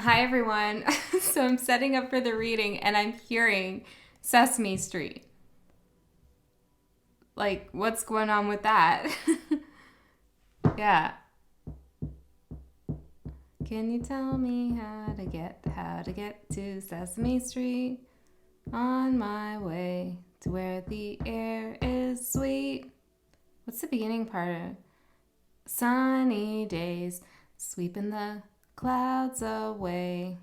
Hi, everyone. So I'm setting up for the reading and I'm hearing Sesame Street. Like, what's going on with that? Yeah. Can you tell me how to get to Sesame Street? On my way to where the air is sweet. What's the beginning part of sunny days, sweeping the clouds away?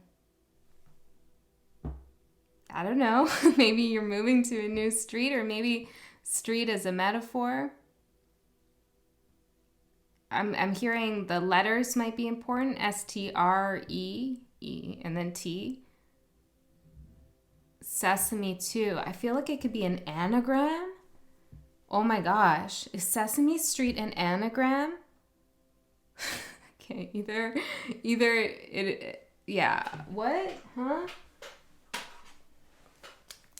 I don't know. Maybe you're moving to a new street, or maybe street is a metaphor. I'm hearing the letters might be important. STRE, E, and then T. Sesame too. I feel like it could be an anagram. Oh my gosh. Is Sesame Street an anagram? Okay, either it, yeah. What? Huh?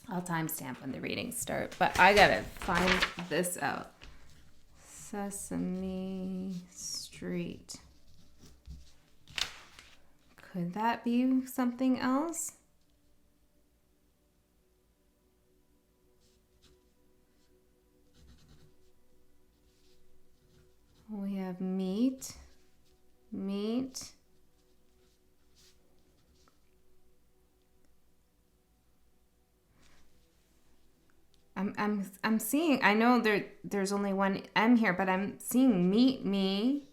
I'll timestamp when the readings start, but I gotta find this out. Sesame Street. Could that be something else? We have meat. I'm seeing, I know there's only one M here, but I'm seeing meet me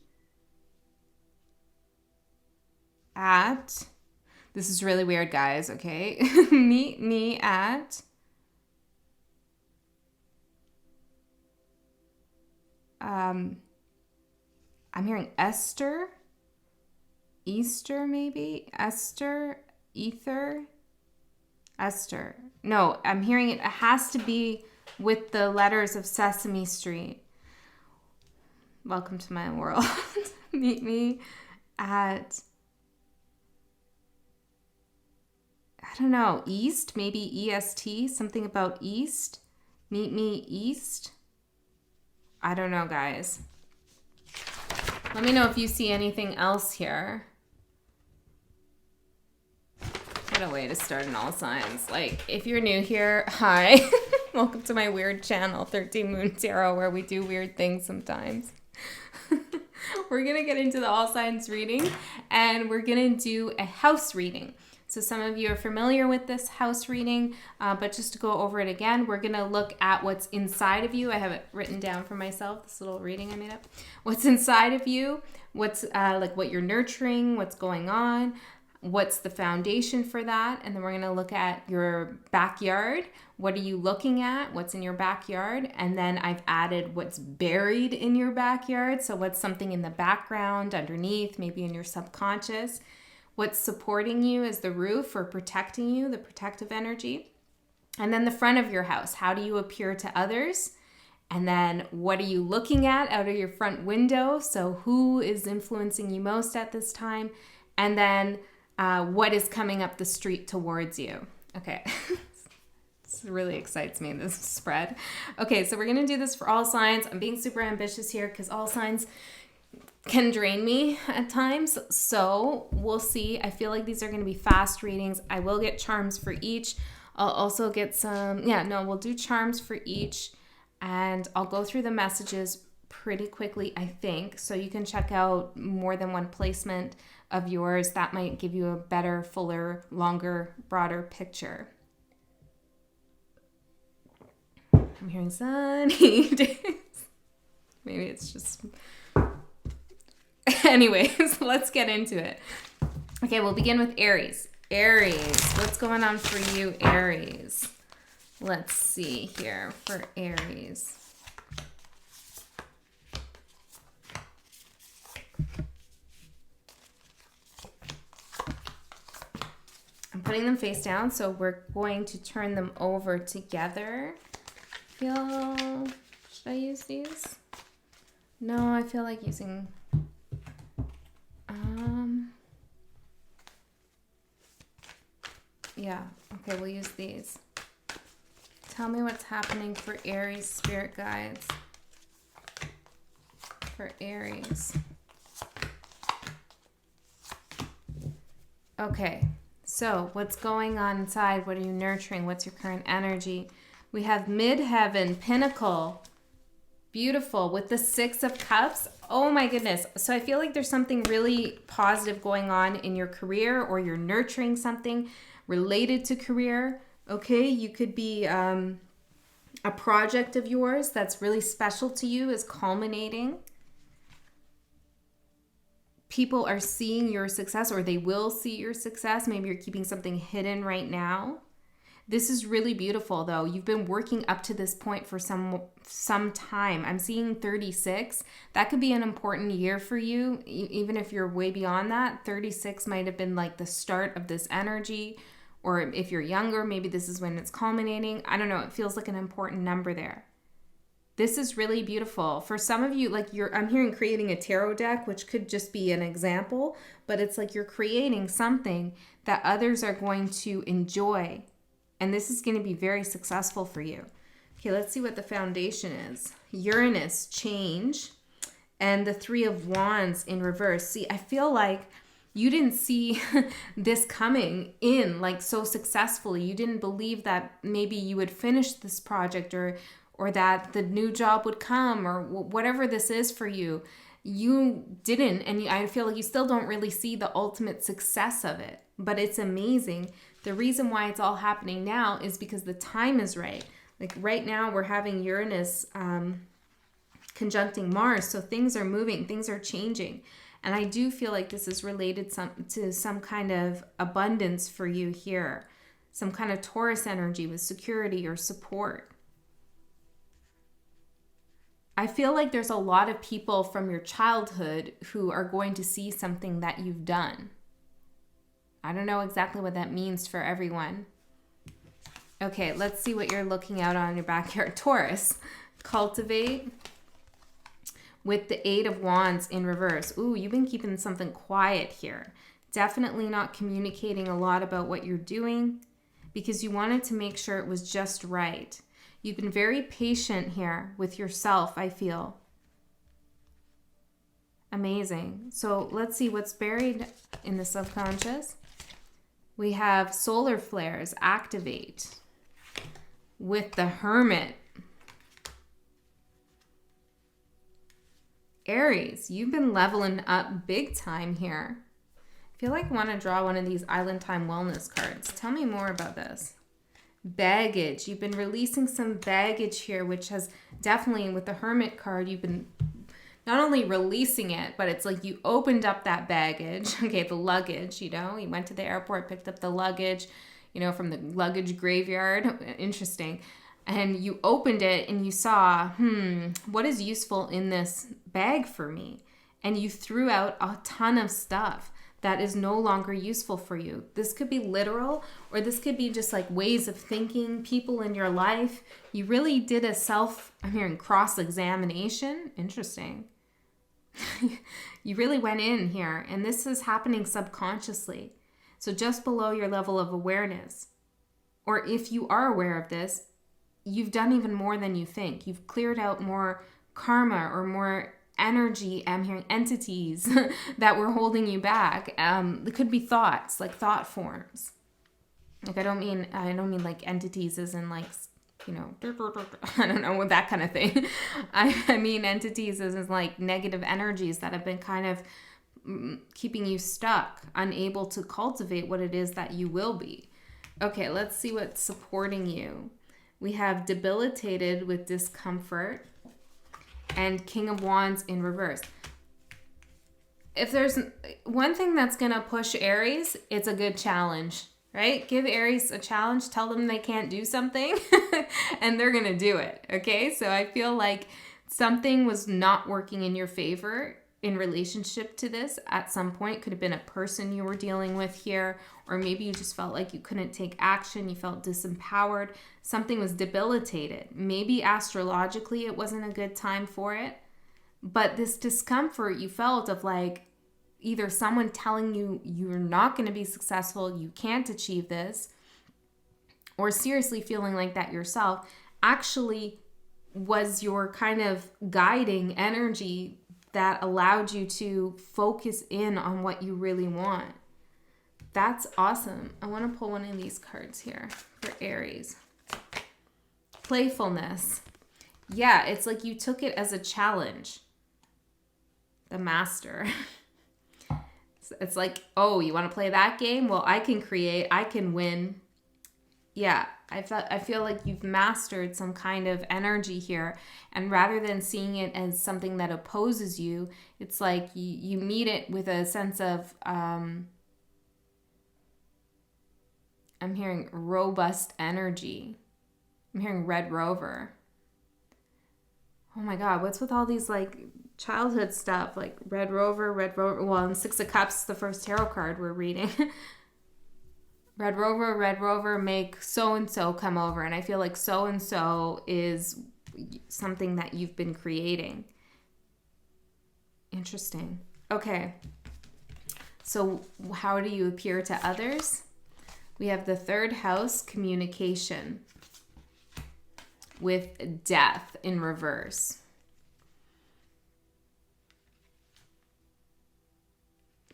at, this is really weird, guys, okay? Meet me at I'm hearing Esther, Easter maybe, Esther, Ether, Esther. No, I'm hearing it has to be with the letters of Sesame Street. Welcome to my world. Meet me at, I don't know, East, maybe EST, something about East. Meet me East. I don't know, guys. Let me know if you see anything else here. What a way to start in all signs. Like, if you're new here, hi. Welcome to my weird channel, 13 Moon Tarot, where we do weird things sometimes. We're going to get into the all signs reading, and we're going to do a house reading. So some of you are familiar with this house reading, but just to go over it again, we're going to look at what's inside of you. I have it written down for myself, this little reading I made up. What's inside of you, what's like what you're nurturing, what's going on, what's the foundation for that, and then we're going to look at your backyard. What are you looking at? What's in your backyard? And then I've added what's buried in your backyard. So what's something in the background, underneath, maybe in your subconscious. What's supporting you is the roof or protecting you, the protective energy. And then the front of your house. How do you appear to others? And then what are you looking at out of your front window? So who is influencing you most at this time? And then what is coming up the street towards you? Okay. This really excites me, this spread. Okay, so we're going to do this for all signs. I'm being super ambitious here because all signs can drain me at times. So we'll see. I feel like these are going to be fast readings. I will get charms for each. I'll also get some, we'll do charms for each. And I'll go through the messages pretty quickly, I think. So you can check out more than one placement of yours. That might give you a better, fuller, longer, broader picture. I'm hearing sunny days. Maybe it's just... Anyways, let's get into it. Okay, we'll begin with Aries. Aries, what's going on for you, Aries? Let's see here for Aries. I'm putting them face down, so we're going to turn them over together. Should I use these? No, I feel like using... Yeah, okay, we'll use these. Tell me what's happening for Aries, spirit guides. For Aries. Okay, so what's going on inside? What are you nurturing? What's your current energy? We have midheaven, pinnacle, beautiful, with the 6 of cups. Oh my goodness. So I feel like there's something really positive going on in your career, or you're nurturing something related to career. Okay, you could be a project of yours that's really special to you is culminating. People are seeing your success, or they will see your success. Maybe you're keeping something hidden right now. This is really beautiful, though. You've been working up to this point for some time. I'm seeing 36. That could be an important year for you, even if you're way beyond that. 36 might have been like the start of this energy, or if you're younger, maybe this is when it's culminating. I don't know. It feels like an important number there. This is really beautiful. For some of you, like I'm hearing creating a tarot deck, which could just be an example, but it's like you're creating something that others are going to enjoy. And this is going to be very successful for you. Okay, let's see what the foundation is. Uranus, change, and the 3 of Wands in reverse. See, I feel like you didn't see this coming in like so successfully. You didn't believe that maybe you would finish this project, or that the new job would come, or whatever this is for you. You didn't, and I feel like you still don't really see the ultimate success of it, but it's amazing. The reason why it's all happening now is because the time is right. Like right now we're having Uranus conjuncting Mars, so things are moving, things are changing. And I do feel like this is related to some kind of abundance for you here, some kind of Taurus energy with security or support. I feel like there's a lot of people from your childhood who are going to see something that you've done. I don't know exactly what that means for everyone. Okay, let's see what you're looking out on your backyard. Taurus, cultivate with the 8 of Wands in reverse. Ooh, you've been keeping something quiet here. Definitely not communicating a lot about what you're doing because you wanted to make sure it was just right. You've been very patient here with yourself, I feel. Amazing. So let's see what's buried in the subconscious. We have solar flares, activate with the Hermit. Aries, you've been leveling up big time here. I feel like I want to draw one of these Island Time Wellness cards. Tell me more about this. Baggage. You've been releasing some baggage here, which has definitely, with the Hermit card, you've been not only releasing it, but it's like you opened up that baggage. Okay, the luggage, you went to the airport, picked up the luggage, from the luggage graveyard. Interesting. And you opened it and you saw, what is useful in this bag for me? And you threw out a ton of stuff that is no longer useful for you. This could be literal, or this could be just like ways of thinking, people in your life. You really did a I'm hearing cross-examination. Interesting. You really went in here, and this is happening subconsciously. So just below your level of awareness, or if you are aware of this, you've done even more than you think. You've cleared out more karma or more energy. I'm hearing entities that were holding you back. It could be thoughts, like thought forms. Like I don't mean like entities as in like, I don't know, that kind of thing. I mean entities as in like negative energies that have been kind of keeping you stuck, unable to cultivate what it is that you will be. Okay, let's see what's supporting you. We have debilitated with discomfort and King of Wands in reverse. If there's one thing that's going to push Aries, it's a good challenge, right? Give Aries a challenge, tell them they can't do something, and they're going to do it, okay? So I feel like something was not working in your favor in relationship to this at some point. Could have been a person you were dealing with here, or maybe you just felt like you couldn't take action, you felt disempowered, something was debilitated. Maybe astrologically it wasn't a good time for it, but this discomfort you felt of like either someone telling you you're not going to be successful, you can't achieve this, or seriously feeling like that yourself actually was your kind of guiding energy that allowed you to focus in on what you really want. That's awesome. I want to pull one of these cards here for Aries. Playfulness. Yeah, it's like you took it as a challenge. The Master. It's like, oh, you want to play that game? Well, I can create, I can win. Yeah, I feel like you've mastered some kind of energy here. And rather than seeing it as something that opposes you, it's like you meet it with a sense of, I'm hearing robust energy. I'm hearing Red Rover. Oh my God, what's with all these like childhood stuff? Like Red Rover. Well, in Six of Cups, the first tarot card we're reading. Red Rover, make so-and-so come over. And I feel like so-and-so is something that you've been creating. Interesting. Okay. So how do you appear to others? We have the third house, communication, with death in reverse.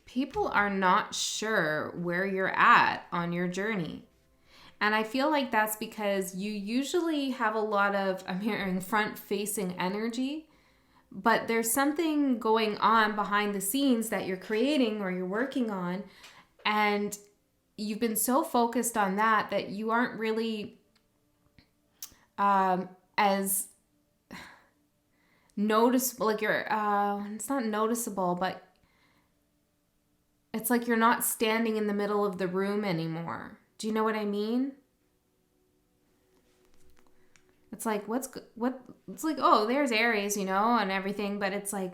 People are not sure where you're at on your journey. And I feel like that's because you usually have a lot of, I'm hearing front-facing energy, but there's something going on behind the scenes that you're creating or you're working on, and you've been so focused on that you aren't really as noticeable. Like you're, it's not noticeable, but it's like you're not standing in the middle of the room anymore. Do you know what I mean? It's like, it's like, oh, there's Aries, you know, and everything. But it's like,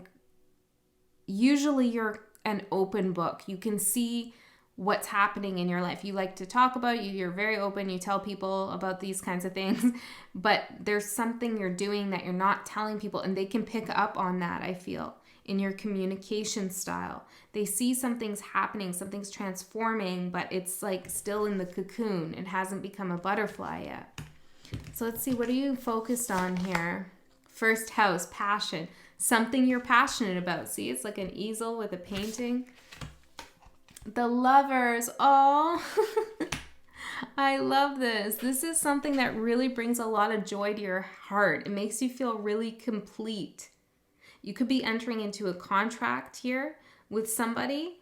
usually you're an open book. You can see what's happening in your life. You like to talk about it. You're very open. You tell people about these kinds of things. But there's something you're doing that you're not telling people. And they can pick up on that, I feel, in your communication style. They see something's happening, something's transforming, but it's like still in the cocoon. It hasn't become a butterfly yet. So let's see, what are you focused on here? First house, passion. Something you're passionate about. See, it's like an easel with a painting. The Lovers. Oh, I love this. This is something that really brings a lot of joy to your heart. It makes you feel really complete. You could be entering into a contract here with somebody.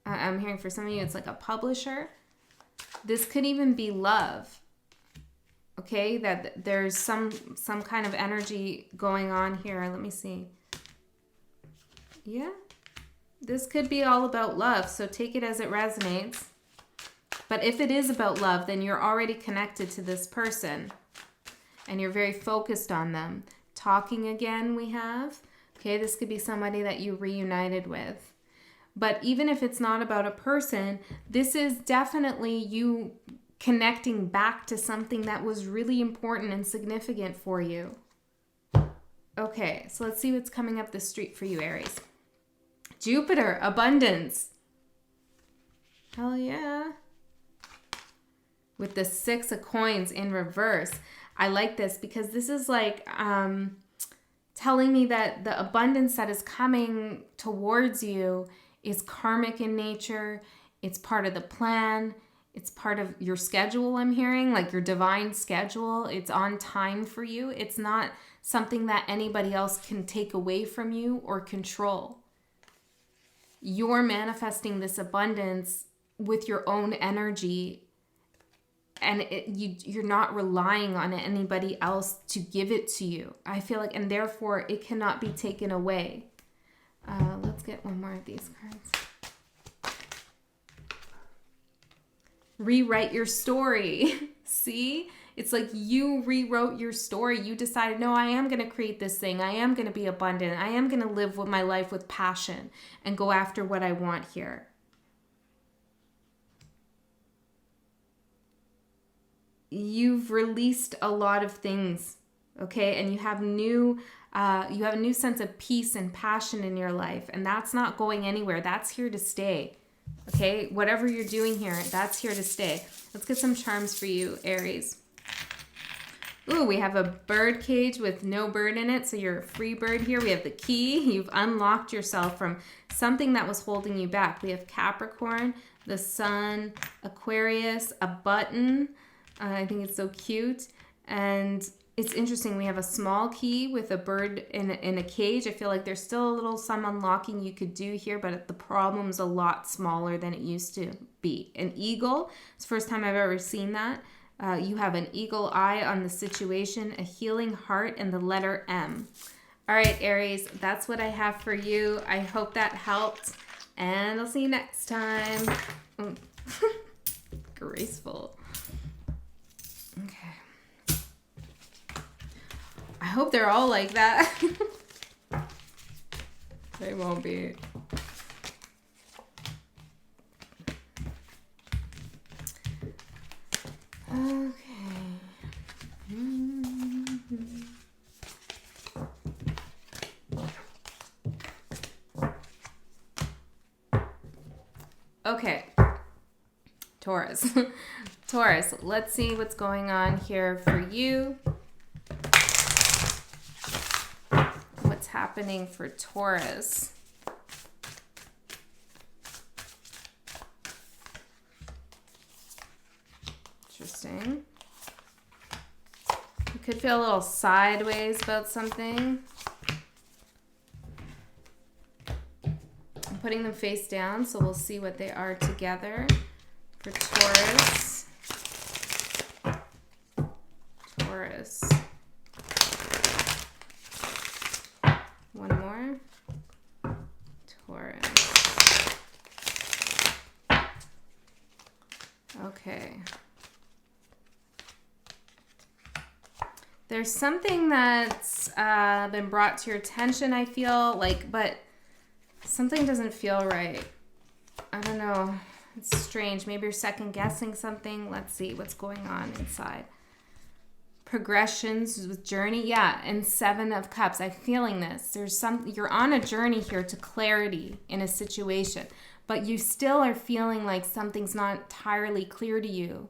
I'm hearing for some of you, it's like a publisher. This could even be love. Okay, that there's some kind of energy going on here. Let me see. Yeah, this could be all about love. So take it as it resonates. But if it is about love, then you're already connected to this person. And you're very focused on them. Talking again, we have. Okay, this could be somebody that you reunited with. But even if it's not about a person, this is definitely you connecting back to something that was really important and significant for you. Okay, so let's see what's coming up the street for you, Aries. Jupiter, abundance. Hell yeah. With the 6 of coins in reverse. I like this because this is like telling me that the abundance that is coming towards you is karmic in nature. It's part of the plan. It's part of your schedule, I'm hearing, like your divine schedule. It's on time for you. It's not something that anybody else can take away from you or control. You're manifesting this abundance with your own energy, and you're not relying on anybody else to give it to you. I feel like, and therefore it cannot be taken away. Let's get one more of these cards. Rewrite your story. See? It's like you rewrote your story. You decided, no, I am going to create this thing. I am going to be abundant. I am going to live with my life with passion and go after what I want here. You've released a lot of things, okay? And you have a new sense of peace and passion in your life. And that's not going anywhere. That's here to stay. Okay, whatever you're doing here, that's here to stay. Let's get some charms for you, Aries. Ooh, we have a bird cage with no bird in it, so you're a free bird here. We have the key. You've unlocked yourself from something that was holding you back. We have Capricorn, the sun, Aquarius, a button. I think it's so cute. And it's interesting. We have a small key with a bird in a cage. I feel like there's still a little some unlocking you could do here, but the problem's a lot smaller than it used to be. An eagle. It's the first time I've ever seen that. You have an eagle eye on the situation, a healing heart, and the letter M. All right, Aries, that's what I have for you. I hope that helped, and I'll see you next time. Oh. Graceful. Okay. I hope they're all like that. They won't be. Okay. Okay. Taurus. Taurus, let's see what's going on here for you. What's happening for Taurus? Interesting. You could feel a little sideways about something. I'm putting them face down, so we'll see what they are together for Taurus. Taurus. One more. Taurus. Okay. There's something that's been brought to your attention, I feel like, but something doesn't feel right. I don't know. It's strange. Maybe you're second guessing something. Let's see what's going on inside. Progressions with journey. Yeah, and 7 of Cups. I'm feeling this. You're on a journey here to clarity in a situation, but you still are feeling like something's not entirely clear to you.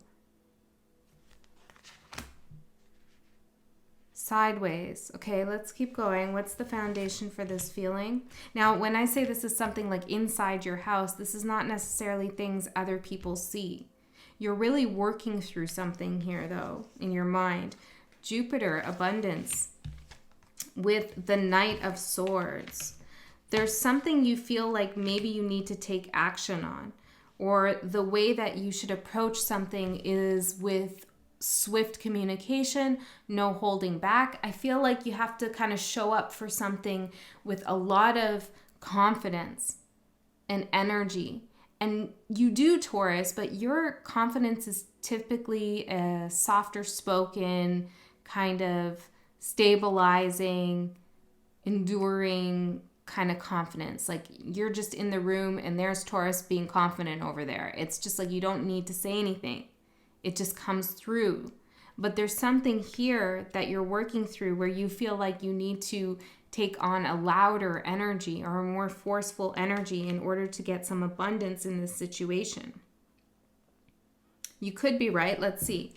Sideways. Okay, let's keep going. What's the foundation for this feeling? Now, when I say this is something like inside your house, this is not necessarily things other people see. You're really working through something here, though, in your mind. Jupiter, abundance, with the Knight of Swords. There's something you feel like maybe you need to take action on, or the way that you should approach something is with swift communication, no holding back. I feel like you have to kind of show up for something with a lot of confidence and energy. And you do, Taurus, but your confidence is typically a softer spoken, kind of stabilizing, enduring kind of confidence. Like you're just in the room and there's Taurus being confident over there. It's just like you don't need to say anything. It just comes through. But there's something here that you're working through where you feel like you need to take on a louder energy or a more forceful energy in order to get some abundance in this situation. You could be right. Let's see.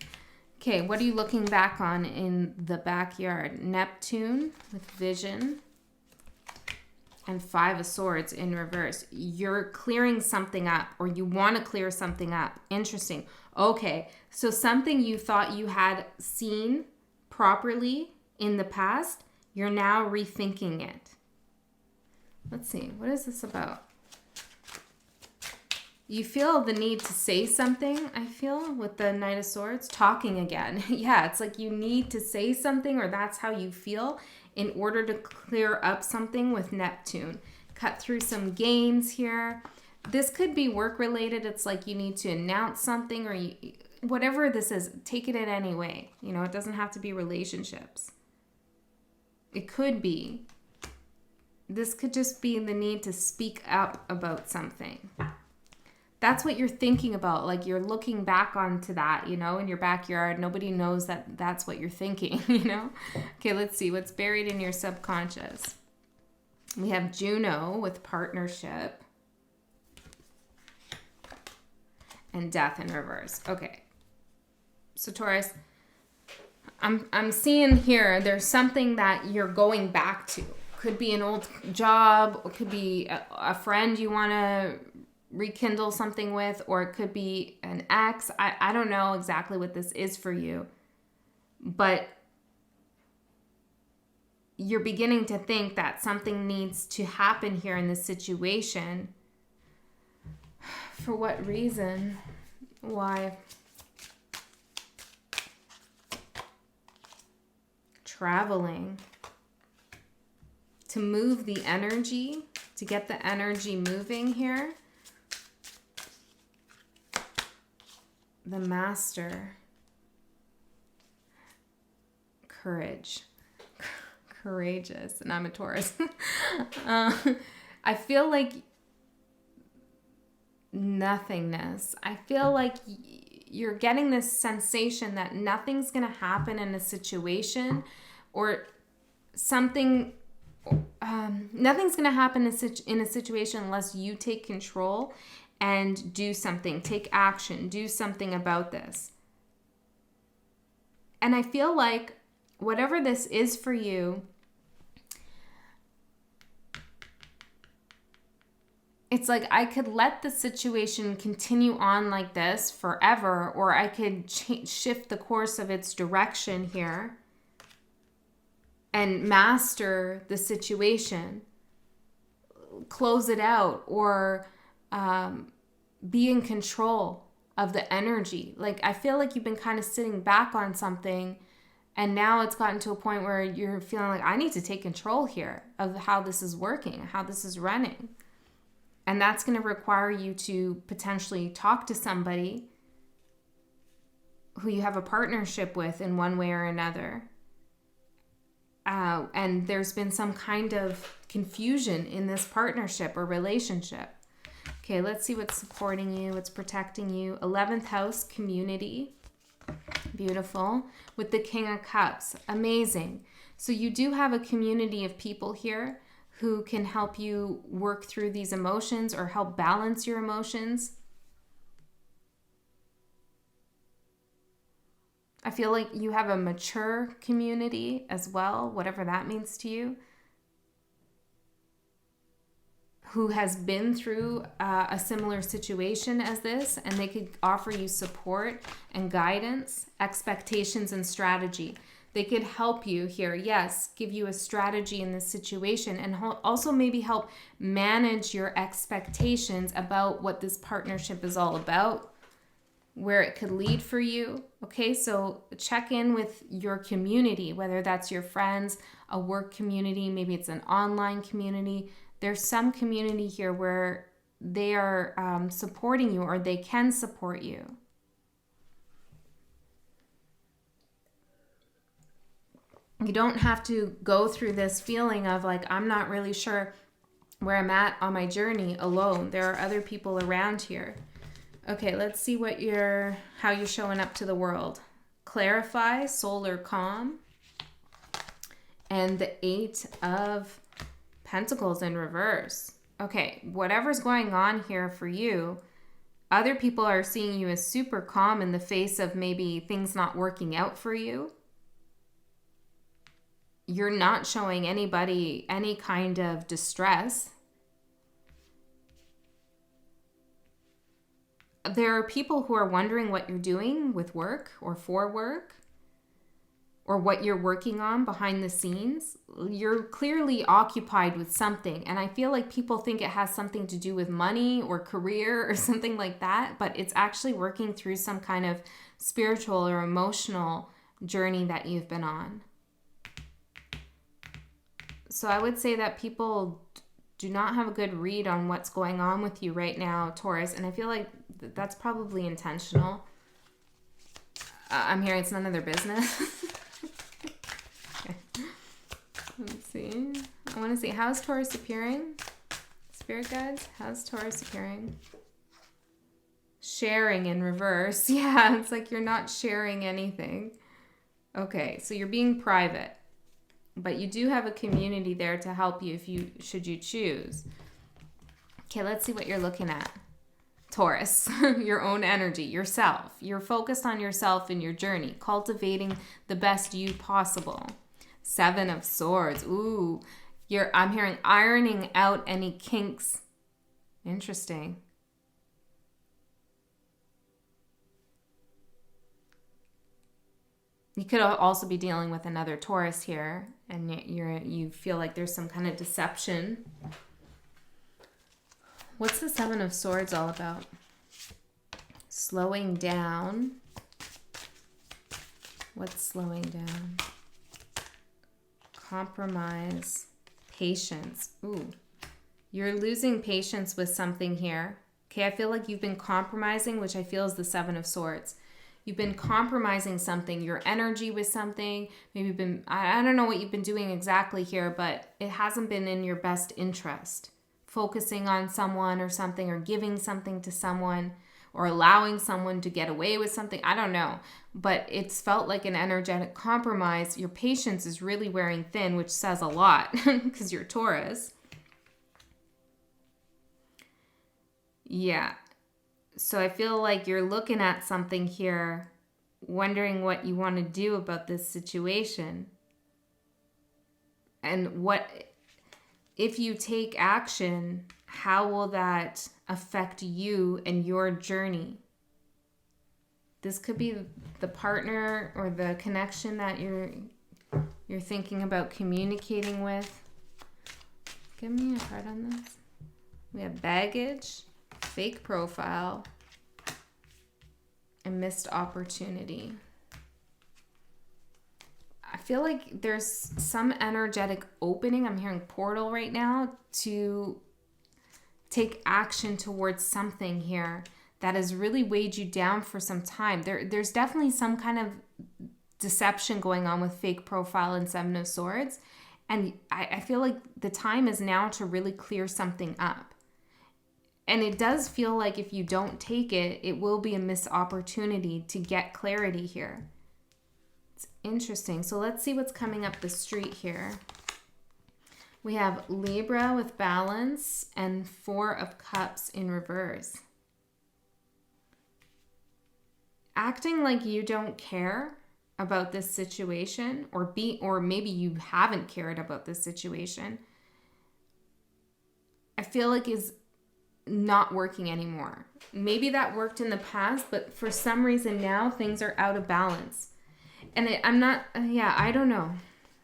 Okay, what are you looking back on in the backyard? Neptune with vision and 5 of Swords in reverse. You're clearing something up, or you want to clear something up. Interesting. Okay, so something you thought you had seen properly in the past, you're now rethinking it. Let's see, what is this about? You feel the need to say something, I feel, with the Knight of Swords. Talking again. Yeah, it's like you need to say something, or that's how you feel, in order to clear up something with Neptune. Cut through some games here. This could be work-related. It's like you need to announce something, or whatever this is, take it in any way. You know, it doesn't have to be relationships. It could be. This could just be the need to speak up about something. That's what you're thinking about. Like you're looking back onto that, you know, in your backyard. Nobody knows that that's what you're thinking, you know? Okay, let's see what's buried in your subconscious. We have Juno with partnership and death in reverse. Okay. So Taurus, I'm seeing here there's something that you're going back to. Could be an old job, or could be a friend you want to rekindle something with, or it could be an ex. I don't know exactly what this is for you, but you're beginning to think that something needs to happen here in this situation. For what reason? Why? Traveling. To move the energy, to get the energy moving here. The Master. Courage. Courageous. And I'm a Taurus. I feel like nothingness. I feel like you're getting this sensation that nothing's going to happen in a situation, or something, nothing's going to happen in a situation unless you take control and do something, take action, do something about this. And I feel like whatever this is for you, it's like I could let the situation continue on like this forever, or I could shift the course of its direction here and master the situation, close it out, or be in control of the energy. Like, I feel like you've been kind of sitting back on something, and now it's gotten to a point where you're feeling like, I need to take control here of how this is working, how this is running. And that's going to require you to potentially talk to somebody who you have a partnership with in one way or another. And there's been some kind of confusion in this partnership or relationship. Okay, let's see what's supporting you, what's protecting you. 11th house, community. Beautiful. With the King of Cups. Amazing. So you do have a community of people here who can help you work through these emotions or help balance your emotions. I feel like you have a mature community as well, whatever that means to you, who has been through a similar situation as this, and they could offer you support and guidance, expectations and strategy. They could help you here, yes, give you a strategy in this situation, and also maybe help manage your expectations about what this partnership is all about, where it could lead for you. Okay, so check in with your community, whether that's your friends, a work community, maybe it's an online community. There's some community here where they are supporting you, or they can support you. You don't have to go through this feeling of like, I'm not really sure where I'm at on my journey alone. There are other people around here. Okay, let's see how you're showing up to the world. Clarify, solar calm, and the 8 of Pentacles in reverse. Okay, whatever's going on here for you, other people are seeing you as super calm in the face of maybe things not working out for you. You're not showing anybody any kind of distress. There are people who are wondering what you're doing with work or for work, or what you're working on behind the scenes. You're clearly occupied with something, and I feel like people think it has something to do with money or career or something like that, but it's actually working through some kind of spiritual or emotional journey that you've been on. So I would say that people do not have a good read on what's going on with you right now, Taurus, and I feel like that's probably intentional. I'm hearing it's none of their business. Okay. Let's see. I want to see, how's Taurus appearing? Spirit guides, how's Taurus appearing? Sharing in reverse. Yeah, it's like you're not sharing anything. Okay, so you're being private, but you do have a community there to help you should you choose. Okay, let's see what you're looking at. Taurus, your own energy, yourself. You're focused on yourself in your journey, cultivating the best you possible. 7 of Swords. Ooh, I'm hearing ironing out any kinks. Interesting. You could also be dealing with another Taurus here, and you feel like there's some kind of deception. What's the Seven of Swords all about? Slowing down. What's slowing down? Compromise. Patience. Ooh. You're losing patience with something here. Okay, I feel like you've been compromising, which I feel is the Seven of Swords. You've been compromising something, your energy with something. Maybe you've been, I don't know what you've been doing exactly here, but it hasn't been in your best interest. Focusing on someone or something, or giving something to someone, or allowing someone to get away with something. I don't know. But it's felt like an energetic compromise. Your patience is really wearing thin, which says a lot because you're Taurus. Yeah. So I feel like you're looking at something here, wondering what you want to do about this situation. And what, if you take action, how will that affect you and your journey? This could be the partner or the connection that you're thinking about communicating with. Give me a card on this. We have baggage, fake profile, and missed opportunity. I feel like there's some energetic opening. I'm hearing portal right now to take action towards something here that has really weighed you down for some time. There's definitely some kind of deception going on with fake profile and Seven of Swords. And I feel like the time is now to really clear something up. And it does feel like if you don't take it, it will be a missed opportunity to get clarity here. It's interesting. So let's see what's coming up the street here. We have Libra with balance and Four of Cups in reverse. Acting like you don't care about this situation, or maybe you haven't cared about this situation, I feel like is not working anymore. Maybe that worked in the past, but for some reason now things are out of balance. And I don't know.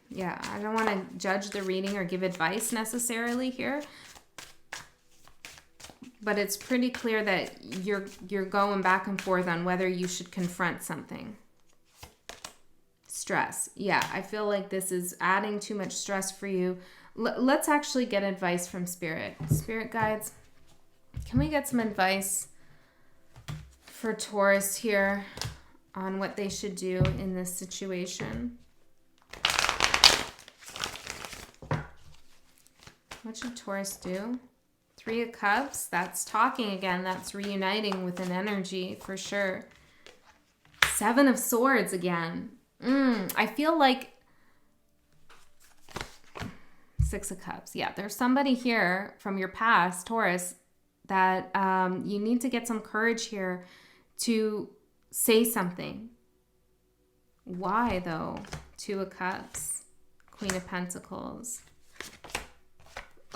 Yeah, I don't want to judge the reading or give advice necessarily here. But it's pretty clear that you're going back and forth on whether you should confront something. Stress. Yeah, I feel like this is adding too much stress for you. Let's actually get advice from Spirit. Spirit guides, can we get some advice for Taurus here on what they should do in this situation? What should Taurus do? Three of Cups, that's talking again. That's reuniting with an energy for sure. Seven of Swords again. I feel like Six of Cups. Yeah, there's somebody here from your past, Taurus, that you need to get some courage here to say something. Why though? Two of Cups, Queen of Pentacles.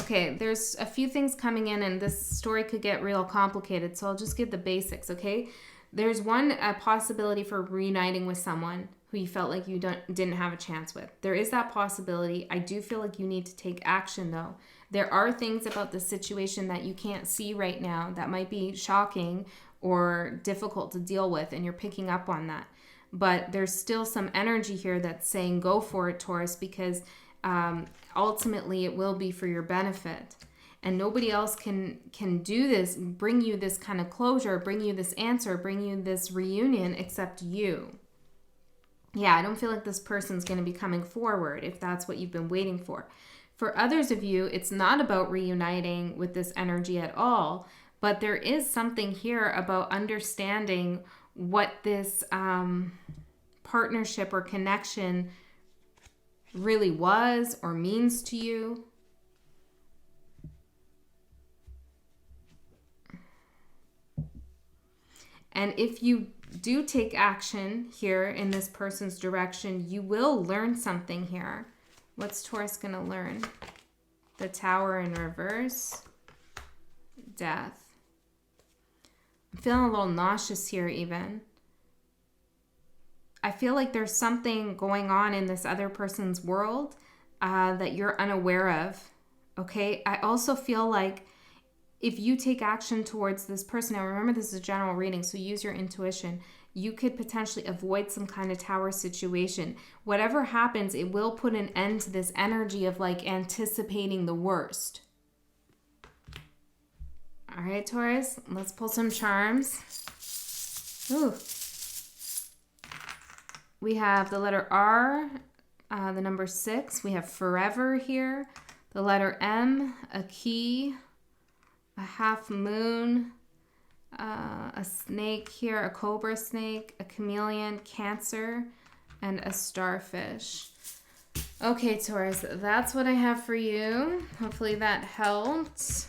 Okay, there's a few things coming in and this story could get real complicated, so I'll just give the basics, okay? There's a possibility for reuniting with someone who you felt like you didn't have a chance with. There is that possibility. I do feel like you need to take action though. There are things about the situation that you can't see right now that might be shocking or difficult to deal with, and you're picking up on that. But there's still some energy here that's saying go for it, Taurus, because ultimately it will be for your benefit. And nobody else can do this, bring you this kind of closure, bring you this answer, bring you this reunion except you. Yeah, I don't feel like this person's going to be coming forward if that's what you've been waiting for. For others of you, it's not about reuniting with this energy at all, but there is something here about understanding what this partnership or connection really was or means to you. And if you do take action here in this person's direction, you will learn something here. What's Taurus going to learn? The Tower in reverse. Death. I'm feeling a little nauseous here even. I feel like there's something going on in this other person's world that you're unaware of. Okay. I also feel like if you take action towards this person, now remember this is a general reading, so use your intuition. You could potentially avoid some kind of tower situation. Whatever happens, it will put an end to this energy of like anticipating the worst. All right, Taurus, let's pull some charms. Ooh. We have the letter R, the number 6. We have forever here. The letter M, a key, a half moon, a snake here, a cobra snake, a chameleon, Cancer, and a starfish. Okay, Taurus, that's what I have for you. Hopefully that helped.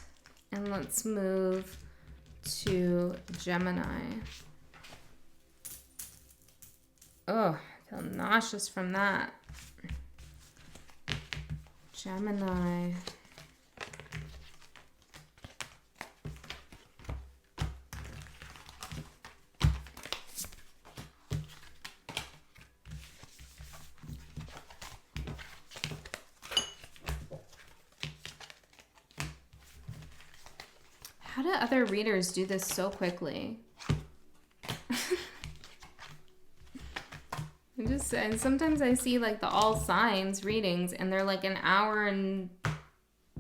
And let's move to Gemini. Oh, I feel nauseous from that. Gemini. How do other readers do this so quickly? And sometimes I see like the all signs readings and they're like an hour and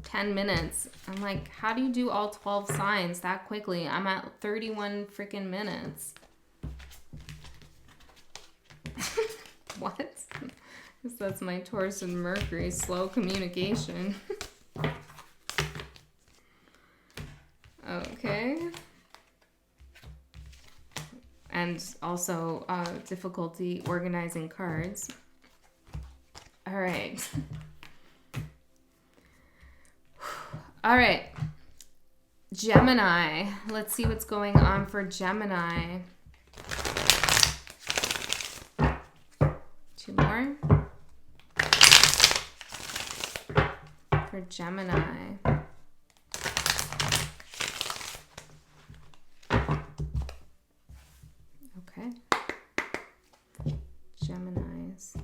10 minutes. I'm like, how do you do all 12 signs that quickly? I'm at 31 freaking minutes. What? Guess that's my Taurus and Mercury, slow communication. Okay. And also difficulty organizing cards. All right. All right. Gemini. Let's see what's going on for Gemini. 2 more. For Gemini. Okay. Geminis.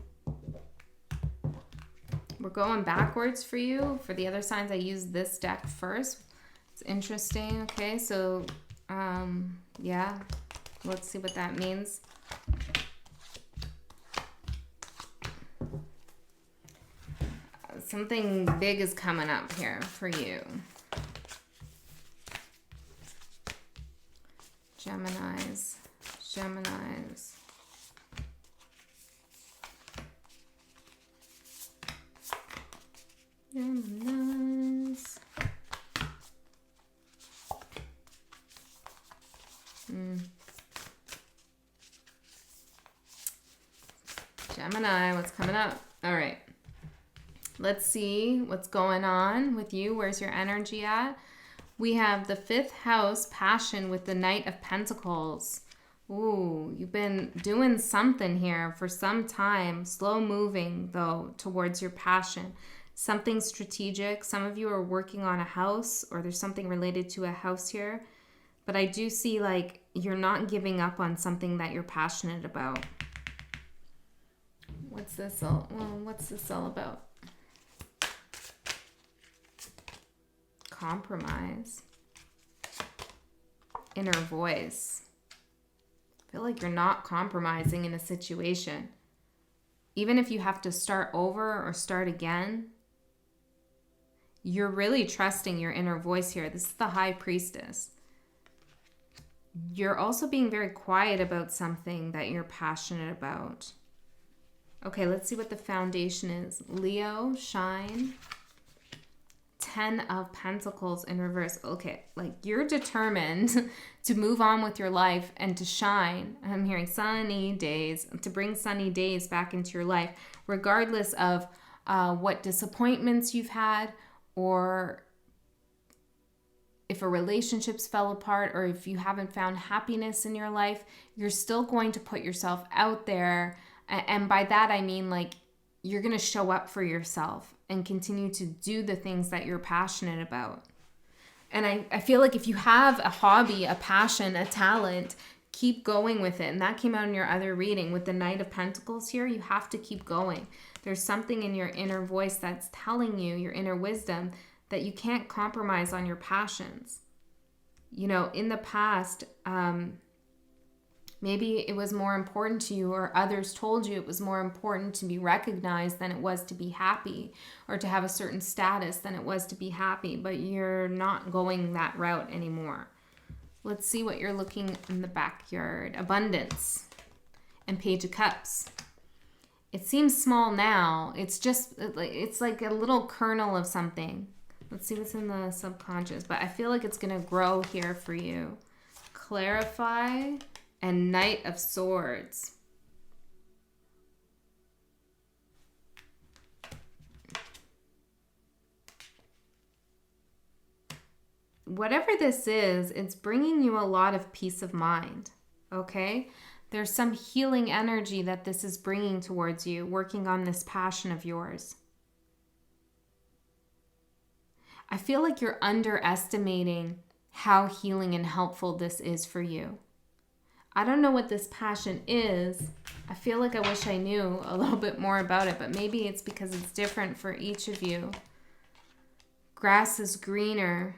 We're going backwards for you. For the other signs, I used this deck first. It's interesting. Okay, so, yeah. Let's see what that means. Something big is coming up here for you. Geminis. Geminis. Geminis. Gemini, what's coming up? All right. Let's see what's going on with you. Where's your energy at? We have the 5th house, passion, with the Knight of Pentacles. Ooh, you've been doing something here for some time. Slow moving, though, towards your passion. Something strategic. Some of you are working on a house, or there's something related to a house here. But I do see, like, you're not giving up on something that you're passionate about. What's this all about? Compromise. Inner voice. I feel like you're not compromising in a situation. Even if you have to start over or start again, you're really trusting your inner voice here. This is the High Priestess. You're also being very quiet about something that you're passionate about. Okay, let's see what the foundation is. Leo, shine. 10 of Pentacles in reverse. Okay, like you're determined to move on with your life and to shine. I'm hearing sunny days, to bring sunny days back into your life, regardless of what disappointments you've had, or if a relationships fell apart, or if you haven't found happiness in your life, you're still going to put yourself out there. And by that, I mean like you're going to show up for yourself and continue to do the things that you're passionate about. And I feel like if you have a hobby, a passion, a talent, Keep going with it. And that came out in your other reading with the Knight of Pentacles here. You have to keep going. There's something in your inner voice that's telling you, your inner wisdom, that you can't compromise on your passions. You know, in the past, maybe it was more important to you, or others told you it was more important to be recognized than it was to be happy, or to have a certain status than it was to be happy, but you're not going that route anymore. Let's see what you're looking in the backyard. Abundance and Page of Cups. It seems small now. It's like a little kernel of something. Let's see what's in the subconscious, but I feel like it's going to grow here for you. Clarify and Knight of Swords. Whatever this is, it's bringing you a lot of peace of mind, okay? There's some healing energy that this is bringing towards you, working on this passion of yours. I feel like you're underestimating how healing and helpful this is for you. I don't know what this passion is. I feel like I wish I knew a little bit more about it, but maybe it's because it's different for each of you. Grass is greener.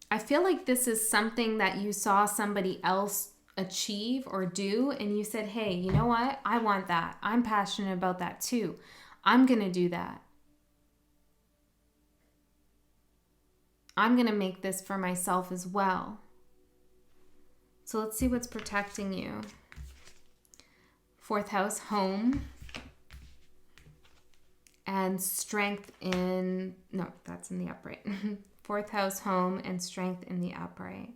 I feel like this is something that you saw somebody else achieve or do, and you said, hey, you know what? I want that. I'm passionate about that too. I'm going to do that. I'm going to make this for myself as well. So let's see what's protecting you. Fourth house, home. And strength in, no, that's in the upright. Fourth house, home, and strength in the upright.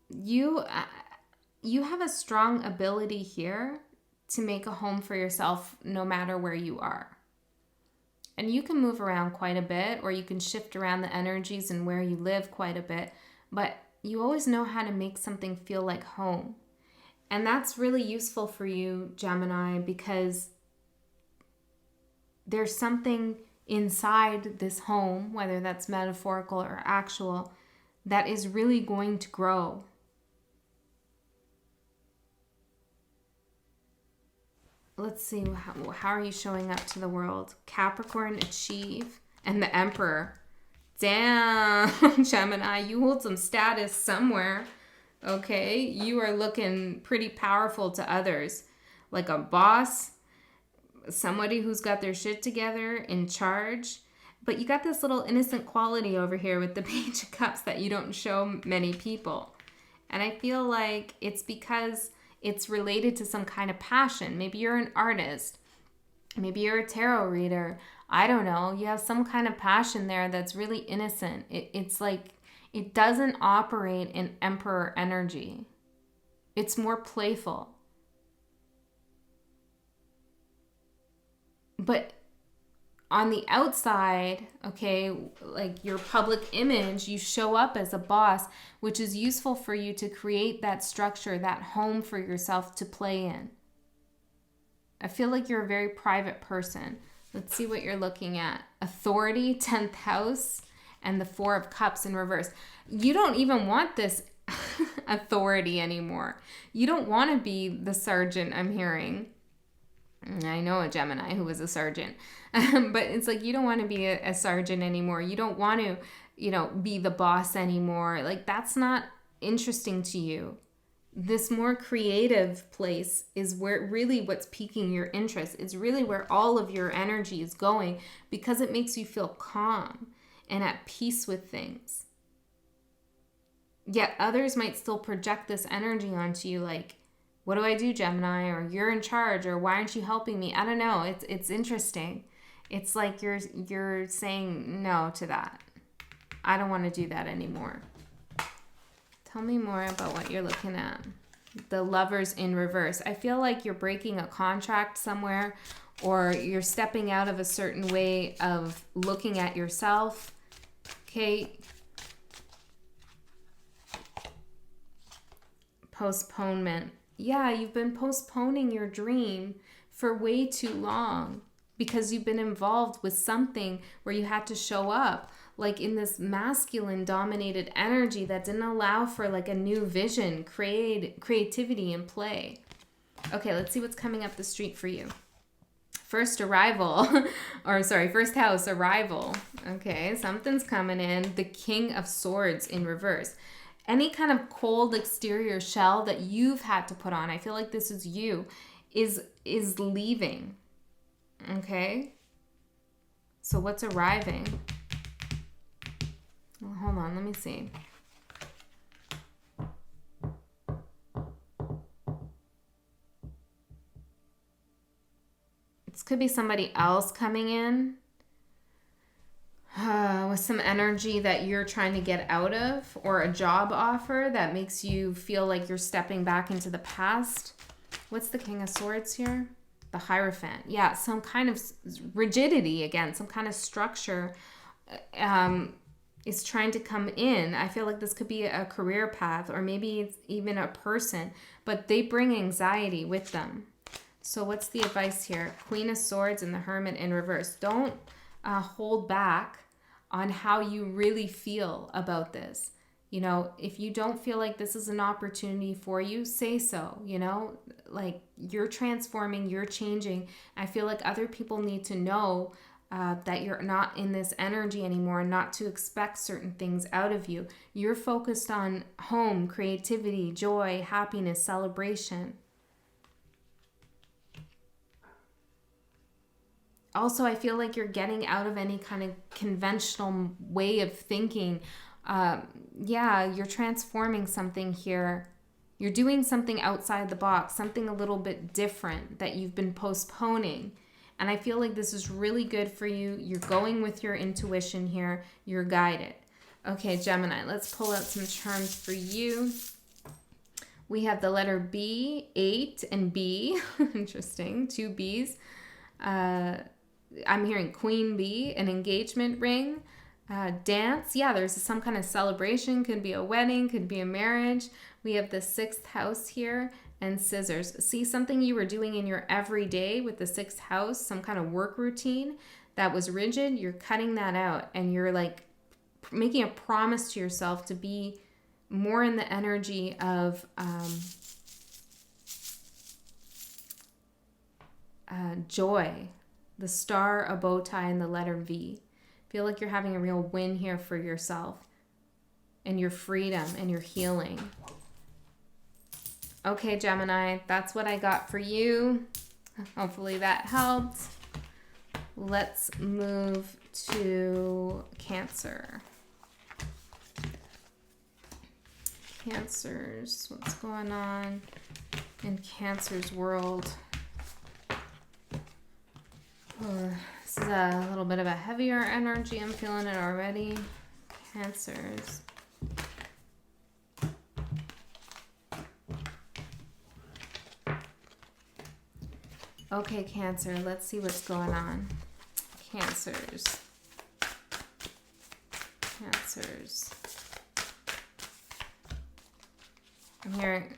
You have a strong ability here to make a home for yourself no matter where you are. And you can move around quite a bit, or you can shift around the energies and where you live quite a bit, but you always know how to make something feel like home. And that's really useful for you, Gemini, because there's something inside this home, whether that's metaphorical or actual, that is really going to grow. Let's see, how are you showing up to the world? Capricorn, achieve, and the Emperor. Damn, Gemini, you hold some status somewhere, okay? You are looking pretty powerful to others, like a boss, somebody who's got their shit together, in charge. But you got this little innocent quality over here with the Page of Cups that you don't show many people. And I feel like it's because it's related to some kind of passion. Maybe you're an artist. Maybe you're a tarot reader. I don't know. You have some kind of passion there that's really innocent. It's like it doesn't operate in Emperor energy. It's more playful. But on the outside, okay, like your public image, you show up as a boss, which is useful for you to create that structure, that home for yourself to play in. I feel like you're a very private person. Let's see what you're looking at. Authority, 10th house, and the Four of Cups in reverse. You don't even want this authority anymore. You don't want to be the sergeant, I'm hearing. I know a Gemini who was a sergeant, but it's like you don't want to be a sergeant anymore. You don't want to, be the boss anymore. Like that's not interesting to you. This more creative place is where really what's piquing your interest. It's really where all of your energy is going because it makes you feel calm and at peace with things. Yet others might still project this energy onto you like, what do I do, Gemini? Or you're in charge, or why aren't you helping me? I don't know. It's interesting. It's like you're saying no to that. I don't want to do that anymore. Tell me more about what you're looking at. The Lovers in reverse. I feel like you're breaking a contract somewhere, or you're stepping out of a certain way of looking at yourself. Okay. Postponement. yeah, you've been postponing your dream for way too long because you've been involved with something where you had to show up like in this masculine dominated energy that didn't allow for like a new vision, creativity and play. Okay, let's see what's coming up the street for you. First arrival, first house arrival. Okay, something's coming in. The King of Swords in reverse. Any kind of cold exterior shell that you've had to put on, I feel like this is you, is leaving. Okay? So what's arriving? Well, hold on, let me see. This could be somebody else coming in with some energy that you're trying to get out of, or a job offer that makes you feel like you're stepping back into the past. What's the King of Swords here? The Hierophant. Yeah, some kind of rigidity again, some kind of structure is trying to come in. I feel like this could be a career path, or maybe it's even a person, but they bring anxiety with them. So what's the advice here? Queen of Swords and the Hermit in reverse. Don't hold back on how you really feel about this. You know, if you don't feel like this is an opportunity for you, say so, you know, like you're transforming, you're changing. I feel like other people need to know that you're not in this energy anymore, and not to expect certain things out of you. You're focused on home, creativity, joy, happiness, celebration. Also, I feel like you're getting out of any kind of conventional way of thinking. Yeah, you're transforming something here. You're doing something outside the box, something a little bit different that you've been postponing. And I feel like this is really good for you. You're going with your intuition here. You're guided. Okay, Gemini, let's pull out some charms for you. We have the letter B, 8, and B. Interesting, 2 Bs. I'm hearing Queen Bee, an engagement ring, dance. Yeah, there's some kind of celebration. Could be a wedding, could be a marriage. We have the 6th house here, and scissors. See, something you were doing in your everyday with the 6th house, some kind of work routine that was rigid, you're cutting that out, and you're like making a promise to yourself to be more in the energy of joy. The star, a bow tie, and the letter V. Feel like you're having a real win here for yourself and your freedom and your healing. Okay, Gemini, that's what I got for you. Hopefully that helped. Let's move to Cancer. Cancers, what's going on in Cancer's world? This is a little bit of a heavier energy. I'm feeling it already. Cancers. Okay, Cancer, let's see what's going on. Cancers.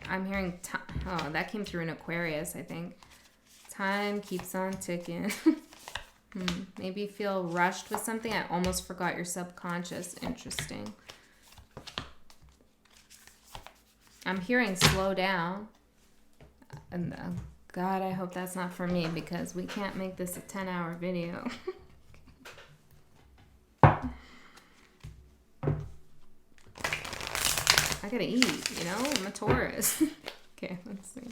I'm hearing oh, that came through in Aquarius, I think. Time keeps on ticking. Maybe you feel rushed with something. I almost forgot your subconscious. Interesting. I'm hearing slow down. And God, I hope that's not for me, because we can't make this a 10-hour video. I gotta eat, you know? I'm a Taurus. Okay, let's see.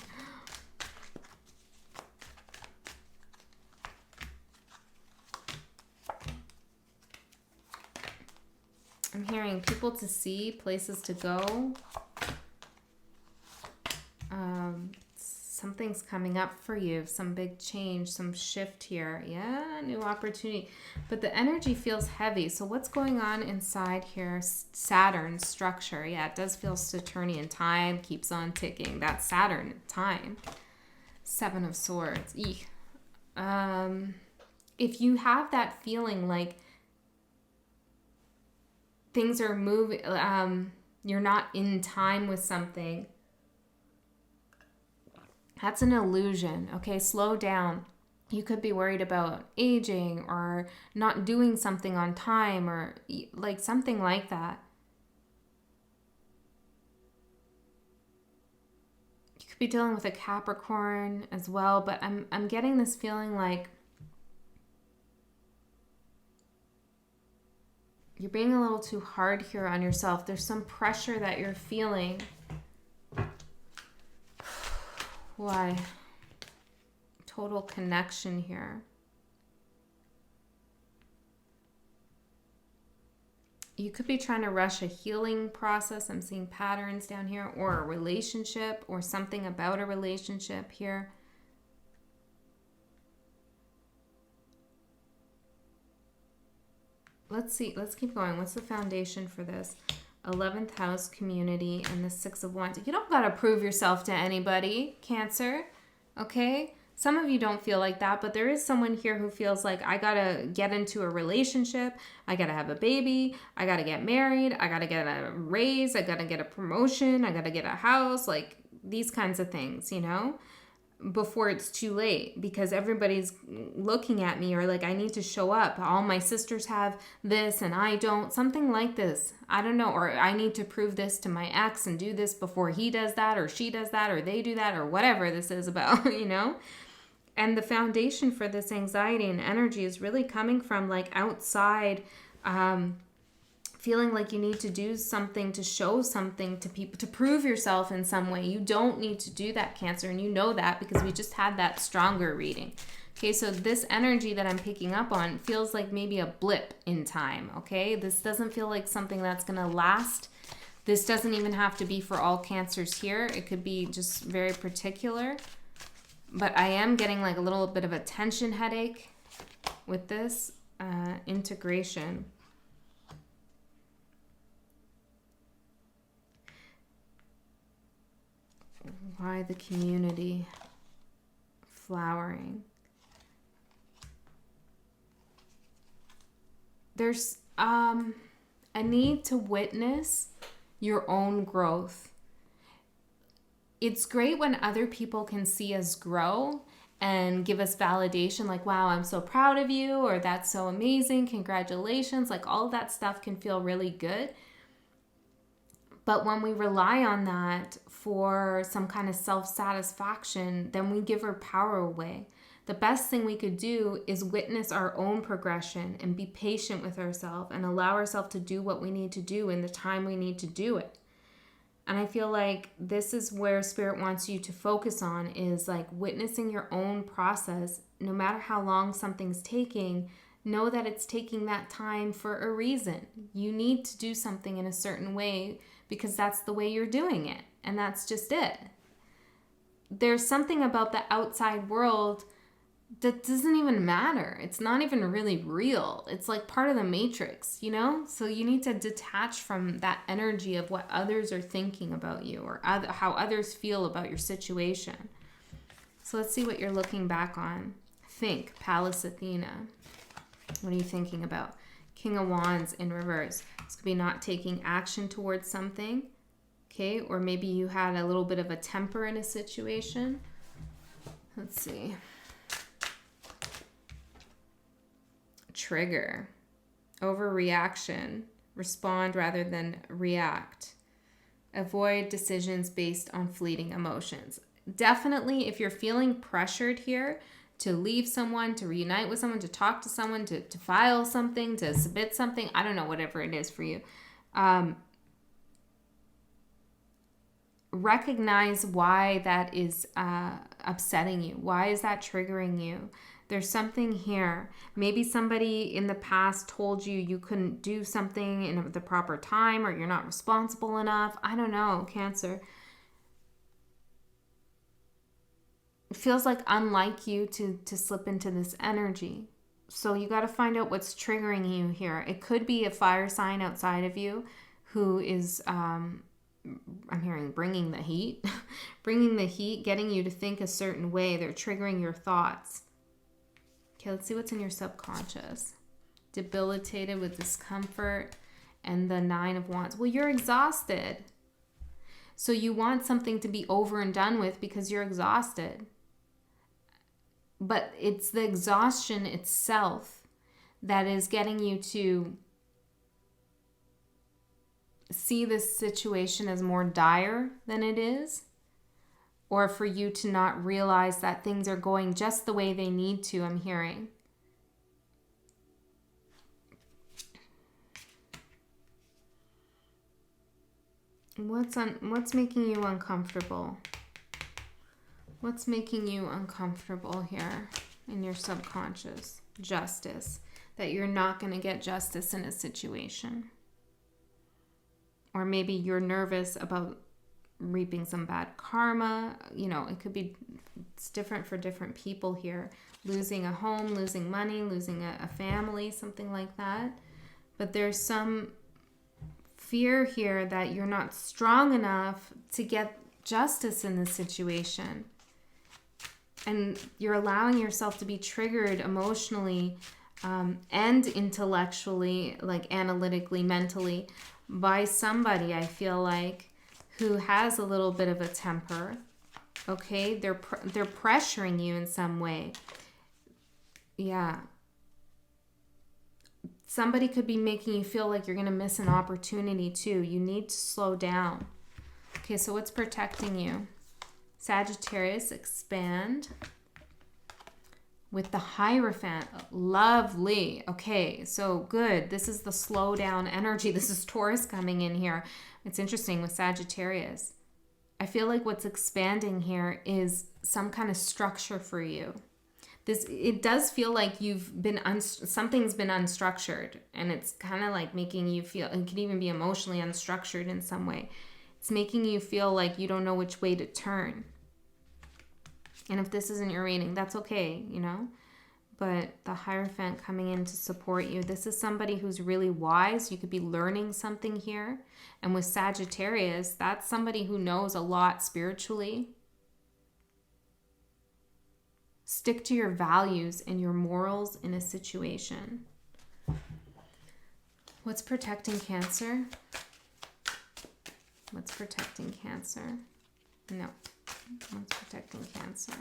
I'm hearing people to see, places to go. Something's coming up for you, some big change, some shift here. Yeah, new opportunity. But the energy feels heavy. So what's going on inside here? Saturn structure. Yeah, it does feel Saturnian. Time keeps on ticking. That's Saturn, time. 7 of Swords. Eek. If you have that feeling like things are moving, you're not in time with something, That's an illusion. Okay, slow down. You could be worried about aging or not doing something on time or like something like that. You could be dealing with a Capricorn as well, but I'm getting this feeling like you're being a little too hard here on yourself. There's some pressure that you're feeling. Why? Total connection here. You could be trying to rush a healing process. I'm seeing patterns down here, or a relationship, or something about a relationship here. Let's see. Let's keep going. What's the foundation for this? 11th house, community, and the 6 of Wands. You don't got to prove yourself to anybody, Cancer. Okay? Some of you don't feel like that, but there is someone here who feels like, I got to get into a relationship. I got to have a baby. I got to get married. I got to get a raise. I got to get a promotion. I got to get a house. Like these kinds of things, you know, before it's too late, because everybody's looking at me, or like I need to show up. All my sisters have this and I don't. Something like this. I don't know. Or I need to prove this to my ex and do this before he does that, or she does that, or they do that, or whatever this is about, you know? And the foundation for this anxiety and energy is really coming from like outside, feeling like you need to do something to show something to people, to prove yourself in some way. You don't need to do that, Cancer, and you know that because we just had that stronger reading. Okay, so this energy that I'm picking up on feels like maybe a blip in time, okay? This doesn't feel like something that's going to last. This doesn't even have to be for all Cancers here. It could be just very particular. But I am getting like a little bit of a tension headache with this integration. Why the community flowering? There's a need to witness your own growth. It's great when other people can see us grow and give us validation, like, wow, I'm so proud of you, or that's so amazing, congratulations. Like all of that stuff can feel really good. But when we rely on that for some kind of self-satisfaction, then we give our power away. The best thing we could do is witness our own progression and be patient with ourselves and allow ourselves to do what we need to do in the time we need to do it. And I feel like this is where Spirit wants you to focus on, is like witnessing your own process. No matter how long something's taking, know that it's taking that time for a reason. You need to do something in a certain way because that's the way you're doing it. And that's just it. There's something about the outside world that doesn't even matter. It's not even really real. It's like part of the matrix, you know? So you need to detach from that energy of what others are thinking about you, or how others feel about your situation. So let's see what you're looking back on. Think, Pallas Athena. What are you thinking about? King of Wands in reverse. This could be not taking action towards something, okay? Or maybe you had a little bit of a temper in a situation. Let's see. Trigger, overreaction, respond rather than react, avoid decisions based on fleeting emotions. Definitely, if you're feeling pressured here to leave someone, to reunite with someone, to talk to someone, to file something, to submit something, I don't know, whatever it is for you, recognize why that is upsetting you. Why is that triggering you? There's something here. Maybe somebody in the past told you you couldn't do something in the proper time, or you're not responsible enough. I don't know, Cancer. It feels like unlike you to slip into this energy. So you got to find out what's triggering you here. It could be a fire sign outside of you who is, I'm hearing bringing the heat, bringing the heat, getting you to think a certain way. They're triggering your thoughts. Okay, let's see what's in your subconscious. Debilitated with discomfort and the 9 of Wands. Well, you're exhausted. So you want something to be over and done with because you're exhausted. But it's the exhaustion itself that is getting you to see this situation as more dire than it is, or for you to not realize that things are going just the way they need to, I'm hearing. What's making you uncomfortable? What's making you uncomfortable here in your subconscious? Justice. That you're not going to get justice in a situation. Or maybe you're nervous about reaping some bad karma. You know, it could be, it's different for different people here. Losing a home, losing money, losing a family, something like that. But there's some fear here that you're not strong enough to get justice in this situation. And you're allowing yourself to be triggered emotionally and intellectually, like analytically, mentally, by somebody, I feel like, who has a little bit of a temper. Okay, they're pressuring you in some way. Yeah. Somebody could be making you feel like you're going to miss an opportunity too. You need to slow down. Okay, so what's protecting you? Sagittarius, expand. With the Hierophant, lovely. Okay, so good. This is the slow down energy. This is Taurus coming in here. It's interesting with Sagittarius. I feel like what's expanding here is some kind of structure for you. It does feel like you've been something's been unstructured, and it's kind of like making you feel, it could even be emotionally unstructured in some way. It's making you feel like you don't know which way to turn. And if this isn't your reading, that's okay, you know. But the Hierophant coming in to support you. This is somebody who's really wise. You could be learning something here. And with Sagittarius, that's somebody who knows a lot spiritually. Stick to your values and your morals in a situation. What's protecting Cancer? What's protecting Cancer? No. What's protecting Cancer?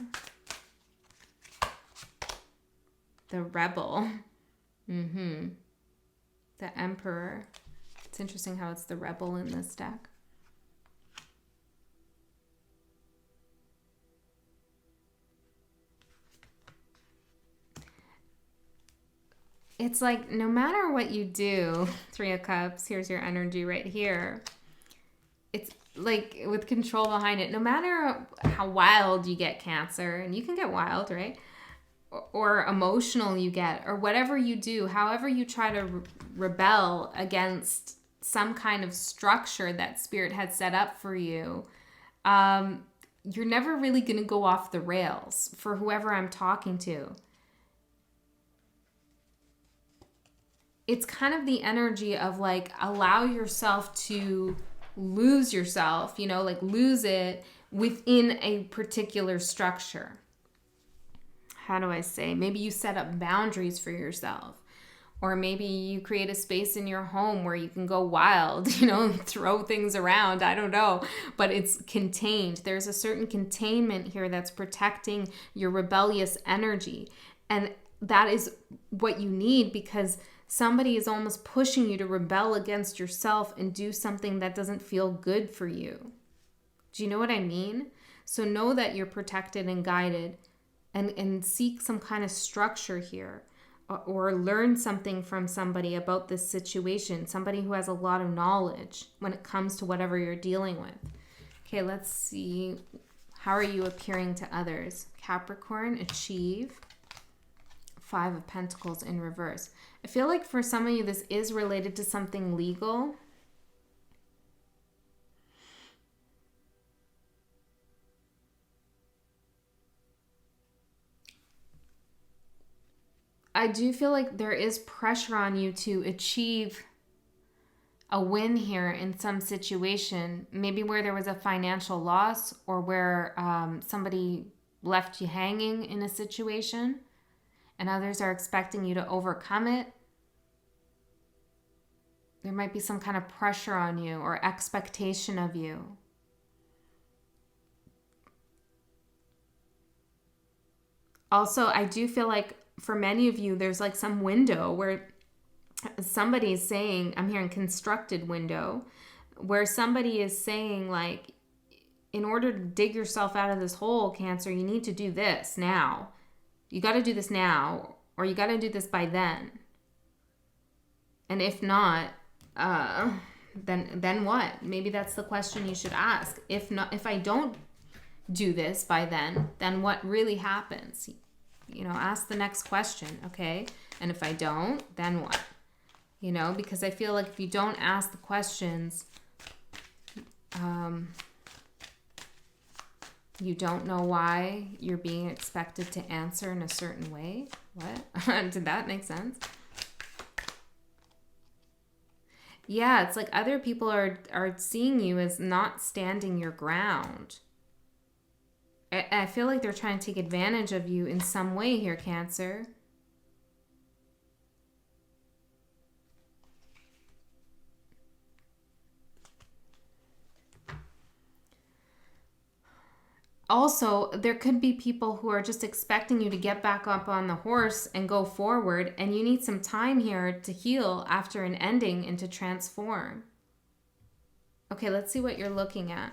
The Rebel. The Emperor. It's interesting how it's the Rebel in this deck. It's like no matter what you do, Three of Cups, here's your energy right here. It's like with control behind it, no matter how wild you get, Cancer, and you can get wild, right? Or emotional you get, or whatever you do, however you try to rebel against some kind of structure that Spirit had set up for you, you're never really going to go off the rails for whoever I'm talking to. It's kind of the energy of like, allow yourself to lose yourself, you know, like lose it within a particular structure. How do I say? Maybe you set up boundaries for yourself, or maybe you create a space in your home where you can go wild, you know, and throw things around. I don't know, but it's contained. There's a certain containment here that's protecting your rebellious energy. And that is what you need, because somebody is almost pushing you to rebel against yourself and do something that doesn't feel good for you. Do you know what I mean? So know that you're protected and guided, and seek some kind of structure here, or learn something from somebody about this situation, somebody who has a lot of knowledge when it comes to whatever you're dealing with. Okay, let's see. How are you appearing to others? Capricorn, achieve. Five of Pentacles in reverse. I feel like for some of you, this is related to something legal. I do feel like there is pressure on you to achieve a win here in some situation, maybe where there was a financial loss, or where somebody left you hanging in a situation, and others are expecting you to overcome it. There might be some kind of pressure on you or expectation of you. Also, I do feel like for many of you, there's like some window where somebody's saying, I'm hearing constructed window, where somebody is saying like, in order to dig yourself out of this hole, Cancer, you need to do this now. You got to do this now, or you got to do this by then. And if not, then what? Maybe that's the question you should ask. If I don't do this by then what really happens? You know, ask the next question, okay? And if I don't, then what? You know, because I feel like if you don't ask the questions, you don't know why you're being expected to answer in a certain way. What? Did that make sense? Yeah, it's like other people are seeing you as not standing your ground. I feel like they're trying to take advantage of you in some way here, Cancer. Also, there could be people who are just expecting you to get back up on the horse and go forward, and you need some time here to heal after an ending and to transform. Okay, let's see what you're looking at.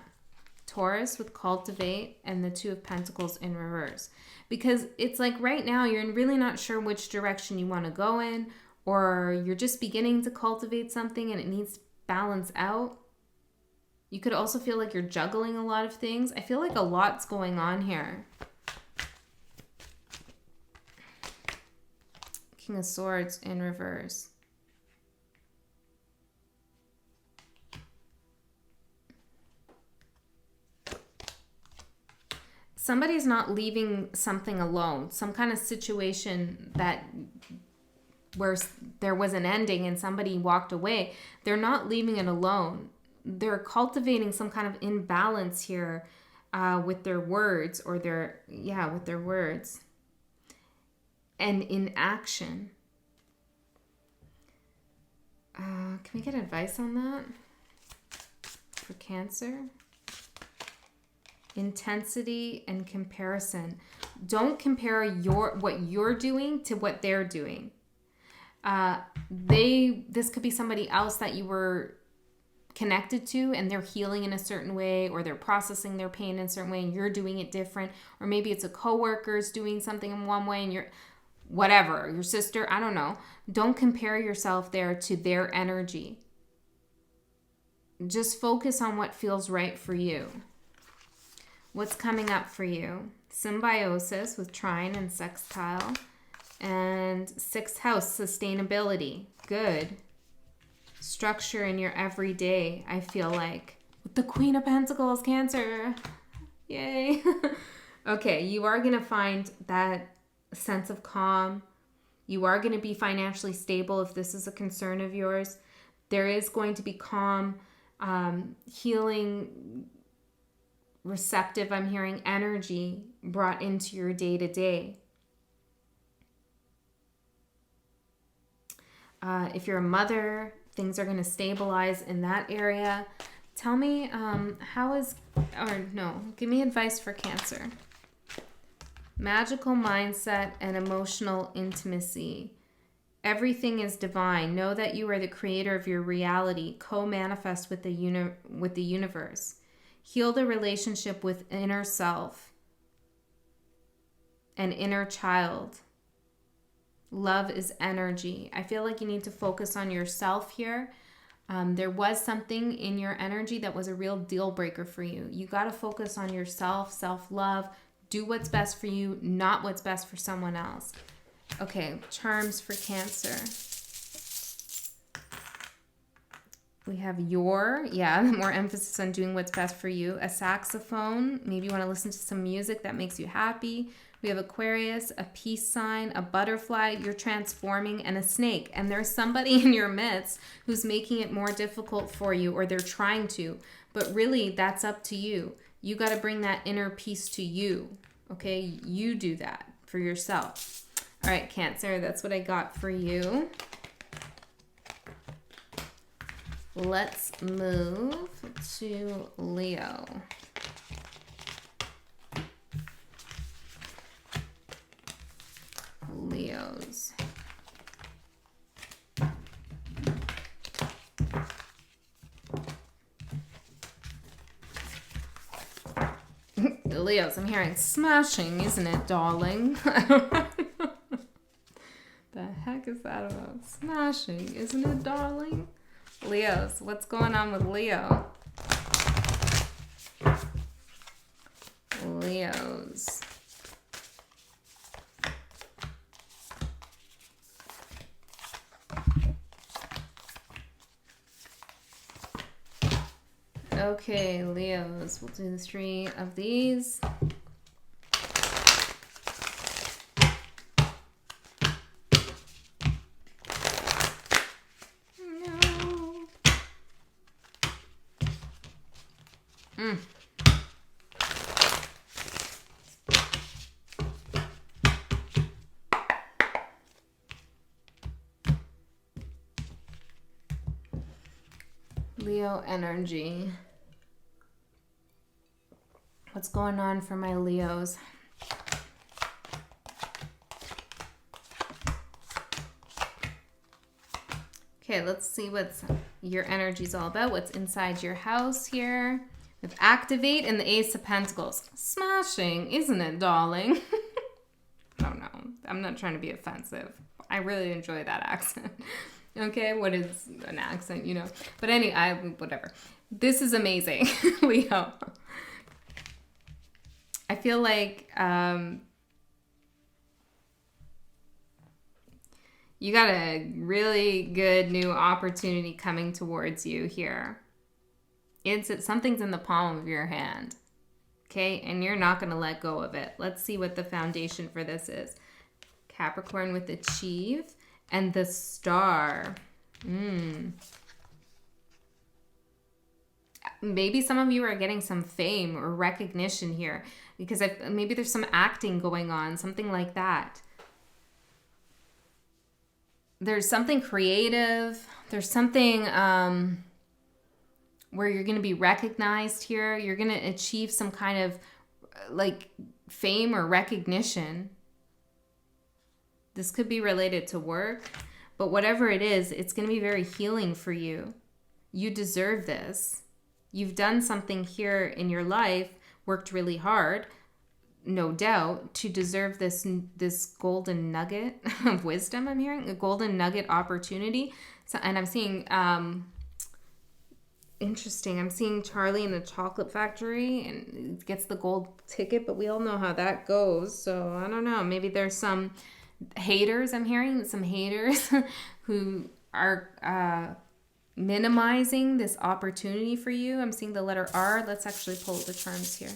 Taurus with cultivate and the Two of Pentacles in reverse. Because it's like right now you're really not sure which direction you want to go in, or you're just beginning to cultivate something and it needs to balance out. You could also feel like you're juggling a lot of things. I feel like a lot's going on here. King of Swords in reverse. Somebody's not leaving something alone. Some kind of situation that where there was an ending and somebody walked away. They're not leaving it alone. They're cultivating some kind of imbalance here with their words with their words and in action. Can we get advice on that for Cancer? Intensity and comparison. Don't compare what you're doing to what they're doing. This could be somebody else that you were connected to and they're healing in a certain way, or they're processing their pain in a certain way and you're doing it different, or maybe it's a coworker's doing something in one way and you're whatever, your sister, I don't know. Don't compare yourself there to their energy. Just focus on what feels right for you. What's coming up for you? Symbiosis with trine and sextile, and sixth house, sustainability. Good. Structure in your everyday, I feel like. With the Queen of Pentacles, Cancer. Yay. Okay, you are going to find that sense of calm. You are going to be financially stable if this is a concern of yours. There is going to be calm, healing, receptive, I'm hearing, energy brought into your day-to-day. If you're a mother, things are going to stabilize in that area. Tell me, give me advice for Cancer. Magical mindset and emotional intimacy. Everything is divine. Know that you are the creator of your reality. Co-manifest with the universe. Heal the relationship with inner self and inner child. Love is energy. I feel like you need to focus on yourself here. There was something in your energy that was a real deal breaker for you. You got to focus on yourself, self-love. Do what's best for you, not what's best for someone else. Okay, charms for Cancer. We have more emphasis on doing what's best for you. A saxophone. Maybe you want to listen to some music that makes you happy. We have Aquarius, a peace sign, a butterfly, you're transforming, and a snake. And there's somebody in your midst who's making it more difficult for you, or they're trying to. But really, that's up to you. You got to bring that inner peace to you. Okay? You do that for yourself. All right, Cancer, that's what I got for you. Let's move to Leo. Leos. Leos, I'm hearing smashing, isn't it, darling? The heck is that about? Smashing, isn't it, darling? Leos, what's going on with Leo? Leos. Okay, Leos, we'll do the 3 of these. No. Leo energy. What's going on for my Leos? Okay, let's see what's your energy's all about. What's inside your house here? With activate and the Ace of Pentacles. Smashing, isn't it, darling? I don't know. I'm not trying to be offensive. I really enjoy that accent. Okay, what is an accent, you know? But anyway, whatever. This is amazing, Leo. I feel like you got a really good new opportunity coming towards you here. Something's in the palm of your hand, okay? And you're not going to let go of it. Let's see what the foundation for this is. Capricorn with achieve and the star. Maybe some of you are getting some fame or recognition here because maybe there's some acting going on, something like that. There's something creative. There's something where you're going to be recognized here. You're going to achieve some kind of like fame or recognition. This could be related to work, but whatever it is, it's going to be very healing for you. You deserve this. You've done something here in your life, worked really hard, no doubt, to deserve this golden nugget of wisdom. I'm hearing a golden nugget opportunity. So, and I'm seeing, interesting. I'm seeing Charlie in the chocolate factory and gets the gold ticket, but we all know how that goes. So I don't know. Maybe there's some haters. I'm hearing some haters who are minimizing this opportunity for you. I'm seeing the letter R. Let's actually pull the charms here.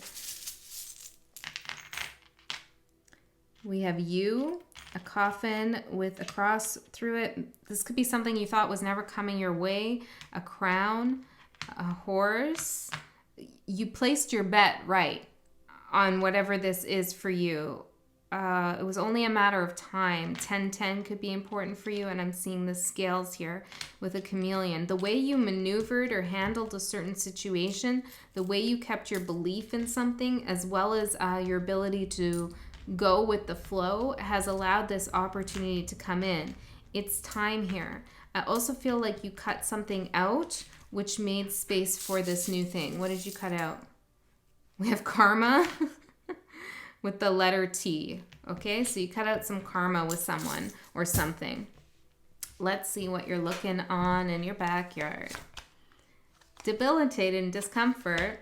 We have you, a coffin with a cross through it. This could be something you thought was never coming your way. A crown, a horse. You placed your bet right on whatever this is for you. It was only a matter of time. 10-10 could be important for you, and I'm seeing the scales here with a chameleon. The way you maneuvered or handled a certain situation, the way you kept your belief in something, as well as your ability to go with the flow has allowed this opportunity to come in. It's time here. I also feel like you cut something out, which made space for this new thing. What did you cut out? We have karma. With the letter T, okay? So you cut out some karma with someone or something. Let's see what you're looking on in your backyard. Debilitated and discomfort.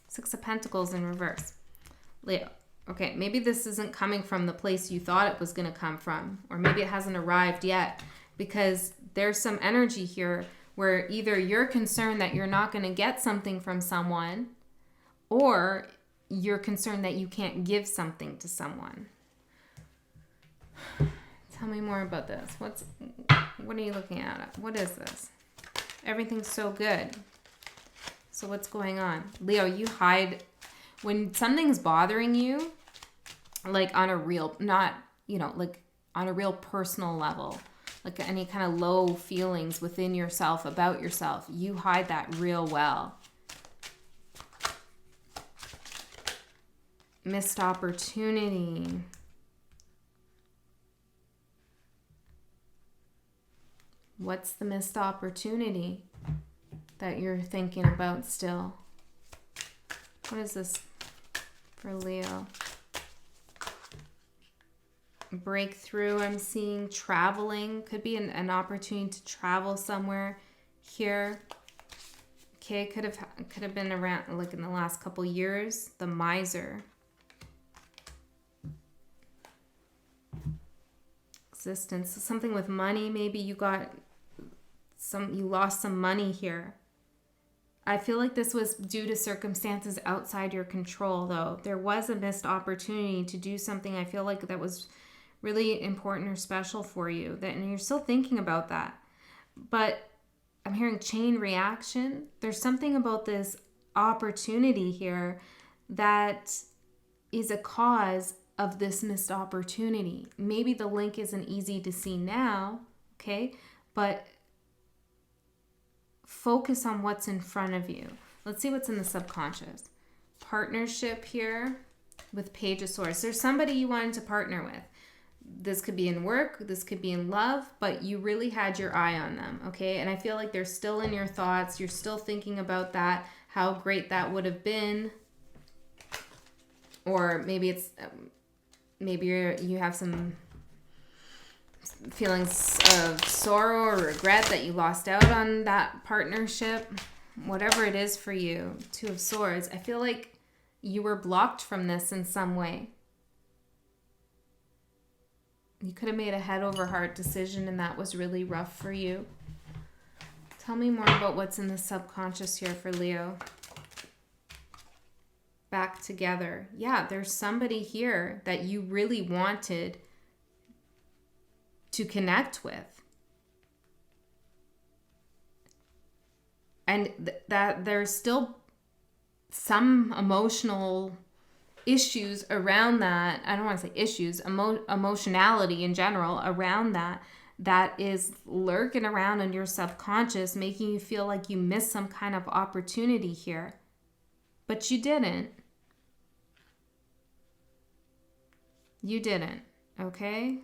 6 of Pentacles in reverse. Leo, okay, maybe this isn't coming from the place you thought it was going to come from, or maybe it hasn't arrived yet, because there's some energy here where either you're concerned that you're not going to get something from someone, or you're concerned that you can't give something to someone. Tell me more about this. What are you looking at? What is this? Everything's so good. So what's going on? Leo, you hide when something's bothering you, like on a real, not, like on a real personal level, like any kind of low feelings within yourself about yourself. You hide that real well. Missed opportunity. What's the missed opportunity that you're thinking about still? What is this for Leo? Breakthrough, I'm seeing traveling. Could be an opportunity to travel somewhere here. Okay, could have been around like in the last couple years. The Miser. Existence. Something with money. Maybe you lost some money here. I feel like this was due to circumstances outside your control, though. There was a missed opportunity to do something I feel like that was really important or special for you, and you're still thinking about that. But I'm hearing chain reaction. There's something about this opportunity here that is a cause of this missed opportunity. Maybe the link isn't easy to see now, okay? But focus on what's in front of you. Let's see what's in the subconscious. Partnership here with Page of Swords. There's somebody you wanted to partner with. This could be in work, this could be in love, but you really had your eye on them, okay? And I feel like they're still in your thoughts. You're still thinking about that, how great that would have been. Or maybe it's, maybe you have some feelings of sorrow or regret that you lost out on that partnership. Whatever it is for you, Two of Swords. I feel like you were blocked from this in some way. You could have made a head over heart decision and that was really rough for you. Tell me more about what's in the subconscious here for Leo. Back together. Yeah, there's somebody here that you really wanted to connect with. And that there's still some emotional issues around that. I don't want to say issues, emotionality in general around that is lurking around in your subconscious, making you feel like you missed some kind of opportunity here. But you didn't. You didn't, okay?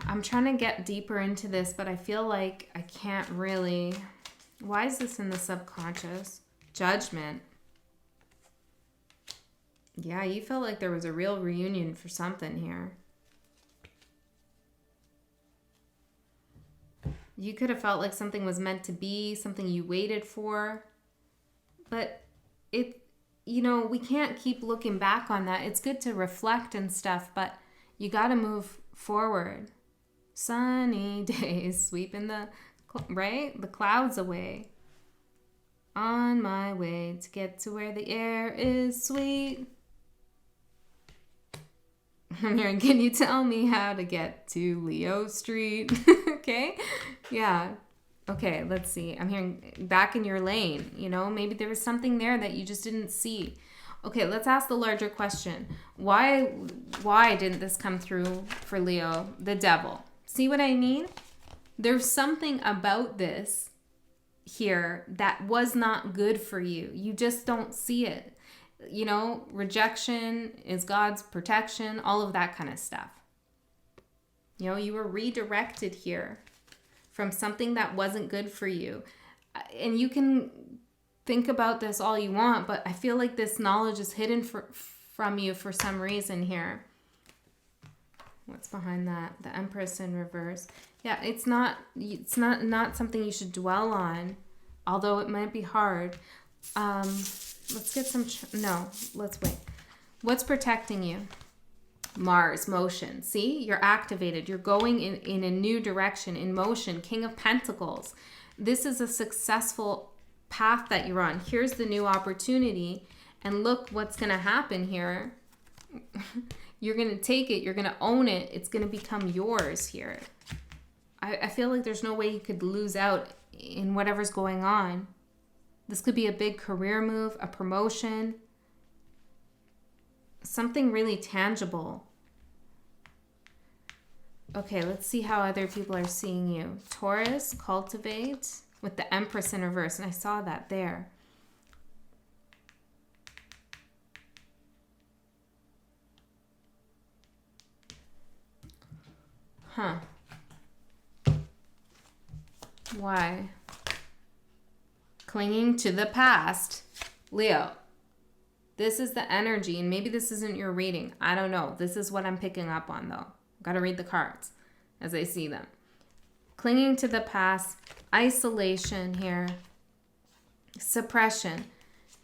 I'm trying to get deeper into this, but I feel like I can't really. Why is this in the subconscious? Judgment. Yeah, you felt like there was a real reunion for something here. You could have felt like something was meant to be, something you waited for. But we can't keep looking back on that. It's good to reflect and stuff, but you got to move forward. Sunny days, sweeping the clouds away. On my way to get to where the air is sweet. I'm hearing, can you tell me how to get to Leo Street? Okay. Yeah. Okay, let's see. I'm hearing back in your lane. Maybe there was something there that you just didn't see. Okay, let's ask the larger question. Why didn't this come through for Leo? The Devil. See what I mean? There's something about this here that was not good for you. You just don't see it. Rejection is God's protection, all of that kind of stuff. You were redirected here from something that wasn't good for you. And you can think about this all you want, but I feel like this knowledge is hidden from you for some reason here. What's behind that? The Empress in reverse. Yeah, it's not something you should dwell on, although it might be hard. Let's get some... let's wait. What's protecting you? Mars, motion. See? You're activated. You're going in a new direction, in motion. King of Pentacles. This is a successful path that you're on. Here's the new opportunity. And look what's going to happen here. You're going to take it. You're going to own it. It's going to become yours here. I feel like there's no way you could lose out in whatever's going on. This could be a big career move, a promotion, something really tangible. Okay, let's see how other people are seeing you. Taurus, cultivate, with the Empress in reverse, and I saw that there. Huh. Why? Clinging to the past. Leo, this is the energy, and maybe this isn't your reading. I don't know. This is what I'm picking up on, though. Got to read the cards as I see them. Clinging to the past, isolation here, suppression.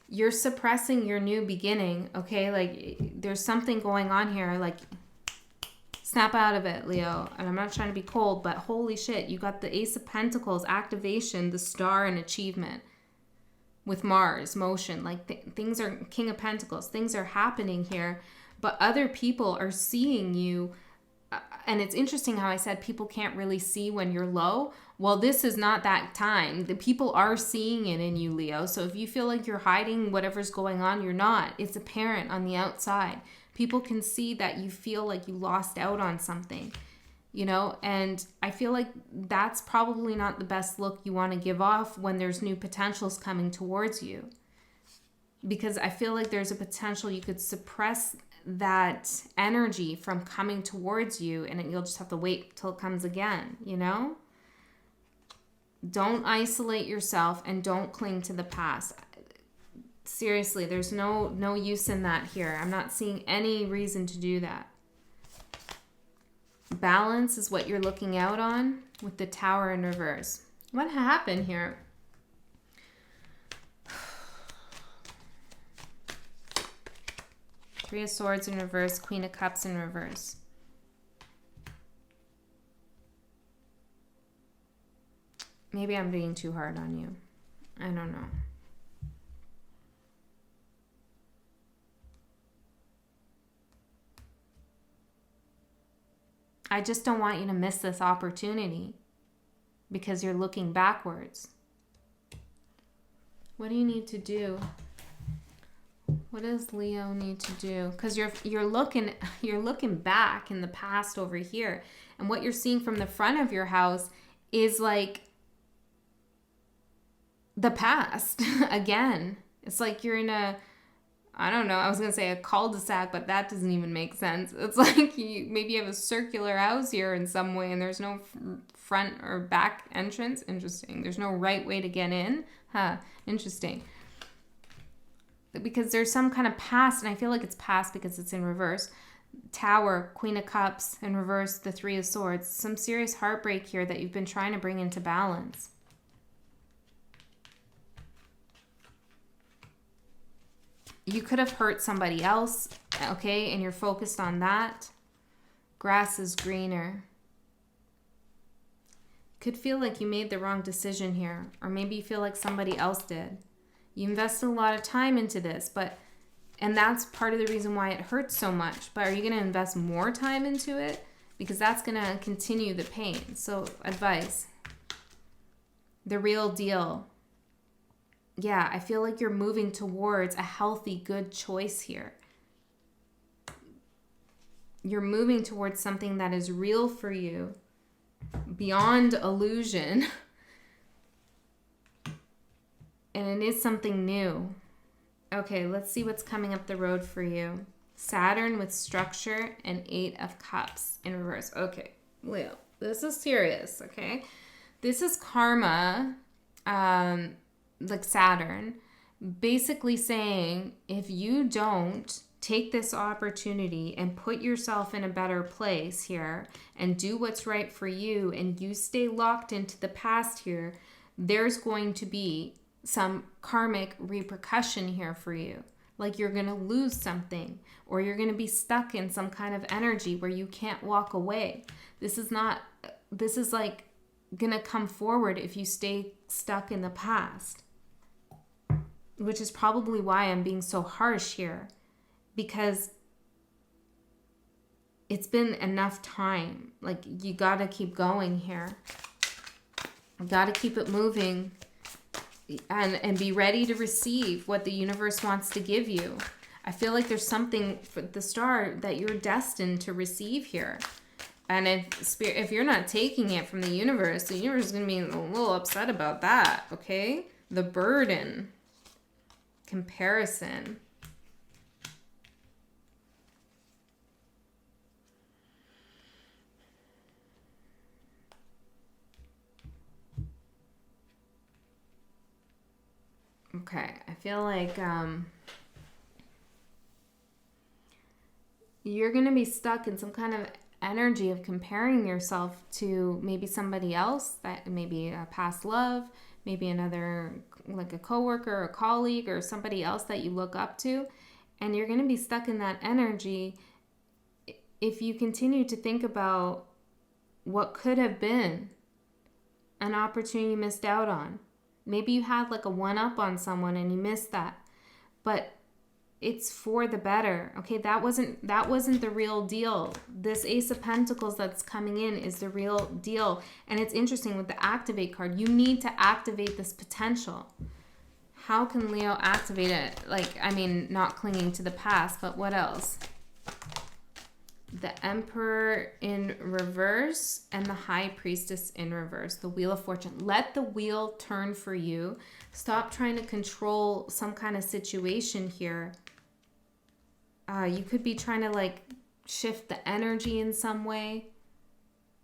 You're suppressing your new beginning, okay? Like, there's something going on here. Like, snap out of it, Leo. And I'm not trying to be cold, but holy shit, you got the Ace of Pentacles, activation, the star, and achievement. With Mars, motion, like things are, King of Pentacles, things are happening here, but other people are seeing you. And it's interesting how I said people can't really see when you're low. Well, this is not that time. The people are seeing it in you, Leo. So if you feel like you're hiding whatever's going on, you're not. It's apparent on the outside. People can see that you feel like you lost out on something. You know, and I feel like that's probably not the best look you want to give off when there's new potentials coming towards you. Because I feel like there's a potential you could suppress that energy from coming towards you, and you'll just have to wait till it comes again, you know? Don't isolate yourself and don't cling to the past. Seriously, there's no use in that here. I'm not seeing any reason to do that. Balance is what you're looking out on with the Tower in reverse. What happened here? Three of Swords in reverse, Queen of Cups in reverse. Maybe I'm being too hard on you. I don't know. I just don't want you to miss this opportunity because you're looking backwards. What do you need to do? What does Leo need to do? Because you're looking back in the past over here, and what you're seeing from the front of your house is like the past again. It's like you're in a, I don't know, I was going to say a cul-de-sac, but that doesn't even make sense. It's like maybe you have a circular house here in some way and there's no front or back entrance. Interesting. There's no right way to get in. Huh. Interesting. Because there's some kind of past, and I feel like it's past because it's in reverse. Tower, Queen of Cups, in reverse, the Three of Swords. Some serious heartbreak here that you've been trying to bring into balance. You could have hurt somebody else, okay, and you're focused on that. Grass is greener. Could feel like you made the wrong decision here, or maybe you feel like somebody else did. You invested a lot of time into this, and that's part of the reason why it hurts so much. But are you going to invest more time into it? Because that's going to continue the pain. So advice. The real deal. Yeah, I feel like you're moving towards a healthy, good choice here. You're moving towards something that is real for you, beyond illusion. And it is something new. Okay, let's see what's coming up the road for you. Saturn with structure and Eight of Cups in reverse. Okay, Leo, this is serious, okay? This is karma, like Saturn, basically saying if you don't take this opportunity and put yourself in a better place here and do what's right for you, and you stay locked into the past here, there's going to be some karmic repercussion here for you. Like you're going to lose something, or you're going to be stuck in some kind of energy where you can't walk away. This is like going to come forward if you stay stuck in the past, which is probably why I'm being so harsh here, because it's been enough time. Like you got to keep going here. You got to keep it moving. And be ready to receive what the universe wants to give you. I feel like there's something for the star that you're destined to receive here. And if you're not taking it from the universe is going to be a little upset about that, okay? The burden. Comparison. Okay, I feel like you're going to be stuck in some kind of energy of comparing yourself to maybe somebody else, that maybe a past love, maybe another, like a coworker or a colleague or somebody else that you look up to. And you're going to be stuck in that energy if you continue to think about what could have been an opportunity you missed out on. Maybe you had like a one-up on someone and you missed that. But it's for the better. Okay, that wasn't the real deal. This Ace of Pentacles that's coming in is the real deal. And it's interesting with the activate card. You need to activate this potential. How can Leo activate it? Like, I mean, not clinging to the past, but what else? The Emperor in reverse and the High Priestess in reverse. The Wheel of Fortune. Let the wheel turn for you. Stop trying to control some kind of situation here. You could be trying to like shift the energy in some way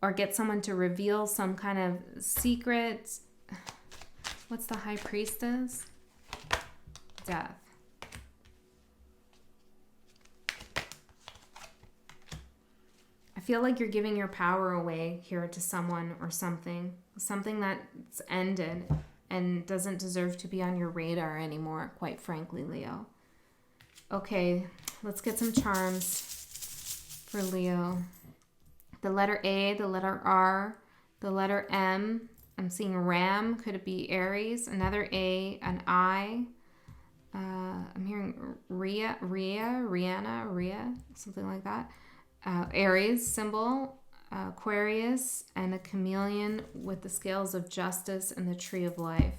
or get someone to reveal some kind of secret. What's the High Priestess? Death. I feel like you're giving your power away here to someone or something that's ended and doesn't deserve to be on your radar anymore, quite frankly, Leo. Okay, let's get some charms for Leo. The letter A, the letter R, the letter M. I'm seeing Ram. Could it be Aries? Another A, an I. I'm hearing Rihanna, something like that. Aries symbol, Aquarius, and a chameleon with the scales of justice and the tree of life.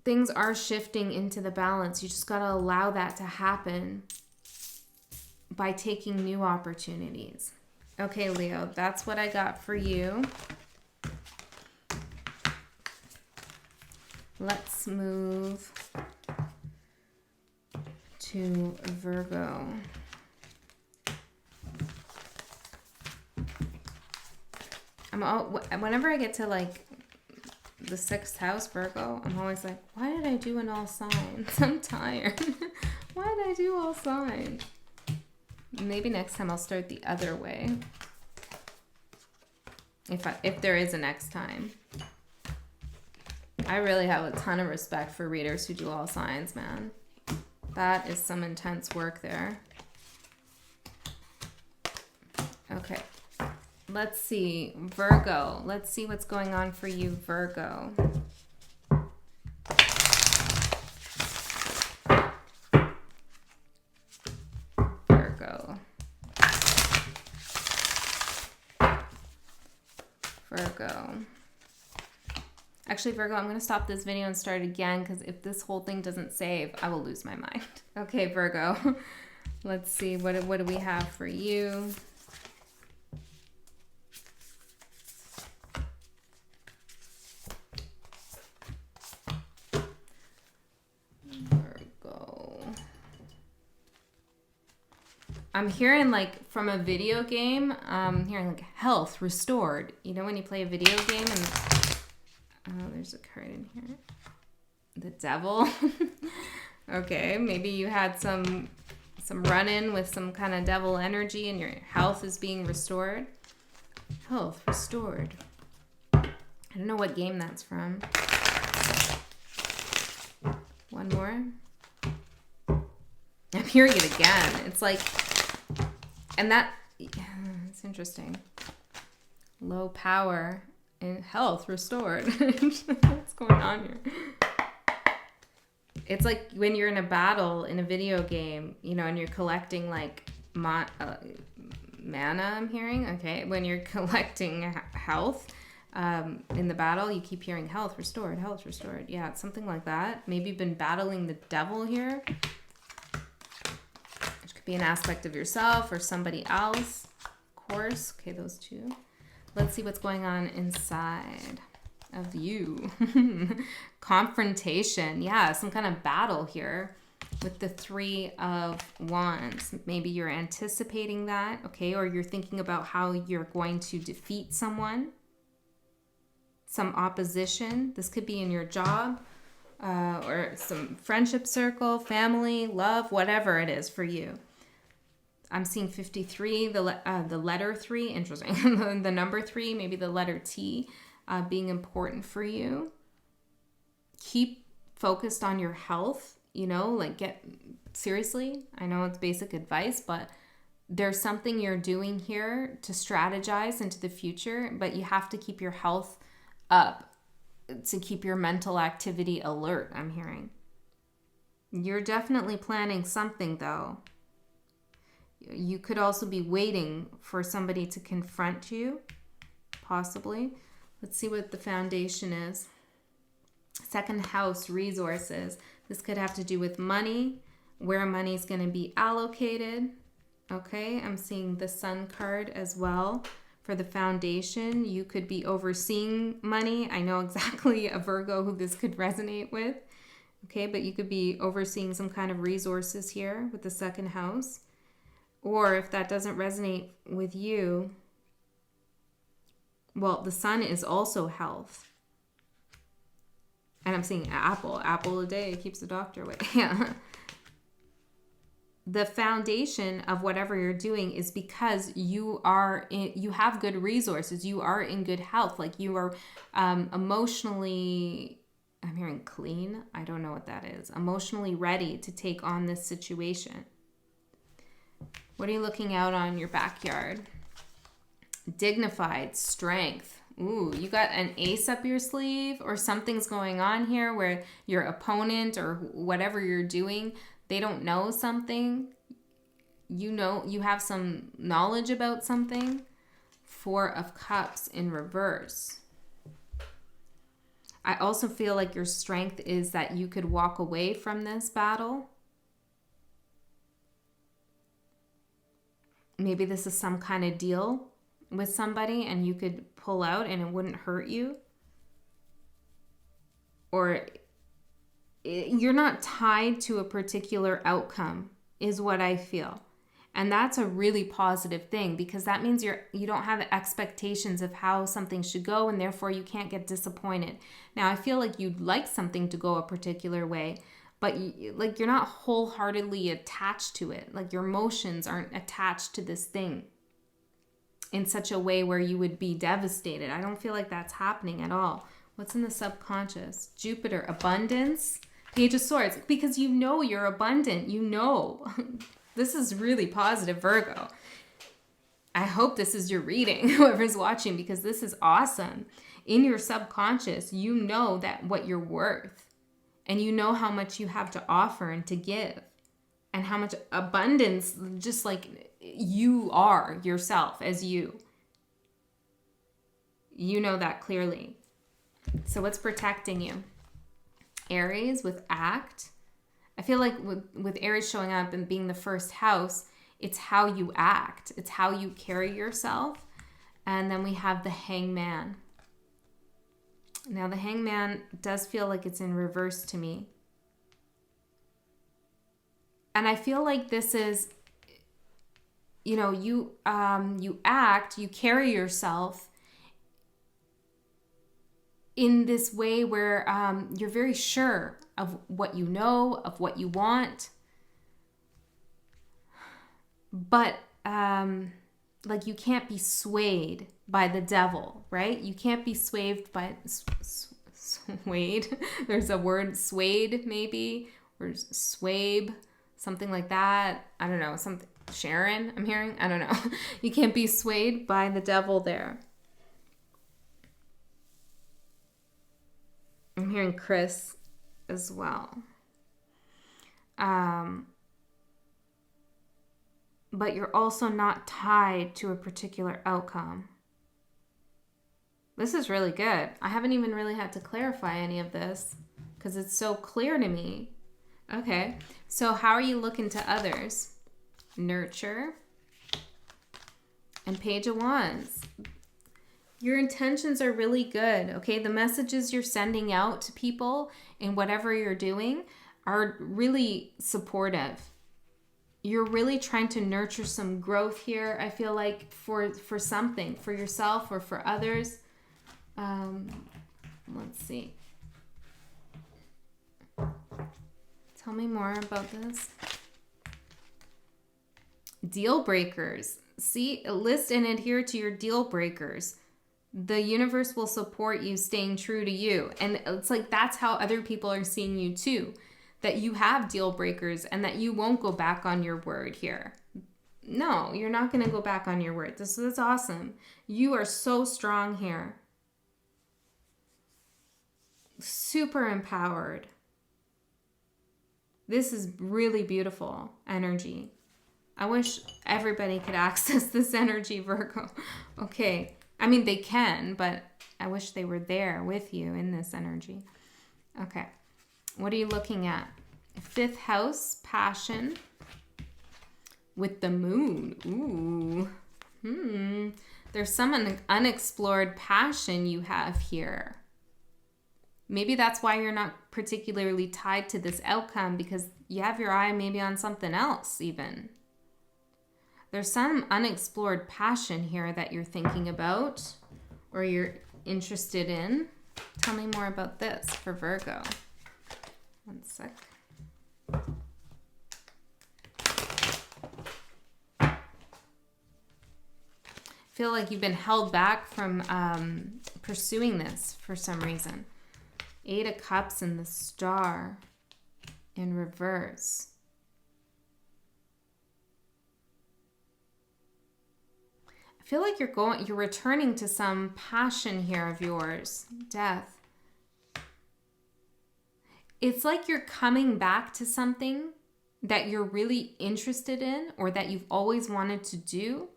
Things are shifting into the balance. You just got to allow that to happen by taking new opportunities. Okay, Leo, that's what I got for you. Let's move to Virgo. Whenever I get to like the 6th house, Virgo, I'm always like, why did I do an all signs? I'm tired. Why did I do all signs? Maybe next time I'll start the other way. If there is a next time. I really have a ton of respect for readers who do all signs, man. That is some intense work there. Okay. Let's see. Virgo. Let's see what's going on for you, Virgo. Virgo. Actually, Virgo, I'm going to stop this video and start again because if this whole thing doesn't save, I will lose my mind. Okay, Virgo. Let's see. What do we have for you? Virgo. I'm hearing like from a video game, I'm hearing like health restored. You know when you play a video game and oh, there's a card in here. The devil. Okay, maybe you had some run-in with some kind of devil energy and your health is being restored. Health restored. I don't know what game that's from. One more. I'm hearing it again. It's like, and that, it's interesting. Low power and health restored. What's going on here? It's like when you're in a battle in a video game, you know, and you're collecting like mana, I'm hearing. Okay. When you're collecting health in the battle, you keep hearing health restored, health restored. Yeah, it's something like that. Maybe you've been battling the devil here. Which could be an aspect of yourself or somebody else. Of course. Okay, those two. Let's see what's going on inside of you. Confrontation. Yeah, some kind of battle here with the 3 of Wands. Maybe you're anticipating that, okay? Or you're thinking about how you're going to defeat someone. some opposition. This could be in your job or some friendship circle, family, love, whatever it is for you. I'm seeing 53, the letter 3, interesting. The number 3, maybe the letter T, being important for you. Keep focused on your health, you know, like seriously, I know it's basic advice, but there's something you're doing here to strategize into the future, but you have to keep your health up to keep your mental activity alert, I'm hearing. You're definitely planning something, though. You could also be waiting for somebody to confront you, possibly. Let's see what the foundation is. Second house, resources. This could have to do with money, where money is going to be allocated. Okay, I'm seeing the Sun card as well for the foundation. You could be overseeing money. I know exactly a Virgo who this could resonate with. Okay, but you could be overseeing some kind of resources here with the second house. Or if that doesn't resonate with you, well, the Sun is also health. And I'm seeing apple a day keeps the doctor away. Yeah. The foundation of whatever you're doing is because you have good resources. You are in good health. Like you are emotionally, I'm hearing clean. I don't know what that is. Emotionally ready to take on this situation. What are you looking out on your backyard? Dignified, strength. Ooh, you got an ace up your sleeve, or something's going on here where your opponent or whatever you're doing, they don't know something. You know, you have some knowledge about something. 4 of Cups in reverse. I also feel like your strength is that you could walk away from this battle. Maybe this is some kind of deal with somebody and you could pull out and it wouldn't hurt you. Or you're not tied to a particular outcome is what I feel. And that's a really positive thing, because that means you don't have expectations of how something should go, and therefore you can't get disappointed. Now, I feel like you'd like something to go a particular way, but you're not wholeheartedly attached to it. Like your emotions aren't attached to this thing in such a way where you would be devastated. I don't feel like that's happening at all. What's in the subconscious? Jupiter, abundance, Page of Swords, because you know you're abundant. You know. This is really positive, Virgo. I hope this is your reading, whoever's watching, because this is awesome. In your subconscious, you know that what you're worth, and you know how much you have to offer and to give, and how much abundance, just like you are yourself as you. You know that clearly. So what's protecting you? Aries with Act. I feel like with Aries showing up and being the first house, it's how you act. It's how you carry yourself. And then we have the Hangman. Now the Hangman does feel like it's in reverse to me. And I feel like this is, you know, you act, you carry yourself in this way where you're very sure of what you know, of what you want. But like you can't be swayed by the devil, right? You can't be swayed by swayed. There's a word, swayed maybe, or swabe, something like that. I don't know, something. Sharon, I'm hearing. I don't know. You can't be swayed by the devil there. I'm hearing Chris as well. But you're also not tied to a particular outcome. This is really good. I haven't even really had to clarify any of this because it's so clear to me. Okay, so how are you looking to others? Nurture and Page of Wands. Your intentions are really good, okay? The messages you're sending out to people in whatever you're doing are really supportive. You're really trying to nurture some growth here, I feel like, for something, for yourself or for others. Let's see. Tell me more about this. Deal breakers. See, list and adhere to your deal breakers. The universe will support you staying true to you. And it's like that's how other people are seeing you too. That you have deal breakers and that you won't go back on your word here. No, you're not going to go back on your word. This is awesome. You are so strong here. Super empowered. This is really beautiful energy. I wish everybody could access this energy, Virgo. Okay. I mean, they can, but I wish they were there with you in this energy. Okay. What are you looking at? 5th house, passion. With the moon. Ooh. There's some unexplored passion you have here. Maybe that's why you're not particularly tied to this outcome, because you have your eye maybe on something else even. There's some unexplored passion here that you're thinking about or you're interested in. Tell me more about this for Virgo. One sec. Feel like you've been held back from pursuing this for some reason. 8 of Cups and the Star in reverse. I feel like you're returning to some passion here of yours. Death. It's like you're coming back to something that you're really interested in or that you've always wanted to do.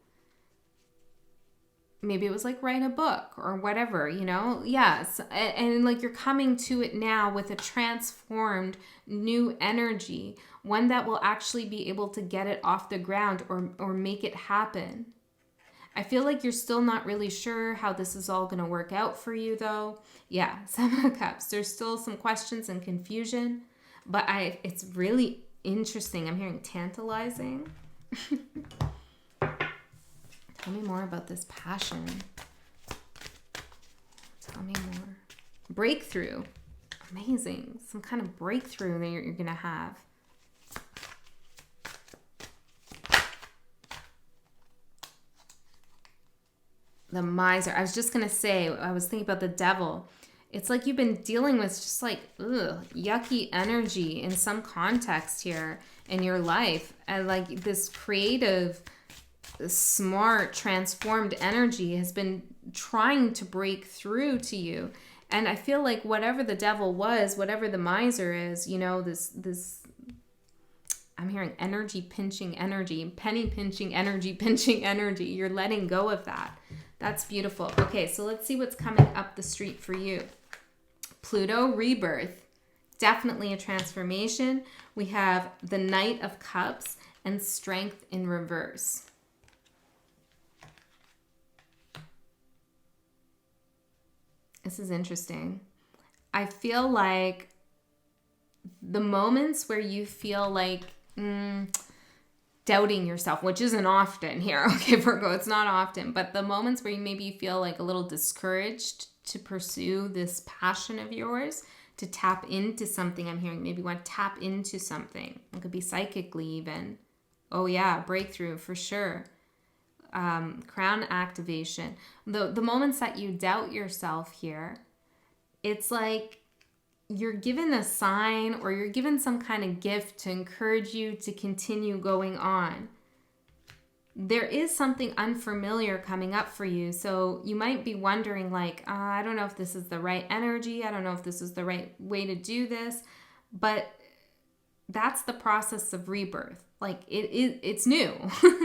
Maybe it was like write a book or whatever, you know? Yes. And like you're coming to it now with a transformed new energy, one that will actually be able to get it off the ground or make it happen. I feel like you're still not really sure how this is all going to work out for you though. Yeah, 7 of Cups. There's still some questions and confusion, but it's really interesting. I'm hearing tantalizing. Tell me more about this passion. Tell me more. Breakthrough. Amazing. Some kind of breakthrough that you're going to have. The Miser. I was just going to say, I was thinking about the Devil. It's like you've been dealing with just like yucky energy in some context here in your life. And like this creative, smart, transformed energy has been trying to break through to you. And I feel like whatever the Devil was, whatever the Miser is, you know, this I'm hearing energy pinching energy, penny pinching energy. You're letting go of that. That's beautiful. Okay, so let's see what's coming up the street for you. Pluto rebirth. Definitely a transformation. We have the Knight of Cups and Strength in reverse. This is interesting. I feel like the moments where you feel like doubting yourself, which isn't often here, okay, Virgo, it's not often, but the moments where you maybe feel like a little discouraged to pursue this passion of yours, to tap into something, I'm hearing maybe you want to tap into something. It could be psychically even. Oh yeah, breakthrough for sure. Crown activation. The moments that you doubt yourself here, it's like you're given a sign or you're given some kind of gift to encourage you to continue going on. There is something unfamiliar coming up for you. So you might be wondering like, I don't know if this is the right energy. I don't know if this is the right way to do this. But that's the process of rebirth. Like it's new.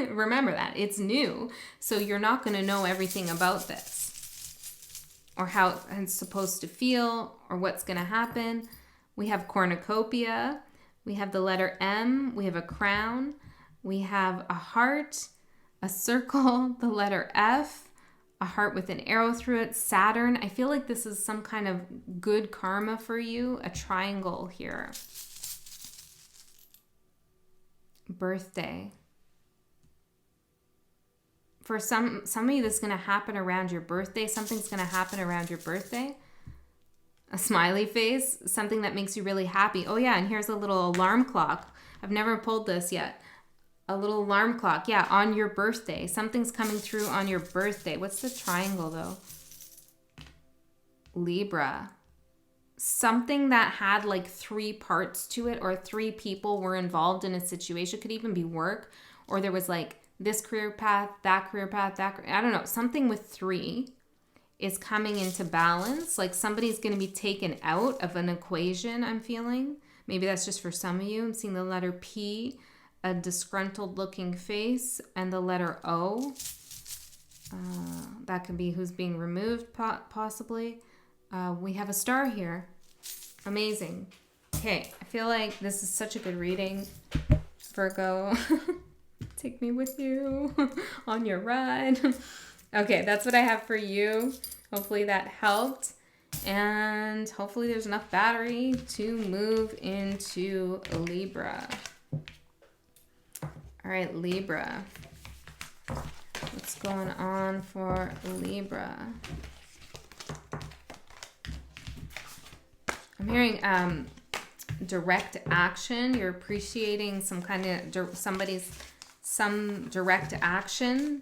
Remember that. It's new. So you're not going to know everything about this, or how it's supposed to feel, or what's going to happen. We have cornucopia. We have the letter M. We have a crown. We have a heart, a circle, the letter F, a heart with an arrow through it, Saturn. I feel like this is some kind of good karma for you, a triangle here. Birthday. For some of you, this is going to happen around your birthday. Something's going to happen around your birthday. A smiley face, something that makes you really happy. Oh yeah, and here's a little alarm clock. I've never pulled this yet. A little alarm clock. Yeah, on your birthday. Something's coming through on your birthday. What's the triangle though? Libra. Something that had like 3 parts to it, or 3 people were involved in a situation. Could even be work, or there was like this career path, that career path, I don't know. Something with 3 is coming into balance. Like somebody's going to be taken out of an equation, I'm feeling. Maybe that's just for some of you. I'm seeing the letter P, a disgruntled looking face, and the letter O. That could be who's being removed, possibly. We have a star here. Amazing. Okay, I feel like this is such a good reading. Virgo, take me with you on your ride. Okay, that's what I have for you. Hopefully that helped. And hopefully there's enough battery to move into Libra. All right, Libra. What's going on for Libra? I'm hearing direct action. You're appreciating some kind of some direct action,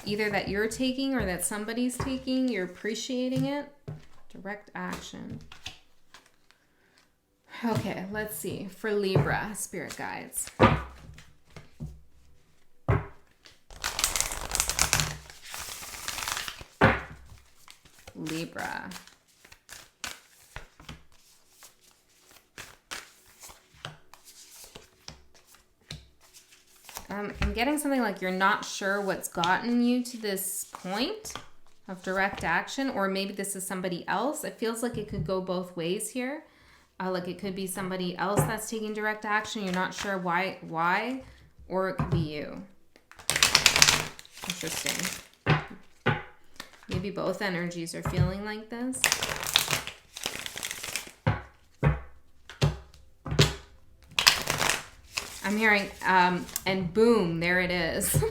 either that you're taking or that somebody's taking. You're appreciating it. Direct action. Okay, let's see. For Libra, spirit guides. Libra. I'm getting something like you're not sure what's gotten you to this point of direct action, or maybe this is somebody else. It feels like it could go both ways here. Like it could be somebody else that's taking direct action. You're not sure why, or it could be you. Interesting. Maybe both energies are feeling like this. I'm hearing, and boom, there it is.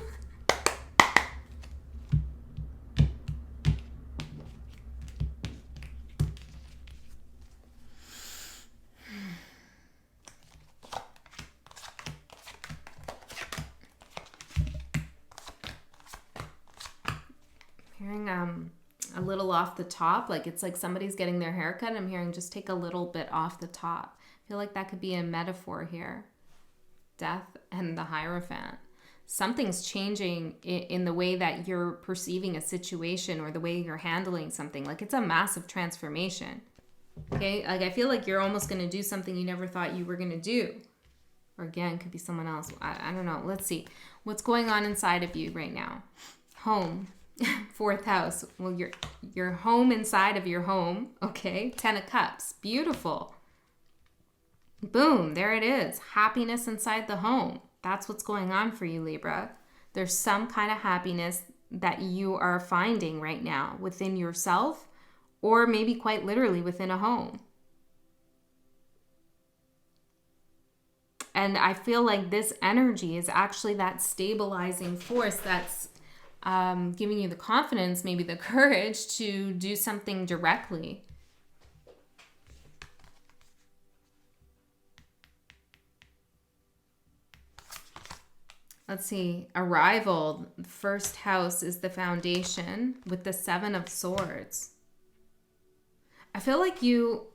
Hearing a little off the top, like it's like somebody's getting their hair cut. I'm hearing just take a little bit off the top. I feel like that could be a metaphor here. Death and the Hierophant. Something's changing in the way that you're perceiving a situation or the way you're handling something. Like it's a massive transformation. Okay, like I feel like you're almost going to do something you never thought you were going to do. Or again, could be someone else. I don't know. Let's see. What's going on inside of you right now? Home. 4th house. Well, your home inside of your home. Okay. 10 of Cups. Beautiful. Boom, there it is. Happiness inside the home. That's what's going on for you, Libra. There's some kind of happiness that you are finding right now within yourself, or maybe quite literally within a home. And I feel like this energy is actually that stabilizing force that's giving you the confidence, maybe the courage to do something directly. Let's see, arrival, first house is the foundation with the 7 of Swords. I feel like you,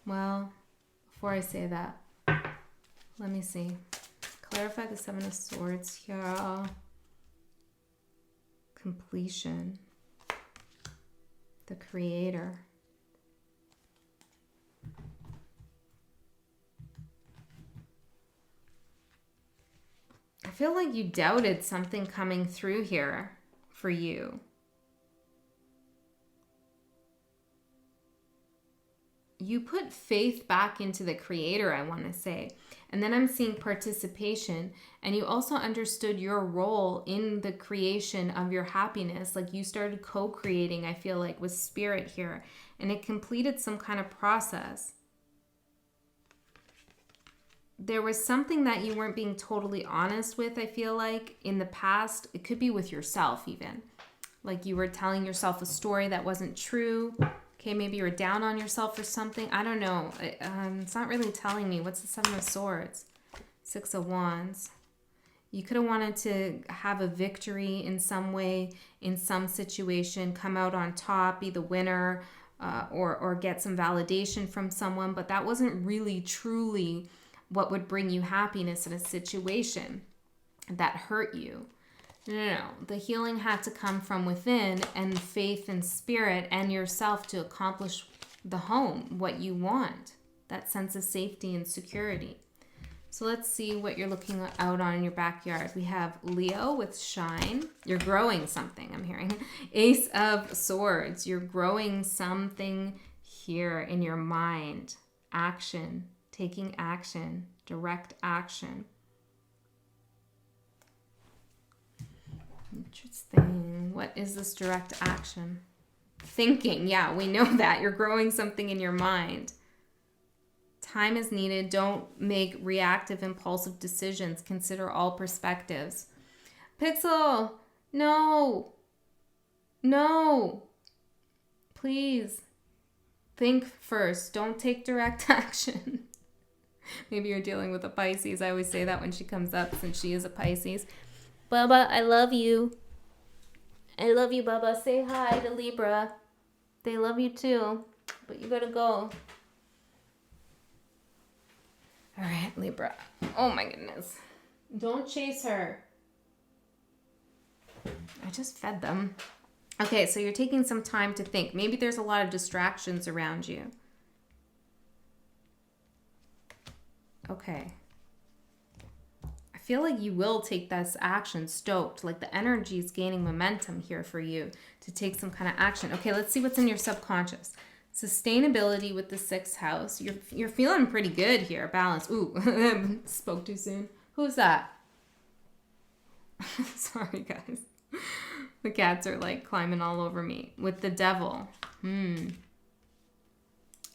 well, before I say that, let me see. Clarify the 7 of Swords here. Completion. The Creator. I feel like you doubted something coming through here for you. You put faith back into the Creator, I want to say. And then I'm seeing participation. And you also understood your role in the creation of your happiness. Like you started co-creating, I feel like, with Spirit here. And it completed some kind of process. There was something that you weren't being totally honest with, I feel like, in the past. It could be with yourself even. Like you were telling yourself a story that wasn't true. Okay, maybe you were down on yourself or something. I don't know. It's not really telling me. What's the Seven of Swords? Six of Wands. You could have wanted to have a victory in some way, in some situation, come out on top, be the winner, or get some validation from someone. But that wasn't really truly what would bring you happiness in a situation that hurt you. No. The healing had to come from within, and faith and spirit and yourself to accomplish the home, what you want, that sense of safety and security. So let's see what you're looking out on in your backyard. We have Leo with shine. You're growing something, I'm hearing. Ace of Swords. You're growing something here in your mind. Action. Taking action. Direct action. Interesting. What is this direct action? Thinking. Yeah, we know that. You're growing something in your mind. Time is needed. Don't make reactive, impulsive decisions. Consider all perspectives. Pixel, no. No. Please. Think first. Don't take direct action. Maybe you're dealing with a Pisces. I always say that when she comes up, since she is a Pisces. Bubba, I love you. I love you, Bubba. Say hi to Libra. They love you too, but you gotta go. All right, Libra. Oh my goodness. Don't chase her. I just fed them. Okay, so you're taking some time to think. Maybe there's a lot of distractions around you. Okay. I feel like you will take this action stoked. Like the energy is gaining momentum here for you to take some kind of action. Okay, let's see what's in your subconscious. Sustainability with the 6th house. You're feeling pretty good here. Balance. Ooh, spoke too soon. Who's that? Sorry, guys. The cats are like climbing all over me. With the Devil. All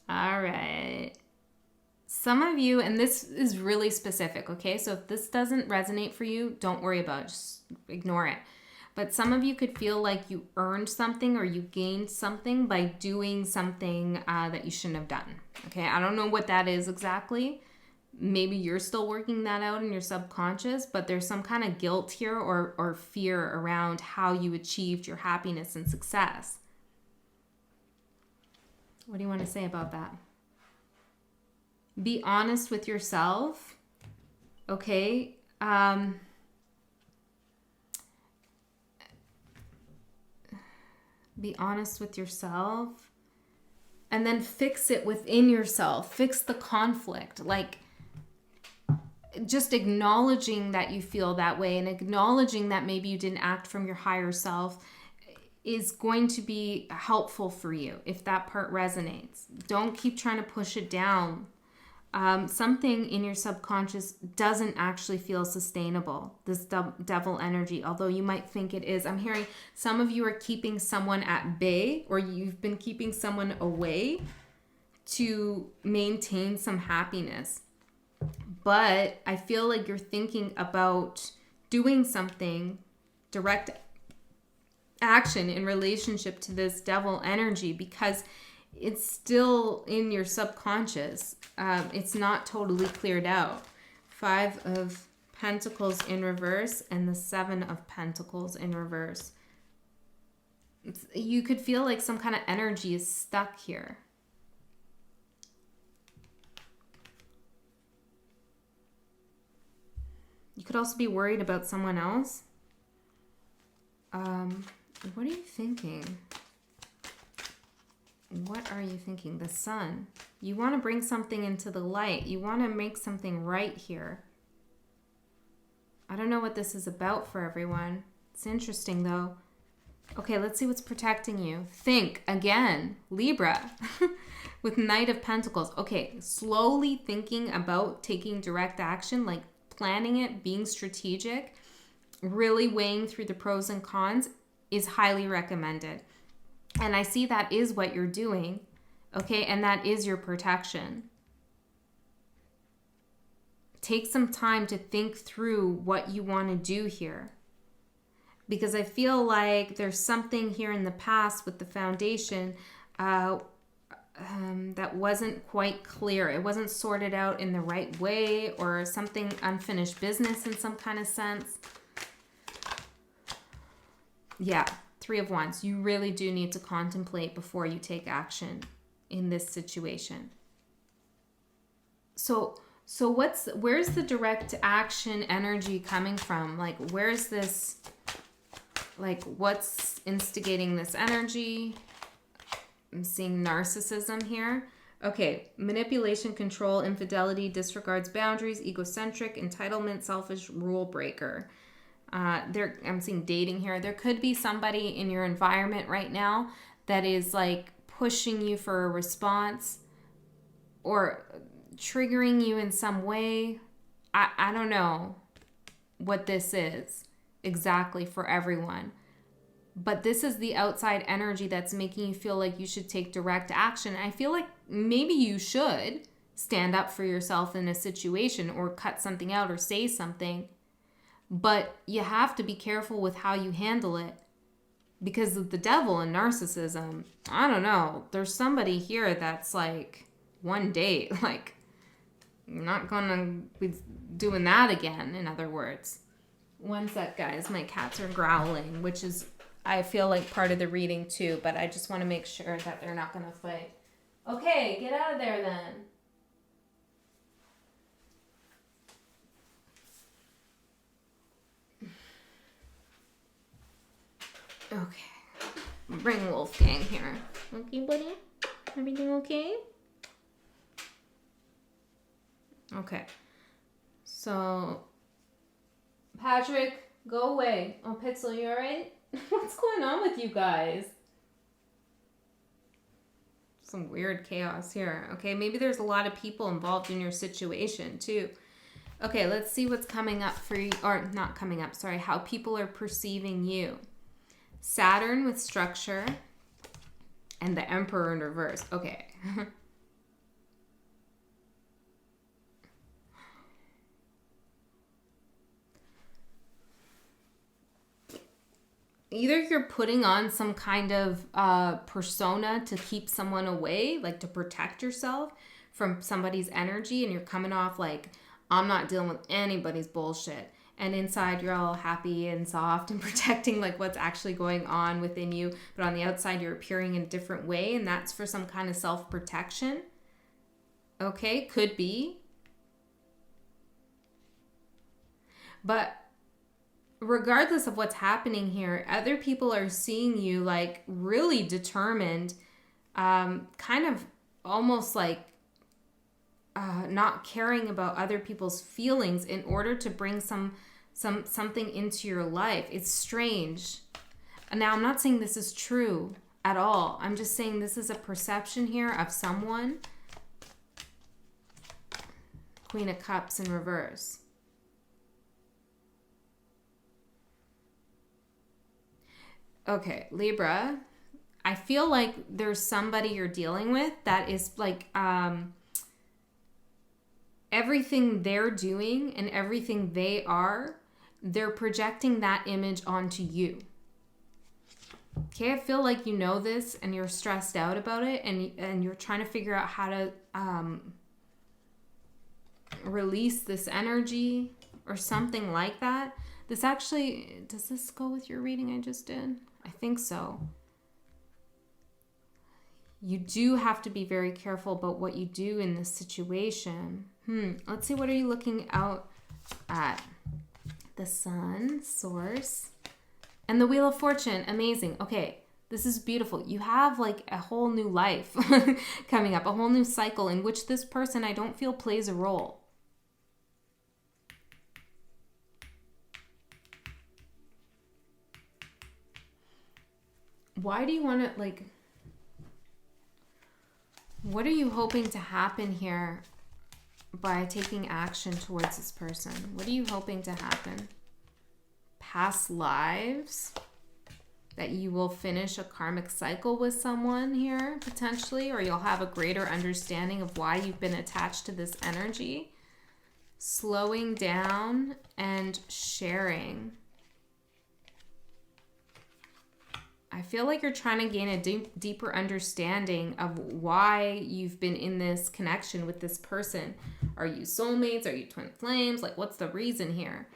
right. Some of you, and this is really specific, okay? So if this doesn't resonate for you, don't worry about it. Just ignore it. But some of you could feel like you earned something or you gained something by doing something that you shouldn't have done, okay? I don't know what that is exactly. Maybe you're still working that out in your subconscious, but there's some kind of guilt here or fear around how you achieved your happiness and success. What do you want to say about that? Be honest with yourself, okay? Be honest with yourself. And then fix it within yourself. Fix the conflict. Like, just acknowledging that you feel that way and acknowledging that maybe you didn't act from your higher self is going to be helpful for you if that part resonates. Don't keep trying to push it down. Something in your subconscious doesn't actually feel sustainable, this devil energy, although you might think it is. I'm hearing some of you are keeping someone at bay, or you've been keeping someone away to maintain some happiness. But I feel like you're thinking about doing something, direct action in relationship to this devil energy, because it's still in your subconscious. It's not totally cleared out. 5 of Pentacles in reverse and the 7 of Pentacles in reverse. You could feel like some kind of energy is stuck here. You could also be worried about someone else. What are you thinking? What are you thinking? The Sun. You want to bring something into the light. You want to make something right here. I don't know what this is about for everyone. It's interesting though. Okay, let's see what's protecting you. Think again. Libra. With Knight of Pentacles. Okay, slowly thinking about taking direct action, like planning it, being strategic, really weighing through the pros and cons is highly recommended. And I see that is what you're doing, okay? And that is your protection. Take some time to think through what you want to do here. because I feel like there's something here in the past with the foundation that wasn't quite clear. It wasn't sorted out in the right way, or something unfinished business in some kind of sense. Yeah, Three of Wands. You really do need to contemplate before you take action in this situation. So where's the direct action energy coming from? Like, where's this, like, what's instigating this energy? I'm seeing narcissism here. Okay, manipulation, control, infidelity, disregards boundaries, egocentric, entitlement, selfish, rule breaker. I'm seeing dating here. There could be somebody in your environment right now that is like pushing you for a response or triggering you in some way. I don't know what this is exactly for everyone. But this is the outside energy that's making you feel like you should take direct action. I feel like maybe you should stand up for yourself in a situation or cut something out or say something. But you have to be careful with how you handle it. Because of the devil and narcissism, I don't know. There's somebody here that's like, one date, like, you're not gonna be doing that again, in other words. One sec, guys. My cats are growling, which is, I feel like, part of the reading too, but I just want to make sure that they're not going to fight. Okay, get out of there then. Okay. Bring Wolfgang here. Okay, buddy? Everything okay? Okay. So, Patrick, go away. Oh, Pitzel, you alright? What's going on with you guys? Some weird chaos here. Okay, maybe there's a lot of people involved in your situation too. Okay, let's see what's coming up for you, or not coming up, sorry, how people are perceiving you. Saturn with structure and the Emperor in reverse. Okay. Either you're putting on some kind of persona to keep someone away, like to protect yourself from somebody's energy, and you're coming off like, I'm not dealing with anybody's bullshit. And inside you're all happy and soft and protecting like what's actually going on within you. But on the outside you're appearing in a different way, and that's for some kind of self-protection. Okay, could be. But regardless of what's happening here, other people are seeing you like really determined, kind of almost like not caring about other people's feelings in order to bring something into your life. It's strange. Now, I'm not saying this is true at all. I'm just saying this is a perception here of someone. Queen of Cups in reverse. Okay, Libra, I feel like there's somebody you're dealing with that is like everything they're doing and everything they are, they're projecting that image onto you. Okay, I feel like you know this and you're stressed out about it, and you're trying to figure out how to release this energy or something like that. This actually, does this go with your reading I just did? I think so. You do have to be very careful about what you do in this situation. Let's see, what are you looking out at? The Sun, Source, and the Wheel of Fortune. Amazing. Okay, this is beautiful. You have like a whole new life coming up, a whole new cycle in which this person, I don't feel, plays a role. Why do you want to, like, what are you hoping to happen here by taking action towards this person? What are you hoping to happen? Past lives? That you will finish a karmic cycle with someone here, potentially, or you'll have a greater understanding of why you've been attached to this energy. Slowing down and sharing. I feel like you're trying to gain a deeper understanding of why you've been in this connection with this person. Are you soulmates? Are you twin flames? Like, what's the reason here?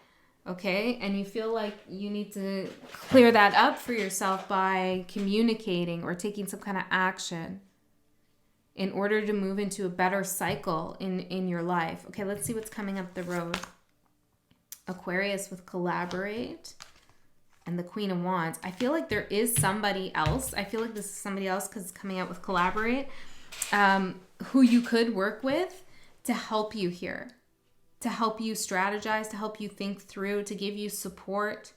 Okay, and you feel like you need to clear that up for yourself by communicating or taking some kind of action in order to move into a better cycle in your life. Okay, let's see what's coming up the road. Aquarius with collaborate and the Queen of Wands. I feel like there is somebody else. I feel like this is somebody else because it's coming out with collaborate, who you could work with to help you here, to help you strategize, to help you think through, to give you support,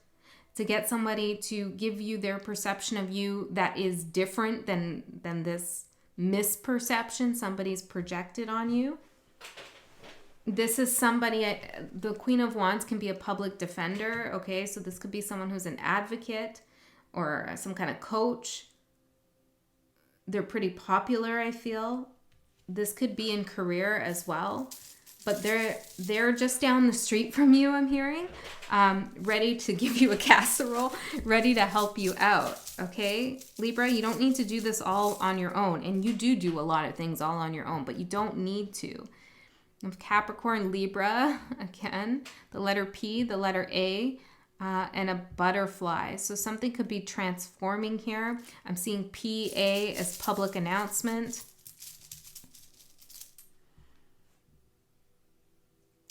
to get somebody to give you their perception of you that is different than this misperception somebody's projected on you. This is somebody, the Queen of Wands can be a public defender, okay? So this could be someone who's an advocate or some kind of coach. They're pretty popular, I feel. This could be in career as well. But they're just down the street from you, I'm hearing, ready to give you a casserole, ready to help you out, okay? Libra, you don't need to do this all on your own. And you do a lot of things all on your own, but you don't need to. Of Capricorn, Libra, again, the letter P, the letter A, and a butterfly. So something could be transforming here. I'm seeing PA as public announcement.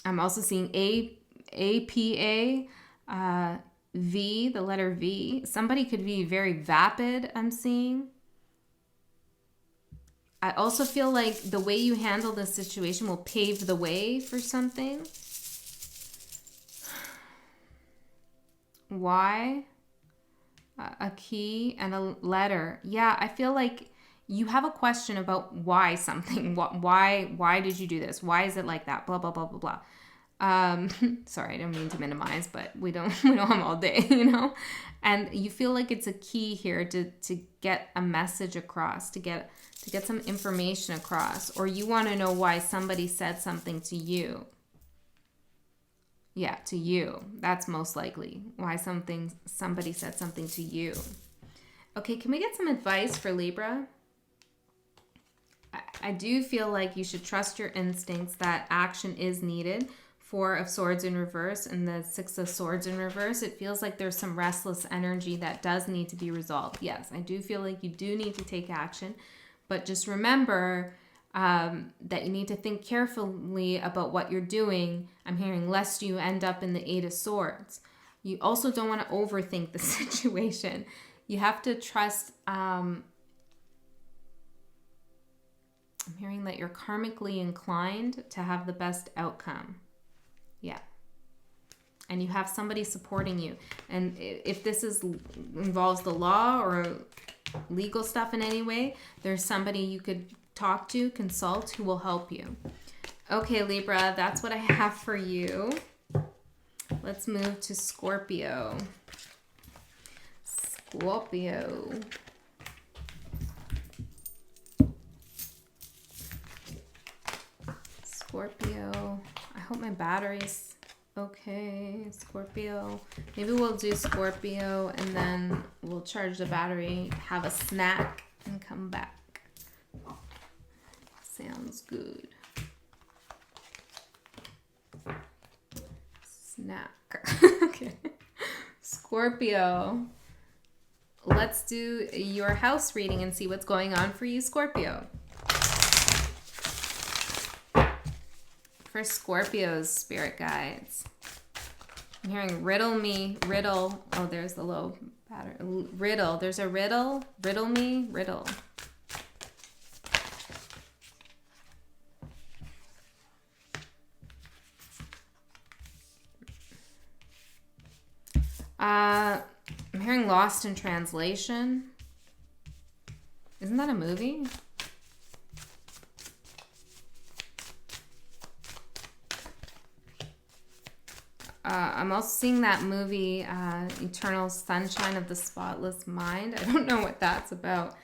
I'm also seeing APA, V, the letter V. Somebody could be very vapid, I'm seeing. I also feel like the way you handle this situation will pave the way for something. Y, a key, and a letter. Yeah, I feel like you have a question about why something. Why did you do this? Why is it like that? Blah, blah, blah, blah, blah. Sorry, I don't mean to minimize, but we don't have all day, you know? And you feel like it's a key here to get a message across, to get some information across, or you want to know why somebody said something to you. Yeah, to you. That's most likely why somebody said something to you. Okay, can we get some advice for Libra? I do feel like you should trust your instincts that action is needed. 4 of Swords in reverse and the 6 of Swords in reverse. It feels like there's some restless energy that does need to be resolved. Yes, I do feel like you do need to take action. But just remember that you need to think carefully about what you're doing. I'm hearing lest you end up in the 8 of Swords. You also don't want to overthink the situation. You have to trust. I'm hearing that you're karmically inclined to have the best outcome. Yeah. And you have somebody supporting you. And if this involves the law or legal stuff in any way, there's somebody you could talk to, consult, who will help you. Okay, Libra, that's what I have for you. Let's move to Scorpio. Scorpio. I hope my battery's okay. Scorpio. Maybe we'll do Scorpio and then we'll charge the battery, have a snack, and come back. Sounds good. Snack. Okay. Scorpio. Let's do your house reading and see what's going on for you, Scorpio. For Scorpio's spirit guides. I'm hearing riddle me, riddle. Oh, there's the low pattern. Riddle. There's a riddle. Riddle me, riddle. I'm hearing Lost in Translation. Isn't that a movie? I'm also seeing that movie, Eternal Sunshine of the Spotless Mind. I don't know what that's about.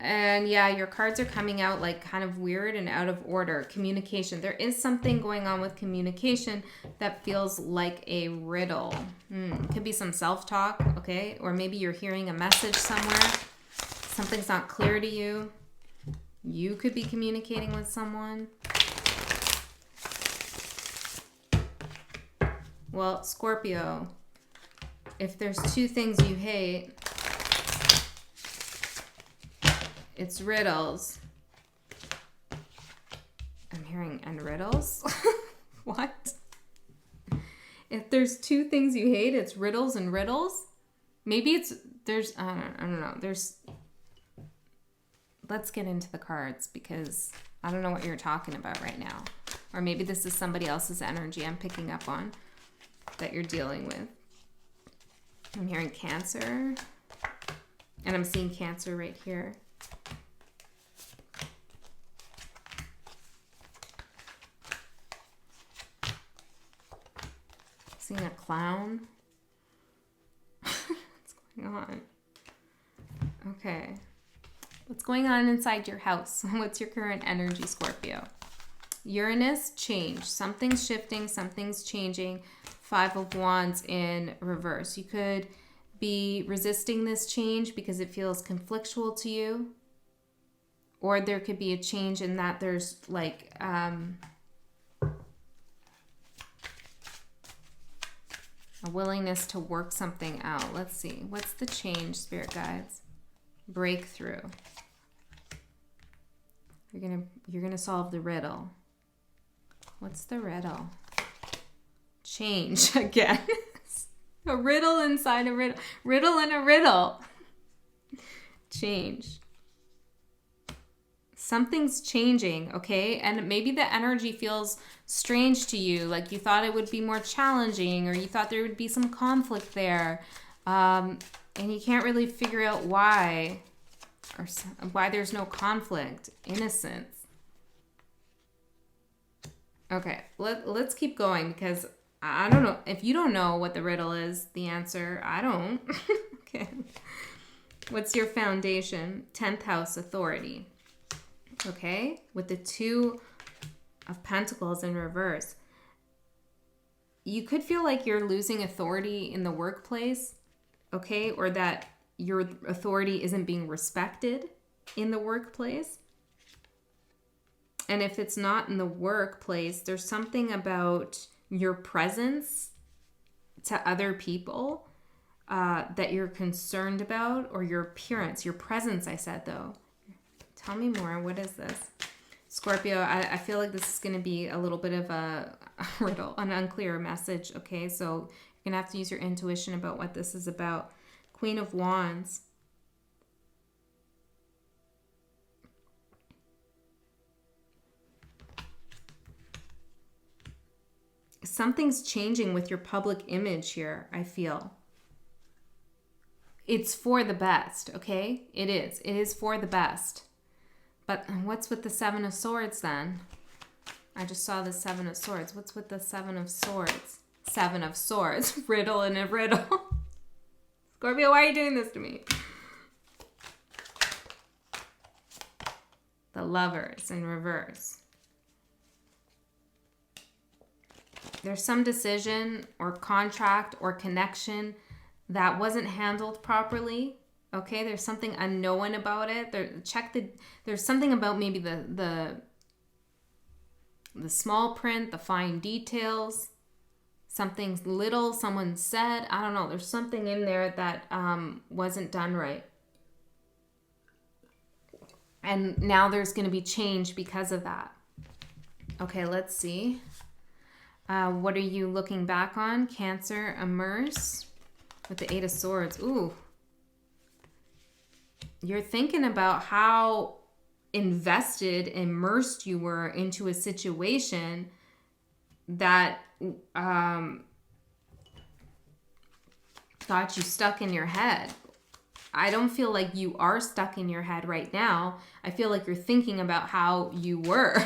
And yeah, your cards are coming out like kind of weird and out of order. Communication. There is something going on with communication that feels like a riddle. Could be some self-talk, okay? Or maybe you're hearing a message somewhere. Something's not clear to you. You could be communicating with someone. Well, Scorpio, if there's two things you hate, it's riddles. I'm hearing and riddles. What? If there's two things you hate, it's riddles and riddles. Maybe it's, there's, I don't know. Let's get into the cards because I don't know what you're talking about right now. Or maybe this is somebody else's energy I'm picking up on that you're dealing with. I'm hearing Cancer. And I'm seeing Cancer right here. Seeing a clown. What's going on? Okay. What's going on inside your house? What's your current energy, Scorpio? Uranus, change. Something's shifting, something's changing. 5 of Wands in reverse. You could be resisting this change because it feels conflictual to you. Or there could be a change in that there's like a willingness to work something out. Let's see. What's the change, spirit guides? Breakthrough. You're gonna solve the riddle. What's the riddle? Change again. A riddle inside a riddle. Riddle in a riddle. Change. Something's changing, okay? And maybe the energy feels strange to you, like you thought it would be more challenging, or you thought there would be some conflict there, and you can't really figure out why, or why there's no conflict. Innocence. Okay, let's keep going because I don't know. If you don't know what the riddle is, the answer, I don't. Okay. What's your foundation? 10th house, authority. Okay, with the 2 of Pentacles in reverse. You could feel like you're losing authority in the workplace, okay? Or that your authority isn't being respected in the workplace. And if it's not in the workplace, there's something about your presence to other people that you're concerned about, or your appearance, your presence, I said though. Tell me more. What is this? Scorpio, I feel like this is going to be a little bit of a riddle, an unclear message, okay? So you're going to have to use your intuition about what this is about. Queen of Wands. Something's changing with your public image here, I feel. It's for the best, okay? It is. It is for the best. But what's with the 7 of Swords then? I just saw the 7 of Swords. What's with the 7 of Swords? 7 of Swords. Riddle in a riddle. Scorpio, why are you doing this to me? The Lovers in reverse. There's some decision or contract or connection that wasn't handled properly. Okay, there's something unknown about it. There's something about maybe the small print, the fine details, something little someone said. I don't know. There's something in there that wasn't done right. And now there's going to be change because of that. Okay, let's see. What are you looking back on? Cancer, immerse with the 8 of Swords. Ooh. You're thinking about how invested, immersed you were into a situation that got you stuck in your head. I don't feel like you are stuck in your head right now. I feel like you're thinking about how you were.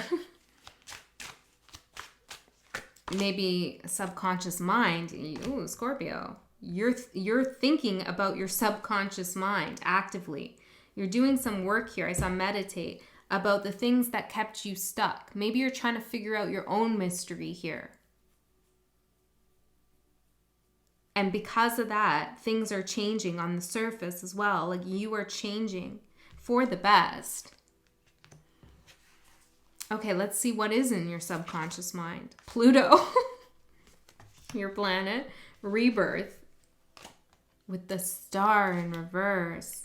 Maybe subconscious mind. Ooh, Scorpio. You're thinking about your subconscious mind actively. You're doing some work here. I saw meditate about the things that kept you stuck. Maybe you're trying to figure out your own mystery here. And because of that, things are changing on the surface as well. Like you are changing for the best. Okay, let's see what is in your subconscious mind. Pluto, your planet, rebirth with the star in reverse.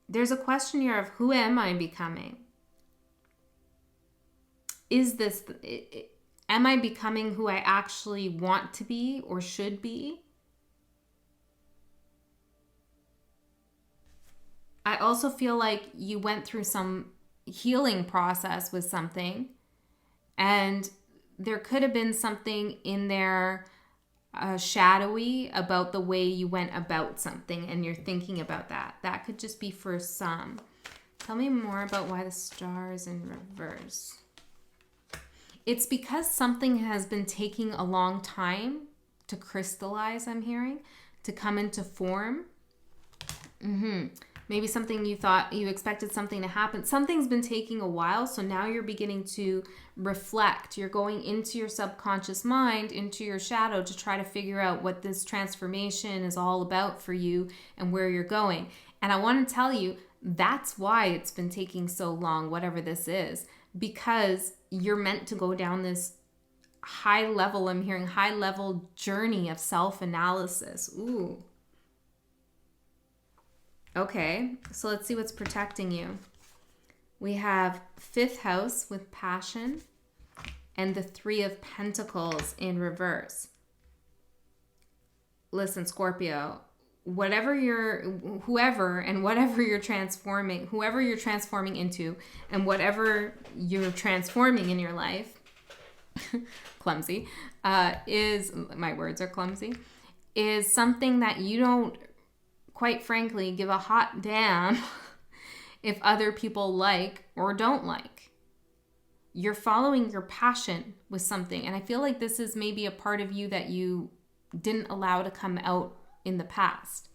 There's a question here of who am I becoming? Am I becoming who I actually want to be or should be? I also feel like you went through some healing process with something, and there could have been something in there shadowy about the way you went about something, and you're thinking about that. That could just be for some. Tell me more about why the star is in reverse. It's because something has been taking a long time to crystallize, I'm hearing, to come into form. Maybe something you thought you expected something to happen. Something's been taking a while, so now you're beginning to reflect. You're going into your subconscious mind, into your shadow to try to figure out what this transformation is all about for you and where you're going. And I want to tell you, that's why it's been taking so long, whatever this is, because you're meant to go down this high level, I'm hearing high level journey of self-analysis. Ooh. Okay, so let's see what's protecting you. We have 5th house with passion and the 3 of Pentacles in reverse. Listen, Scorpio, whoever you're transforming into and whatever you're transforming in your life, clumsy, my words are clumsy, is something that you don't, quite frankly, give a hot damn if other people like or don't like. You're following your passion with something. And I feel like this is maybe a part of you that you didn't allow to come out in the past.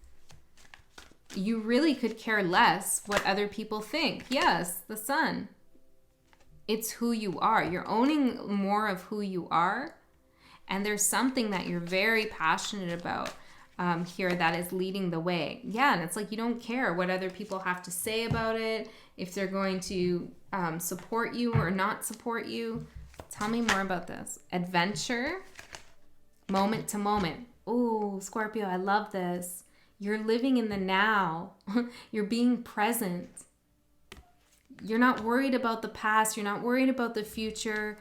You really could care less what other people think. Yes, the sun. It's who you are. You're owning more of who you are. And there's something that you're very passionate about here that is leading the way. Yeah, and it's like you don't care what other people have to say about it, if they're going to support you or not support you. Tell me more about this. Adventure, moment to moment. Oh, Scorpio, I love this. You're living in the now. You're being present. You're not worried about the past. You're not worried about the future,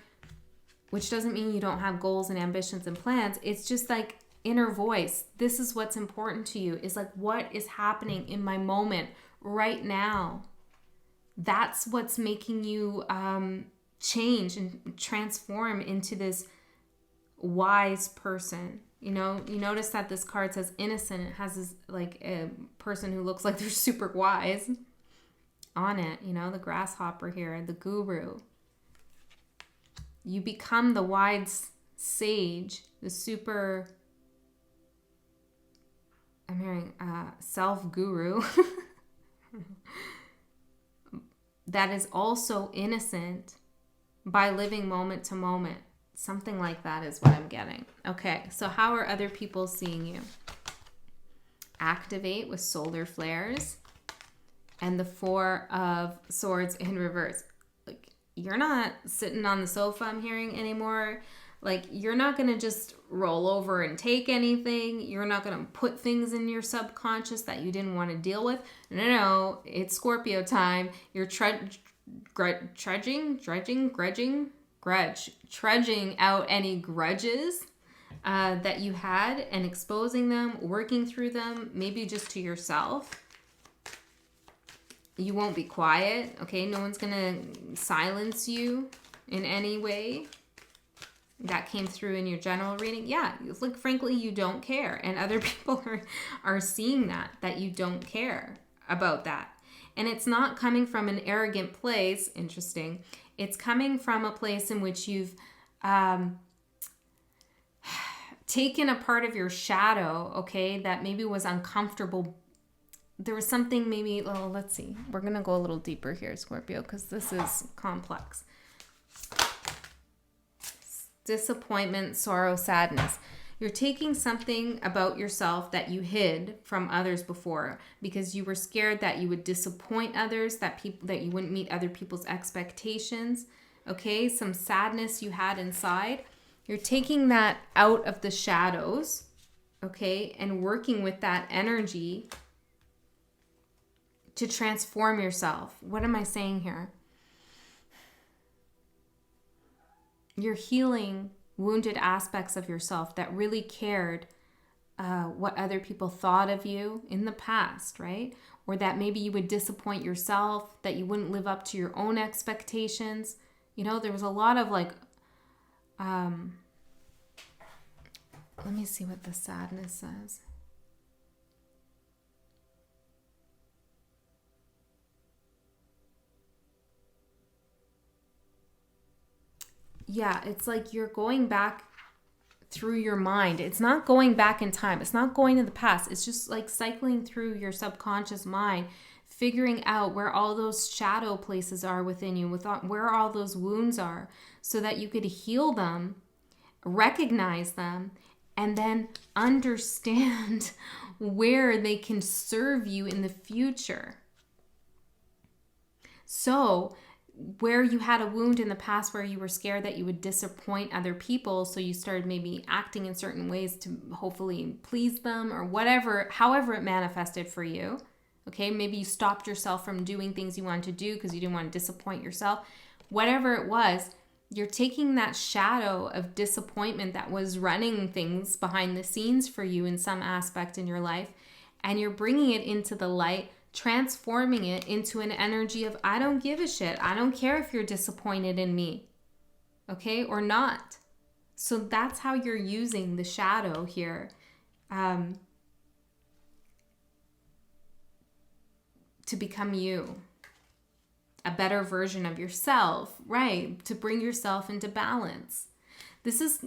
which doesn't mean you don't have goals and ambitions and plans. It's just like inner voice. This is what's important to you, is like, what is happening in my moment right now? That's what's making you change and transform into this wise person. You know, you notice that this card says innocent. It has this like a person who looks like they're super wise on it. You know, the grasshopper here, the guru. You become the wise sage, the super, I'm hearing self-guru that is also innocent by living moment to moment. Something like that is what I'm getting. Okay, so how are other people seeing you? Activate with solar flares and the 4 of Swords in reverse. Like, you're not sitting on the sofa, I'm hearing, anymore. Like, you're not going to just roll over and take anything. You're not going to put things in your subconscious that you didn't want to deal with. No, it's Scorpio time. You're trudging out any grudges that you had and exposing them, working through them, maybe just to yourself. You won't be quiet, okay? No one's going to silence you in any way. That came through in your general reading. Yeah, it's like, frankly, you don't care. And other people are seeing that you don't care about that. And it's not coming from an arrogant place. Interesting. It's coming from a place in which you've taken a part of your shadow, okay, that maybe was uncomfortable. There was something maybe, well, let's see. We're going to go a little deeper here, Scorpio, because this is complex. Disappointment, sorrow, sadness. You're taking something about yourself that you hid from others before because you were scared that you would disappoint others, that you wouldn't meet other people's expectations. Okay, some sadness you had inside. You're taking that out of the shadows, okay, and working with that energy to transform yourself. What am I saying here? You're healing wounded aspects of yourself that really cared what other people thought of you in the past, right? Or that maybe you would disappoint yourself, that you wouldn't live up to your own expectations. You know, there was a lot of like, let me see what the sadness says. Yeah, it's like you're going back through your mind. It's not going back in time. It's not going to the past. It's just like cycling through your subconscious mind, figuring out where all those shadow places are within you, where all those wounds are, so that you could heal them, recognize them, and then understand where they can serve you in the future. So where you had a wound in the past where you were scared that you would disappoint other people, so you started maybe acting in certain ways to hopefully please them or whatever, however it manifested for you. Okay, maybe you stopped yourself from doing things you wanted to do because you didn't want to disappoint yourself. Whatever it was, you're taking that shadow of disappointment that was running things behind the scenes for you in some aspect in your life, and you're bringing it into the light, transforming it into an energy of, I don't give a shit. I don't care if you're disappointed in me, okay, or not. So that's how you're using the shadow here to become you, a better version of yourself, right? To bring yourself into balance. This is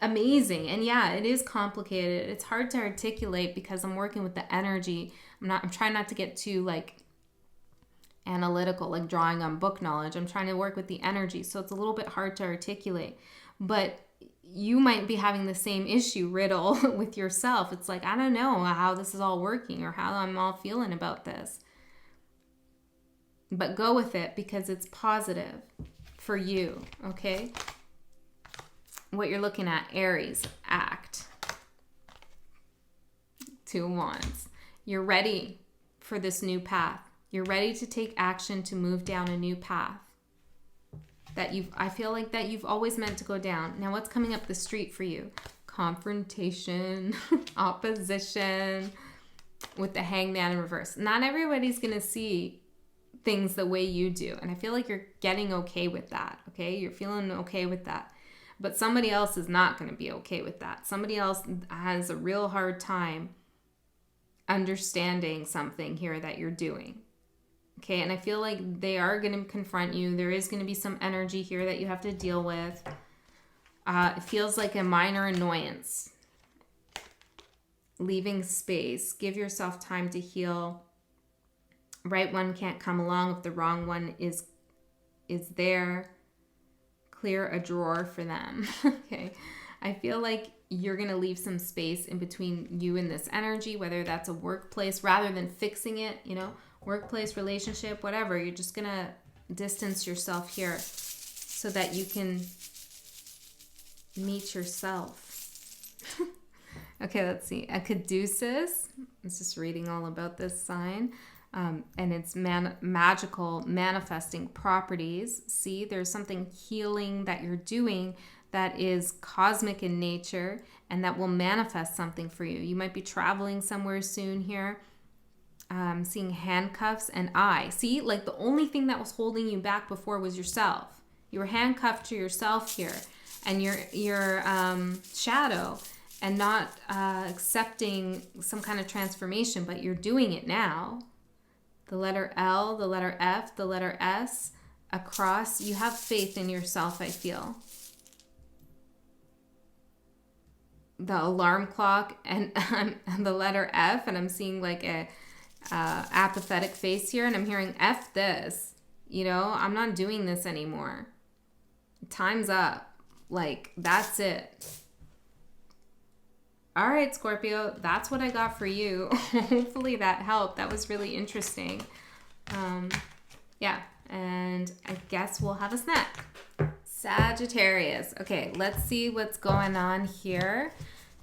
amazing. And yeah, it is complicated. It's hard to articulate because I'm working with the energy. I'm trying not to get too like analytical, like drawing on book knowledge. I'm trying to work with the energy. So it's a little bit hard to articulate, but you might be having the same issue riddle with yourself. It's like, I don't know how this is all working or how I'm all feeling about this, but go with it because it's positive for you. Okay. What you're looking at, Aries, act. 2 of Wands. You're ready for this new path. You're ready to take action to move down a new path that I feel like that you've always meant to go down. Now, what's coming up the street for you? Confrontation, opposition with the Hangman in reverse. Not everybody's going to see things the way you do. And I feel like you're getting okay with that. Okay. You're feeling okay with that. But somebody else is not going to be okay with that. Somebody else has a real hard time understanding something here that you're doing. Okay, and I feel like they are going to confront you. There is going to be some energy here that you have to deal with. It feels like a minor annoyance. Leaving space. Give yourself time to heal. Right one can't come along if the wrong one is there. Clear a drawer for them. Okay. I feel like you're going to leave some space in between you and this energy, whether that's a workplace, rather than fixing it, workplace, relationship, whatever. You're just going to distance yourself here so that you can meet yourself. Okay, let's see. A caduceus. I was just reading all about this sign. And it's magical manifesting properties. See, there's something healing that you're doing that is cosmic in nature and that will manifest something for you. You might be traveling somewhere soon here. Seeing handcuffs and see, like the only thing that was holding you back before was yourself. You were handcuffed to yourself here and your shadow, and not accepting some kind of transformation, but you're doing it now. The letter L, the letter F, the letter S, a cross. You have faith in yourself, I feel. the alarm clock and the letter F, and I'm seeing like a apathetic face here, and I'm hearing F this. You know, I'm not doing this anymore. Time's up. Like, that's it. All right, Scorpio, that's what I got for you. Hopefully that helped. That was really interesting. Yeah, and I guess we'll have a snack. Sagittarius. Okay, let's see what's going on here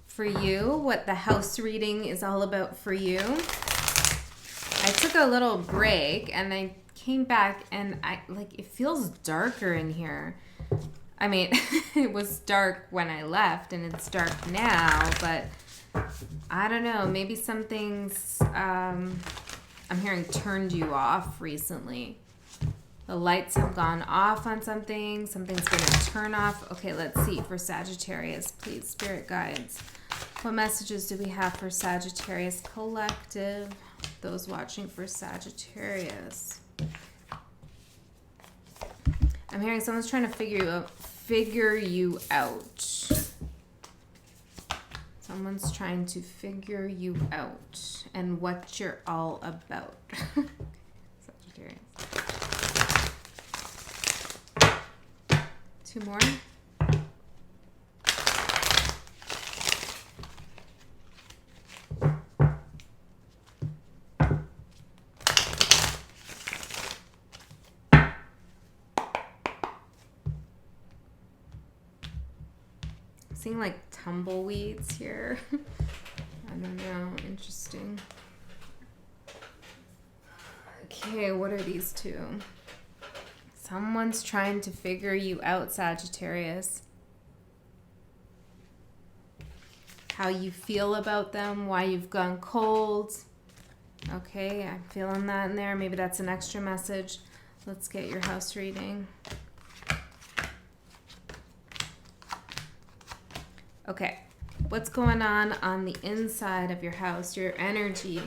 for you, what the house reading is all about for you. I took a little break and I came back and it feels darker in here. I mean, it was dark when I left and it's dark now, but I don't know, maybe something's, I'm hearing turned you off recently. The lights have gone off on something, something's going to turn off. Okay, let's see for Sagittarius, please, spirit guides. What messages do we have for Sagittarius Collective? Those watching for Sagittarius. I'm hearing someone's trying to figure you out. Someone's trying to figure you out and what you're all about. Sagittarius. Two more. Seeing like tumbleweeds here. I don't know. Interesting. Okay, what are these two? Someone's trying to figure you out, Sagittarius. How you feel about them, why you've gone cold. Okay, I'm feeling that in there. Maybe that's an extra message. Let's get your house reading. Okay, what's going on the inside of your house, your energy?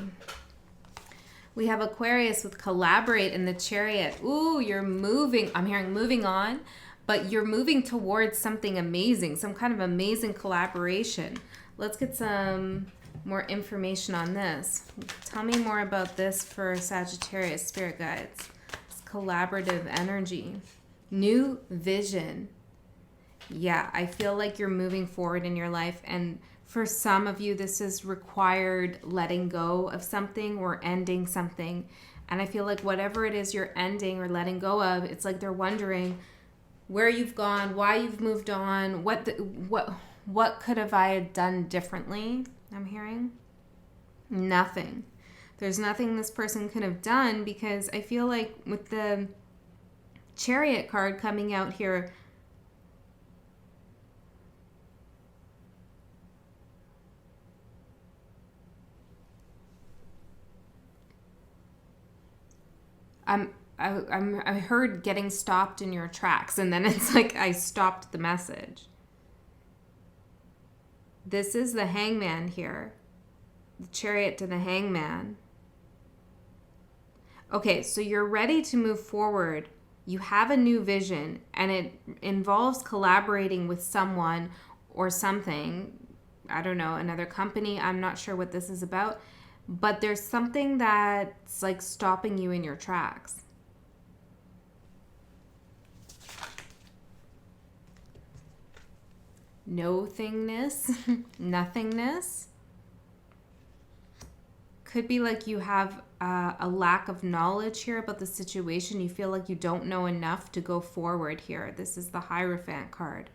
We have Aquarius with collaborate in the Chariot. Ooh, you're moving. I'm hearing moving on, but you're moving towards something amazing, some kind of amazing collaboration. Let's get some more information on this. Tell me more about this for Sagittarius, spirit guides. It's collaborative energy. New vision. Yeah, I feel like you're moving forward in your life, and for some of you, this has required letting go of something or ending something. And I feel like whatever it is you're ending or letting go of, it's like they're wondering where you've gone, why you've moved on, what could have I done differently? I'm hearing nothing. There's nothing this person could have done, because I feel like with the Chariot card coming out here, I heard getting stopped in your tracks, and then it's like I stopped the message. This is the Hangman here. The Chariot to the Hangman. Okay, so you're ready to move forward. You have a new vision, and it involves collaborating with someone or something. I don't know, another company. I'm not sure what this is about. But there's something that's like stopping you in your tracks. No-thingness, nothingness. Could be like you have a lack of knowledge here about the situation. You feel like you don't know enough to go forward here. This is the Hierophant card.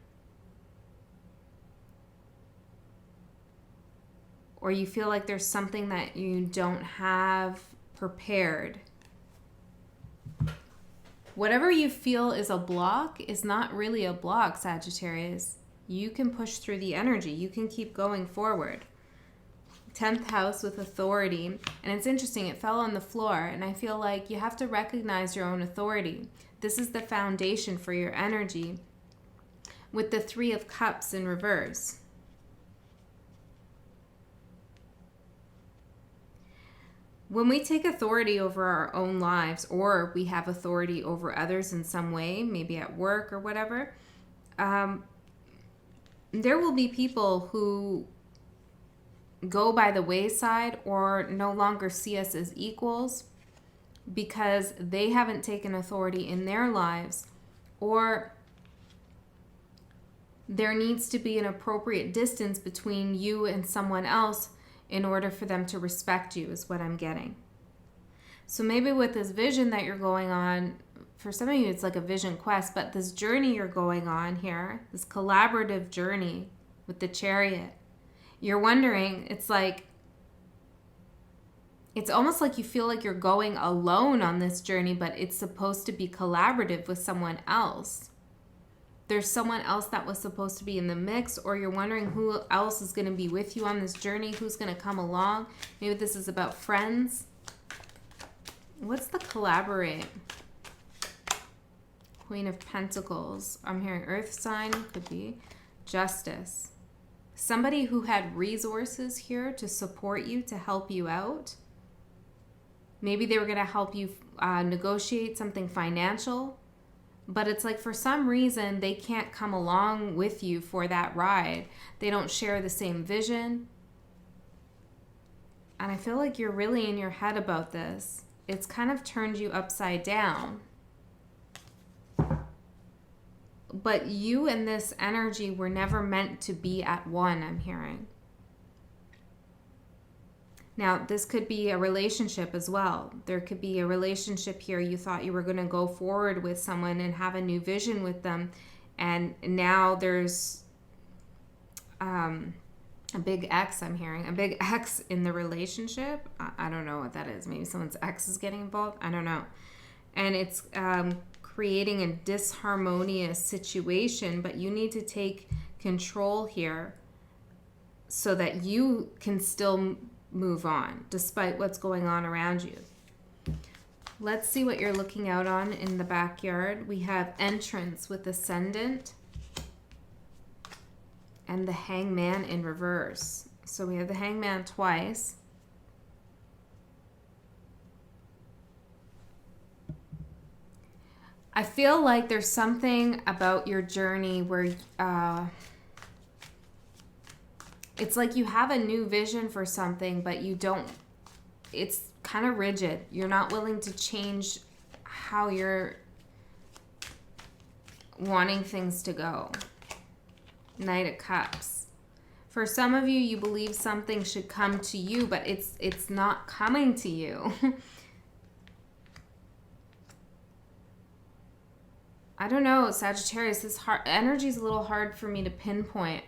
Or you feel like there's something that you don't have prepared. Whatever you feel is a block is not really a block, Sagittarius. You can push through the energy. You can keep going forward. 10th house with authority. And it's interesting, it fell on the floor. And I feel like you have to recognize your own authority. This is the foundation for your energy. With the 3 of Cups in reverse. When we take authority over our own lives, or we have authority over others in some way, maybe at work or whatever, there will be people who go by the wayside or no longer see us as equals because they haven't taken authority in their lives, or there needs to be an appropriate distance between you and someone else in order for them to respect you, is what I'm getting. So maybe with this vision that you're going on, for some of you it's like a vision quest, but this journey you're going on here, this collaborative journey with the Chariot, you're wondering, it's almost like you feel like you're going alone on this journey, but it's supposed to be collaborative with someone else. There's someone else that was supposed to be in the mix, or you're wondering who else is going to be with you on this journey, who's going to come along. Maybe this is about friends. What's the collaborate? Queen of Pentacles. I'm hearing earth sign, could be justice. Somebody who had resources here to support you, to help you out. Maybe they were going to help you negotiate something financial. But it's like for some reason they can't come along with you for that ride. They don't share the same vision. And I feel like you're really in your head about this. It's kind of turned you upside down. But you and this energy were never meant to be at one, I'm hearing. Now, this could be a relationship as well. There could be a relationship here. You thought you were going to go forward with someone and have a new vision with them. And now there's a big X, I'm hearing. A big X in the relationship. I don't know what that is. Maybe someone's ex is getting involved. I don't know. And it's creating a disharmonious situation. But you need to take control here so that you can still move on despite what's going on around you. Let's see what you're looking out on in the backyard. We have entrance with ascendant and the hangman in reverse. So we have the hangman twice. I feel like there's something about your journey where it's like you have a new vision for something, but you don't, it's kind of rigid. You're not willing to change how you're wanting things to go. Knight of Cups. For some of you, you believe something should come to you, but it's not coming to you. I don't know, Sagittarius, this energy is a little hard for me to pinpoint.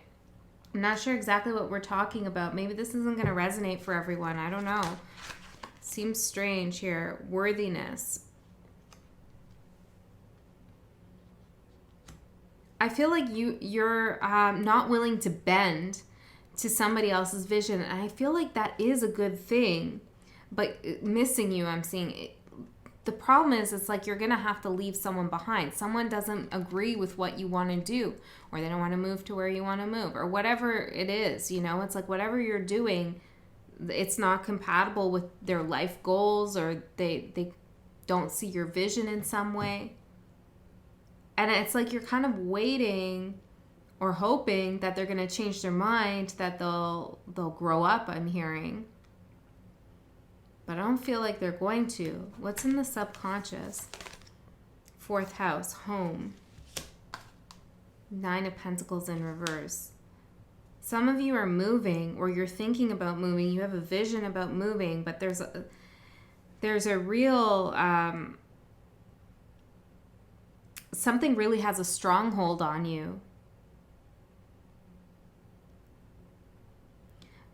I'm not sure exactly what we're talking about. Maybe this isn't going to resonate for everyone. I don't know. Seems strange here. Worthiness. I feel like you're not willing to bend to somebody else's vision. And I feel like that is a good thing. But missing you, I'm seeing. The problem is, it's like you're going to have to leave someone behind. Someone doesn't agree with what you want to do, or they don't want to move to where you want to move, or whatever it is, you know? It's like whatever you're doing, it's not compatible with their life goals, or they don't see your vision in some way. And it's like you're kind of waiting or hoping that they're going to change their mind, that they'll grow up, I'm hearing. But I don't feel like they're going to. What's in the subconscious? Fourth house, home. Nine of Pentacles in reverse. Some of you are moving, or you're thinking about moving. You have a vision about moving, but there's a real, something really has a stronghold on you.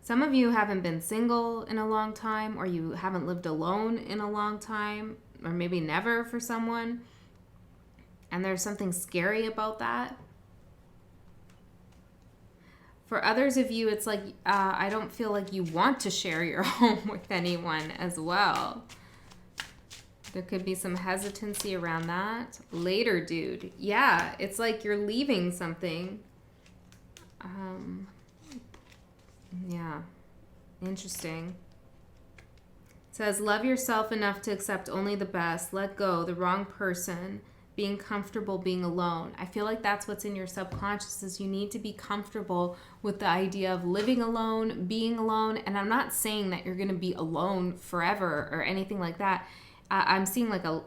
Some of you haven't been single in a long time, or you haven't lived alone in a long time, or maybe never for someone. And there's something scary about that. For others of you, it's like, I don't feel like you want to share your home with anyone as well. There could be some hesitancy around that. Later, dude. Yeah, it's like you're leaving something. Yeah, interesting. It says, love yourself enough to accept only the best. Let go the wrong person. being comfortable being alone. I feel like that's what's in your subconscious, is you need to be comfortable with the idea of living alone, being alone. And I'm not saying that you're going to be alone forever or anything like that. I'm seeing like a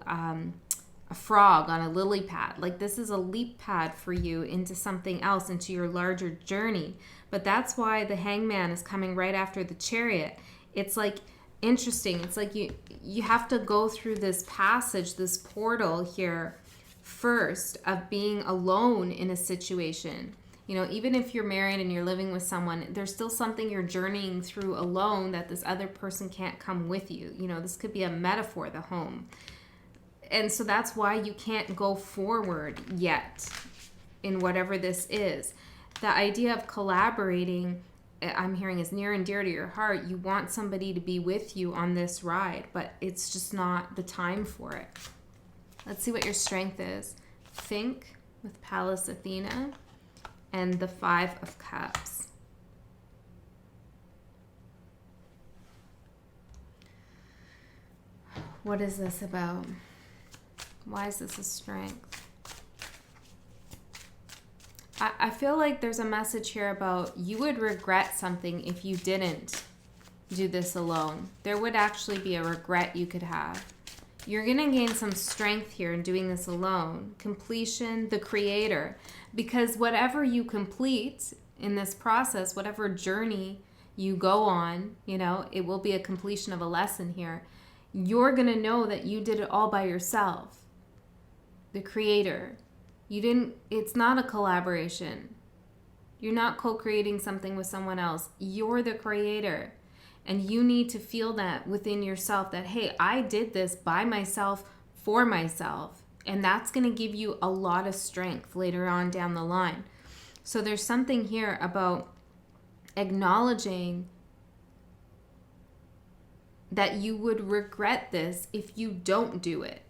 frog on a lily pad. Like, this is a leap pad for you into something else, into your larger journey. But that's why the Hangman is coming right after the Chariot. It's like interesting. It's like you have to go through this passage, this portal here first, of being alone in a situation. You know, even if you're married and you're living with someone, there's still something you're journeying through alone that this other person can't come with you. You know, this could be a metaphor, the home. And so that's why you can't go forward yet in whatever this is. The idea of collaborating, I'm hearing, is near and dear to your heart. You want somebody to be with you on this ride, but it's just not the time for it. Let's see what your strength is. Think with Pallas Athena and the 5 of Cups. What is this about? Why is this a strength? I feel like there's a message here about you would regret something if you didn't do this alone. There would actually be a regret you could have. You're going to gain some strength here in doing this alone. Completion, the creator. Because whatever you complete in this process, whatever journey you go on, you know, it will be a completion of a lesson here. You're going to know that you did it all by yourself. The creator. It's not a collaboration. You're not co-creating something with someone else. You're the creator. And you need to feel that within yourself that, hey, I did this by myself, for myself. And that's going to give you a lot of strength later on down the line. So there's something here about acknowledging that you would regret this if you don't do it.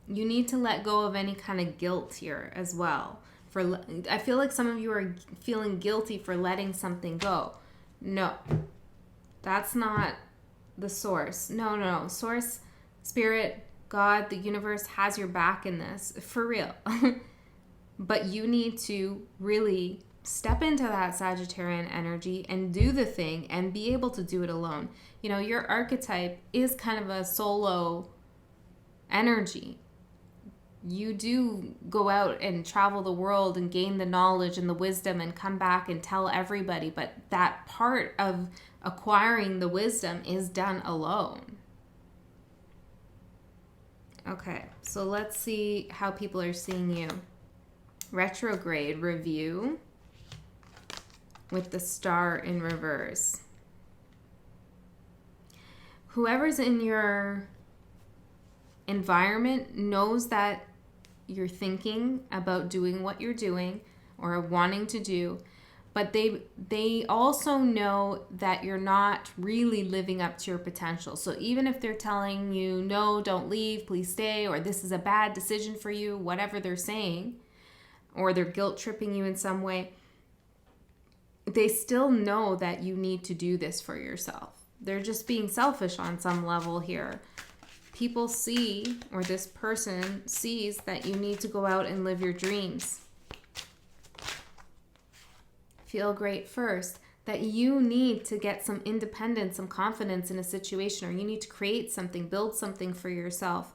You need to let go of any kind of guilt here as well. I feel like some of you are feeling guilty for letting something go. No, that's not the source. No. Source, spirit, God, the universe has your back in this, for real. But you need to really step into that Sagittarian energy and do the thing and be able to do it alone. You know, your archetype is kind of a solo energy. You do go out and travel the world and gain the knowledge and the wisdom and come back and tell everybody, but that part of acquiring the wisdom is done alone. Okay, so let's see how people are seeing you. Retrograde review with the star in reverse. Whoever's in your environment knows that you're thinking about doing what you're doing or wanting to do, but they also know that you're not really living up to your potential. So even if they're telling you, no, don't leave, please stay, or this is a bad decision for you, whatever they're saying, or they're guilt tripping you in some way, they still know that you need to do this for yourself. They're just being selfish on some level here. People see, or this person sees, that you need to go out and live your dreams. Feel great first. That you need to get some independence, some confidence in a situation, or you need to create something, build something for yourself.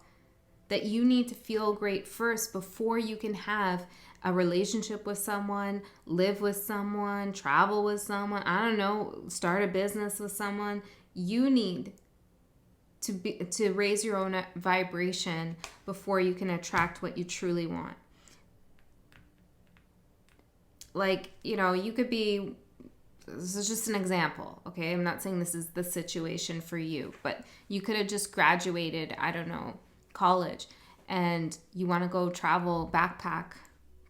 That you need to feel great first before you can have a relationship with someone, live with someone, travel with someone, I don't know, start a business with someone. You need to raise your own vibration before you can attract what you truly want. Like, you know, you could be, this is just an example, okay? I'm not saying this is the situation for you, but you could have just graduated, I don't know, college, and you want to go travel, backpack,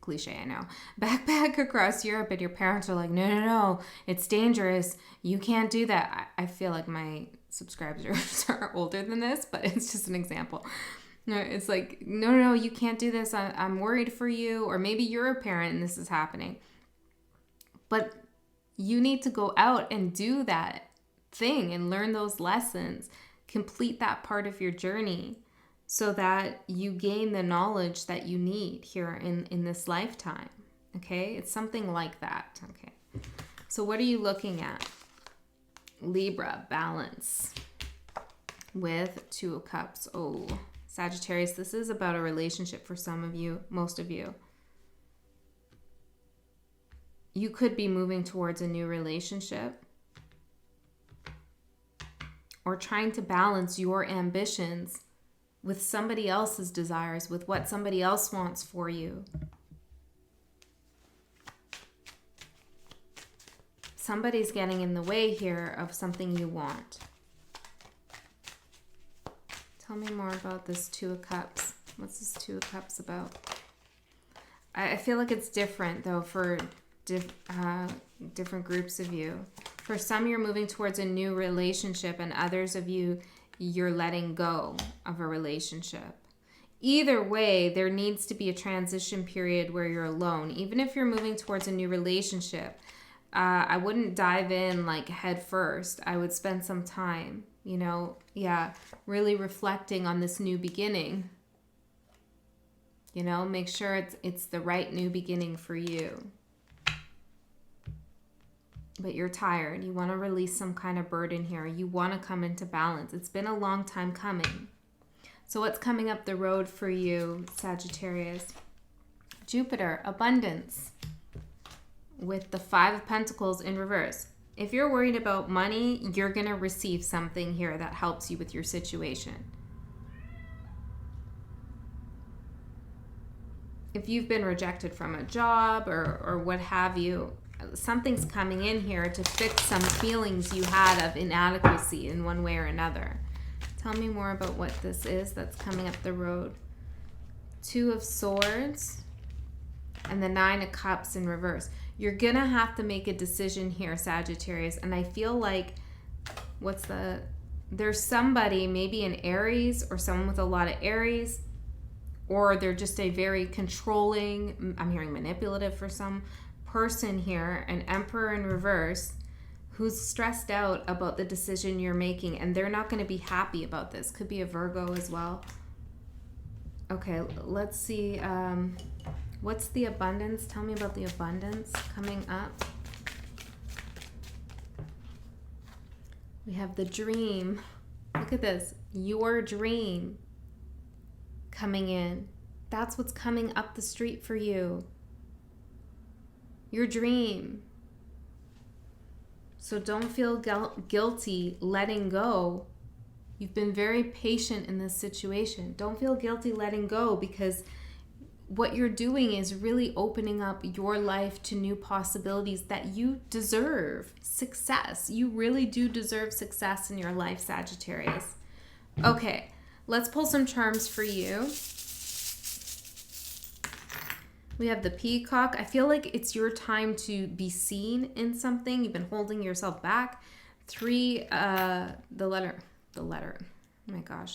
cliche, I know, backpack across Europe, and your parents are like, no, it's dangerous. You can't do that. I feel like my subscribers are older than this, but it's just an example. No, it's like, no, you can't do this. I'm worried for you. Or maybe you're a parent and this is happening. But you need to go out and do that thing and learn those lessons. Complete that part of your journey. so that you gain the knowledge that you need here in this lifetime. Okay, it's something like that. Okay, so what are you looking at? Libra, balance with 2 of Cups. Oh, Sagittarius, this is about a relationship for some of you, most of you. You could be moving towards a new relationship or trying to balance your ambitions with somebody else's desires, with what somebody else wants for you. Somebody's getting in the way here of something you want. Tell me more about this 2 of Cups. What's this 2 of Cups about? I feel like it's different, though, for different groups of you. For some, you're moving towards a new relationship, and others of you, you're letting go of a relationship. Either way, there needs to be a transition period where you're alone. Even if you're moving towards a new relationship, I wouldn't dive in like head first. I would spend some time, you know, really reflecting on this new beginning. You know, make sure it's the right new beginning for you. But you're tired. You want to release some kind of burden here. You want to come into balance. It's been a long time coming. So what's coming up the road for you, Sagittarius? Jupiter, abundance, with the 5 of Pentacles in reverse. If you're worried about money, you're going to receive something here that helps you with your situation. If you've been rejected from a job or what have you, something's coming in here to fix some feelings you had of inadequacy in one way or another. Tell me more about what this is that's coming up the road. 2 of Swords and the 9 of Cups in reverse. You're going to have to make a decision here, Sagittarius. And I feel like, there's somebody, maybe an Aries or someone with a lot of Aries, or they're just a very controlling, I'm hearing manipulative for some person here, an Emperor in reverse, who's stressed out about the decision you're making, and they're not going to be happy about this. Could be a Virgo as well. Okay, let's see. What's the abundance? Tell me about the abundance coming up. We have the dream. Look at this. Your dream coming in. That's what's coming up the street for you. Your dream. So don't feel guilty letting go. You've been very patient in this situation. Don't feel guilty letting go, because what you're doing is really opening up your life to new possibilities that you deserve. Success. You really do deserve success in your life, Sagittarius. Okay, let's pull some charms for you. We have the Peacock. I feel like it's your time to be seen in something. You've been holding yourself back. 3, the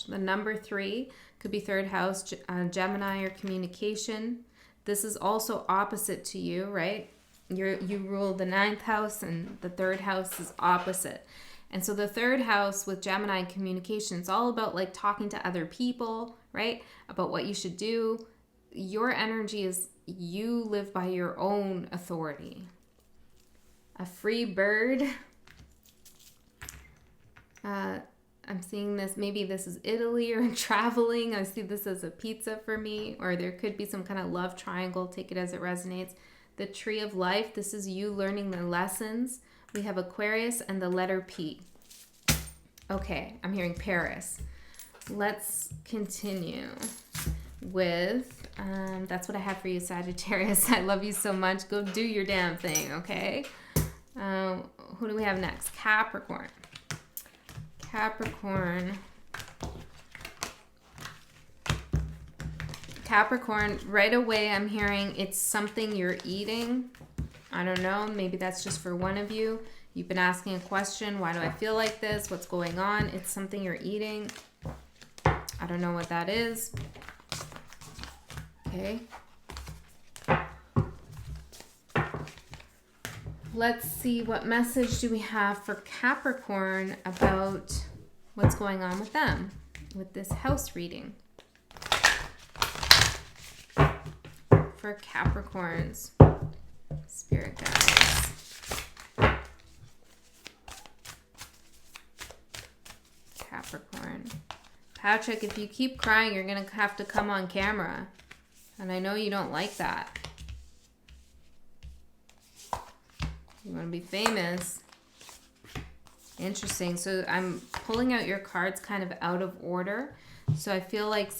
number 3 could be 3rd house, Gemini, or communication. This is also opposite to you, right? You rule the 9th house, and the 3rd house is opposite. And so the 3rd house with Gemini and communication, it's all about like talking to other people, right? About what you should do. Your energy is, you live by your own authority. A free bird. I'm seeing this, maybe this is Italy or traveling. I see this as a pizza for me, or there could be some kind of love triangle. Take it as it resonates. The tree of life. This is you learning the lessons. We have Aquarius and the letter P. Okay, I'm hearing Paris. Let's continue with, that's what I have for you, Sagittarius. I love you so much. Go do your damn thing, okay? Who do we have next? Capricorn. Capricorn, right away I'm hearing it's something you're eating. I don't know, maybe that's just for one of you. You've been asking a question, why do I feel like this? What's going on? It's something you're eating. I don't know what that is. Okay. Let's see, what message do we have for Capricorn about what's going on with them, with this house reading? for Capricorns. Spirit guides. Capricorn. Patrick, if you keep crying, you're going to have to come on camera. And I know you don't like that. You want to be famous. Interesting. So I'm pulling out your cards kind of out of order. So I feel like,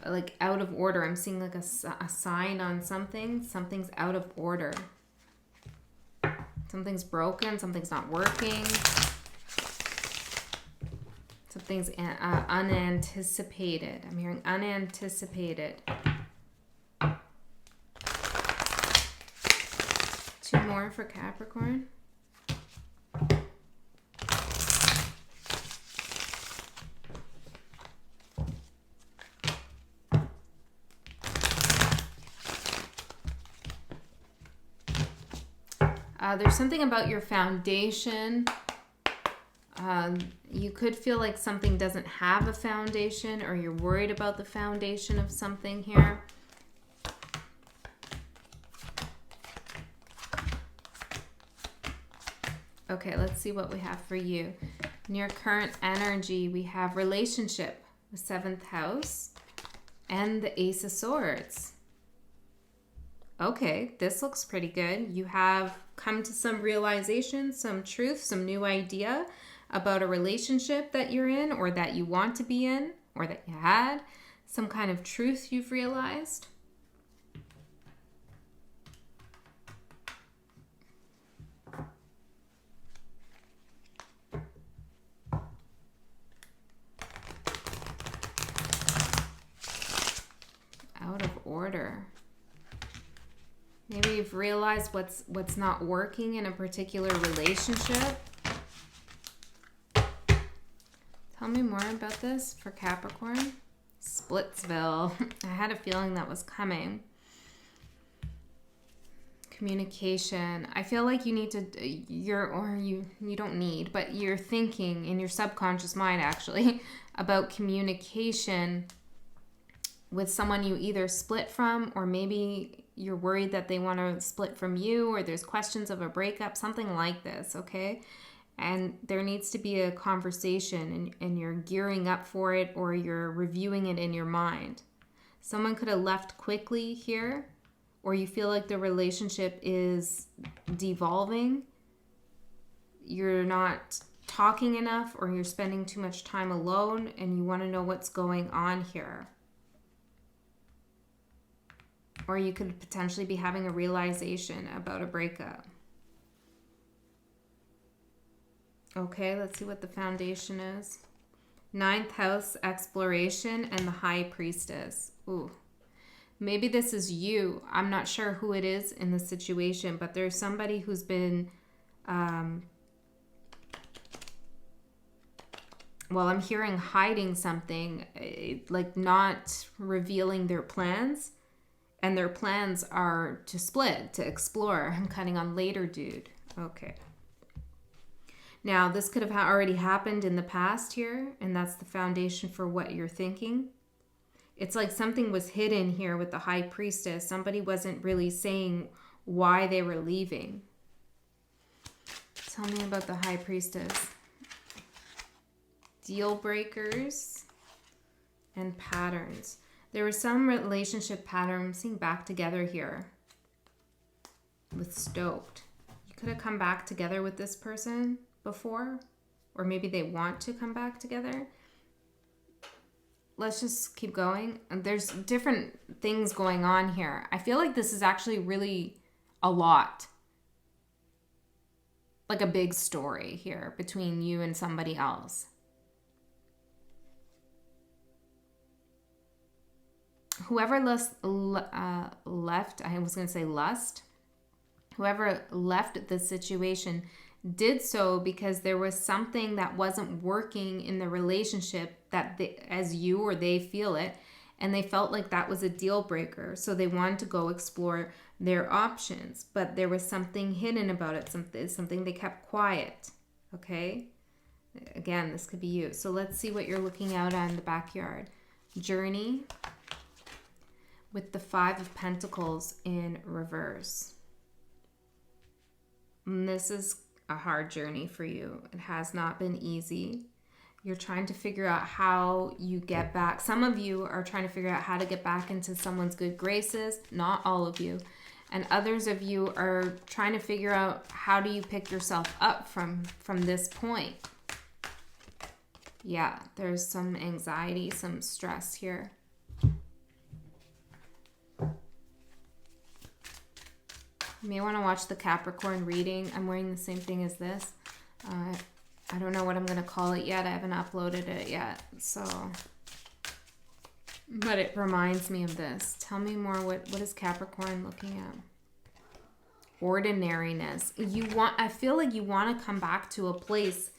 like out of order. I'm seeing like a sign on something. Something's out of order. Something's broken. Something's not working. Something's unanticipated. I'm hearing unanticipated. 2 more for Capricorn. There's something about your foundation. You could feel like something doesn't have a foundation, or you're worried about the foundation of something here. Okay, let's see what we have for you. In your current energy, we have relationship, the 7th house, and the Ace of Swords. Okay, this looks pretty good. You have come to some realization, some truth, some new idea about a relationship that you're in, or that you want to be in, or that you had. Some kind of truth you've realized. Out of order. Maybe you've realized what's not working in a particular relationship. Tell me more about this for Capricorn. Splitsville. I had a feeling that was coming. Communication. I feel like you need to, you don't need, but you're thinking in your subconscious mind actually about communication with someone you either split from, or maybe you're worried that they want to split from you, or there's questions of a breakup, something like this, okay? And there needs to be a conversation, and you're gearing up for it, or you're reviewing it in your mind. Someone could have left quickly here, or you feel like the relationship is devolving. You're not talking enough, or you're spending too much time alone, and you want to know what's going on here. Or you could potentially be having a realization about a breakup. Okay, let's see what the foundation is. 9th house, exploration, and the High Priestess. Ooh. Maybe this is you. I'm not sure who it is in the situation, but there's somebody who's been, I'm hearing hiding something, like not revealing their plans. And their plans are to split, to explore. I'm cutting on later, dude. Okay. Now, this could have already happened in the past here, and that's the foundation for what you're thinking. It's like something was hidden here with the High Priestess. Somebody wasn't really saying why they were leaving. Tell me about the High Priestess. Deal breakers and patterns. There was some relationship pattern seeing back together here with Stoked. You could have come back together with this person before, or maybe they want to come back together. Let's just keep going. There's different things going on here. I feel like this is actually really a lot. Like a big story here between you and somebody else. Whoever left, I was going to say lust. Whoever left the situation did so because there was something that wasn't working in the relationship that they, as you or they feel it, and they felt like that was a deal breaker. So they wanted to go explore their options, but there was something hidden about it, something they kept quiet. Okay? Again, this could be you. So let's see what you're looking out on in the backyard. Journey. with the Five of Pentacles in reverse. And this is a hard journey for you. It has not been easy. You're trying to figure out how you get back. Some of you are trying to figure out how to get back into someone's good graces. Not all of you. And others of you are trying to figure out how do you pick yourself up from this point. Yeah, there's some anxiety, some stress here. You may want to watch the Capricorn reading. I'm wearing the same thing as this. I don't know what I'm going to call it yet. I haven't uploaded it yet. So, but it reminds me of this. Tell me more. What is Capricorn looking at? Ordinariness. I feel like you want to come back to a place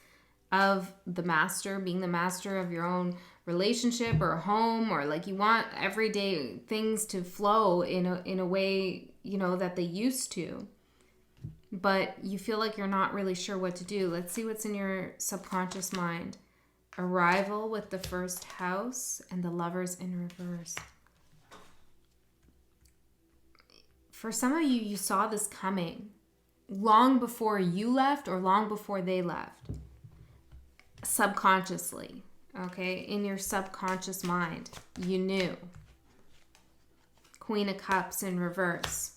of the master, being the master of your own relationship or home, or like you want everyday things to flow in a way, you know, that they used to. But you feel like you're not really sure what to do. Let's see what's in your subconscious mind. Arrival with the first house and the Lovers in reverse. For some of you, you saw this coming long before you left or long before they left. Subconsciously, okay? In your subconscious mind, you knew. Queen of Cups in reverse.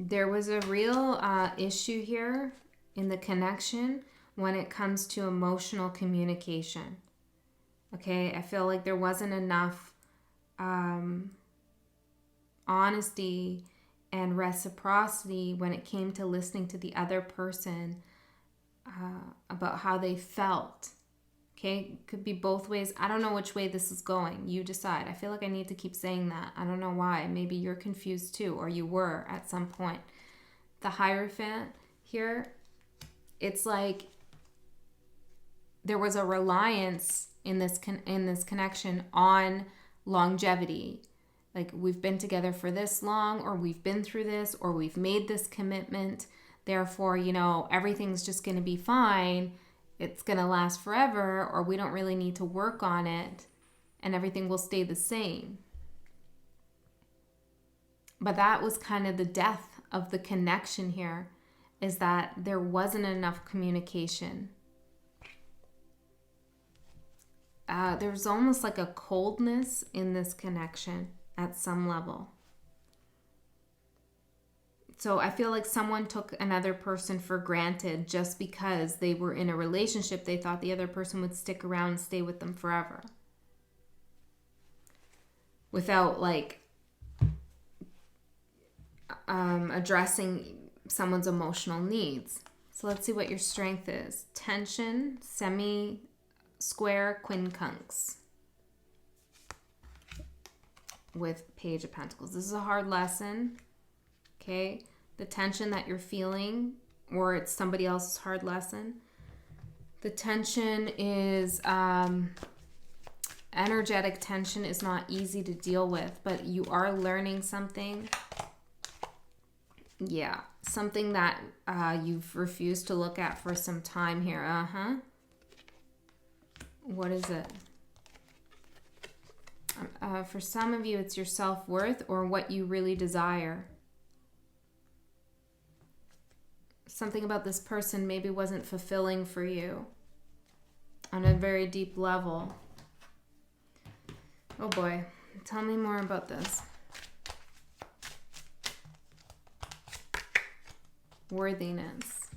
There was a real issue here in the connection when it comes to emotional communication. Okay, I feel like there wasn't enough honesty and reciprocity when it came to listening to the other person about how they felt. Okay, could be both ways. I don't know which way this is going. You decide. I feel like I need to keep saying that. I don't know why. Maybe you're confused too, or you were at some point. The Hierophant here, it's like there was a reliance in this connection on longevity. Like, we've been together for this long, or we've been through this, or we've made this commitment. Therefore, you know, everything's just going to be fine. It's going to last forever, or we don't really need to work on it, and everything will stay the same. But that was kind of the death of the connection here, is that there wasn't enough communication. There was almost like a coldness in this connection at some level. So I feel like someone took another person for granted just because they were in a relationship. They thought the other person would stick around and stay with them forever. Without like addressing someone's emotional needs. So let's see what your strength is. Tension, semi-square, quincunx. With Page of Pentacles. This is a hard lesson. Okay, the tension that you're feeling, or it's somebody else's hard lesson. The tension is, energetic tension is not easy to deal with, but you are learning something. Yeah, something that you've refused to look at for some time here. What is it? For some of you, it's your self-worth or what you really desire. Something about this person maybe wasn't fulfilling for you on a very deep level. Oh boy, tell me more about this. Worthiness.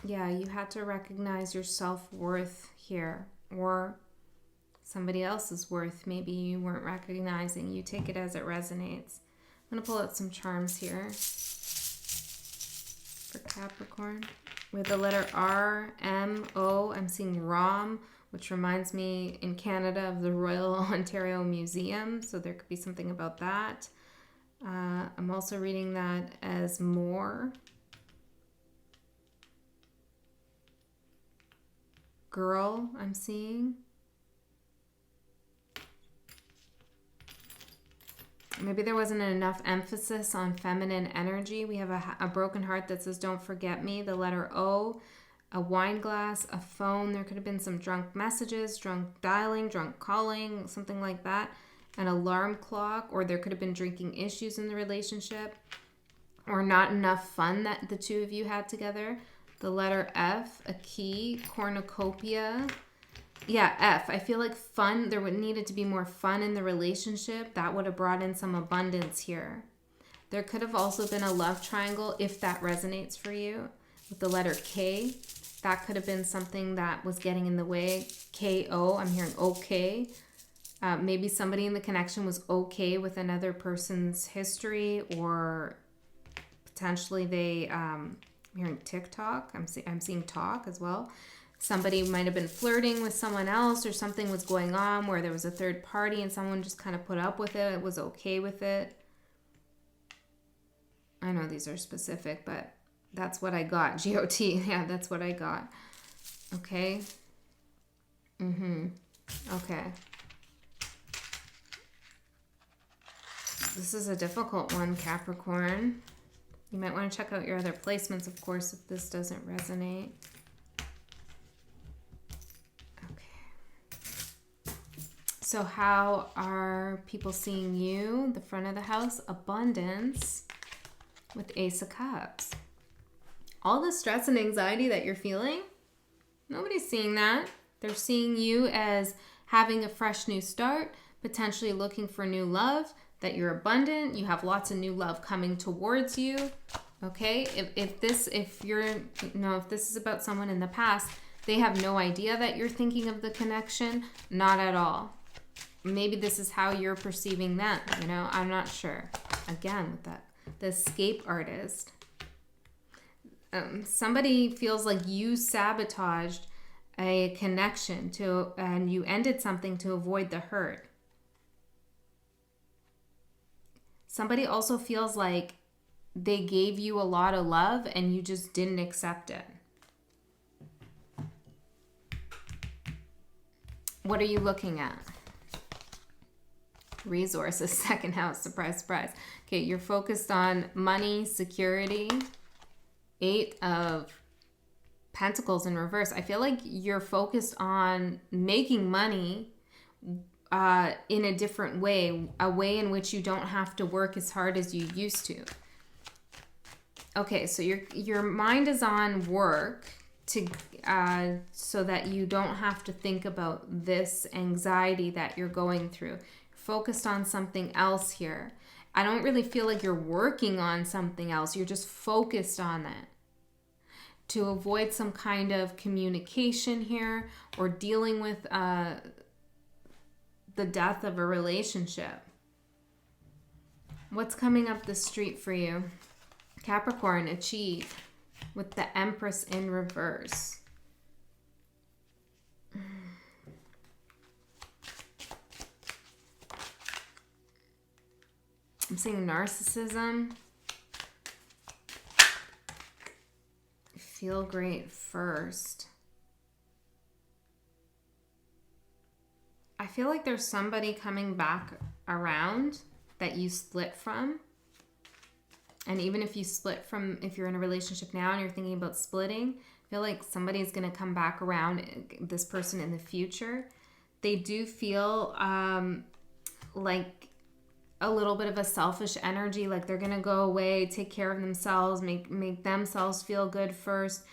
Yeah, you had to recognize your self-worth here, or somebody else's worth. Maybe you weren't recognizing. You take it as it resonates. I'm going to pull out some charms here for Capricorn. With the letter R, M, O, I'm seeing Rom, which reminds me in Canada of the Royal Ontario Museum. So there could be something about that. I'm also reading that as more. Girl, I'm seeing. Maybe there wasn't enough emphasis on feminine energy. We have a broken heart that says, don't forget me. The letter O, a wine glass, a phone. There could have been some drunk messages, drunk dialing, drunk calling, something like that. An alarm clock, or there could have been drinking issues in the relationship, or not enough fun that the two of you had together. The letter F, a key, cornucopia. Yeah, F. I feel like fun, there would needed to be more fun in the relationship. That would have brought in some abundance here. There could have also been a love triangle, if that resonates for you, with the letter K. That could have been something that was getting in the way. K-O, I'm hearing okay. Maybe somebody in the connection was okay with another person's history, or potentially they, I'm hearing TikTok. I'm seeing talk as well. Somebody might have been flirting with someone else, or something was going on where there was a third party and someone just kind of put up with it, was okay with it. I know these are specific, but that's what I got. G-O-T. Yeah, that's what I got. Okay. Okay. This is a difficult one, Capricorn. You might want to check out your other placements, of course, if this doesn't resonate. Okay. So how are people seeing you? The front of the house, abundance with Ace of Cups. All the stress and anxiety that you're feeling, nobody's seeing that. They're seeing you as having a fresh new start, potentially looking for new love, that you're abundant, you have lots of new love coming towards you. Okay? If this is about someone in the past, they have no idea that you're thinking of the connection, not at all. Maybe this is how you're perceiving them, I'm not sure. Again, with that, the escape artist. Somebody feels like you sabotaged a connection and you ended something to avoid the hurt. Somebody also feels like they gave you a lot of love and you just didn't accept it. What are you looking at? Resources, second house, surprise, surprise. Okay, you're focused on money, security. 8 of Pentacles in reverse. I feel like you're focused on making money in a different way, a way in which you don't have to work as hard as you used to. Okay, so your mind is on work to so that you don't have to think about this anxiety that you're going through. Focused on something else here. I don't really feel like you're working on something else. You're just focused on it to avoid some kind of communication here, or dealing with the death of a relationship. What's coming up the street for you? Capricorn, achieve with the Empress in reverse. I'm seeing narcissism. Feel great first. I feel like there's somebody coming back around that you split from. And even if you split from, if you're in a relationship now and you're thinking about splitting, I feel like somebody's going to come back around, this person in the future. They do feel like a little bit of a selfish energy, like they're going to go away, take care of themselves, make themselves feel good first,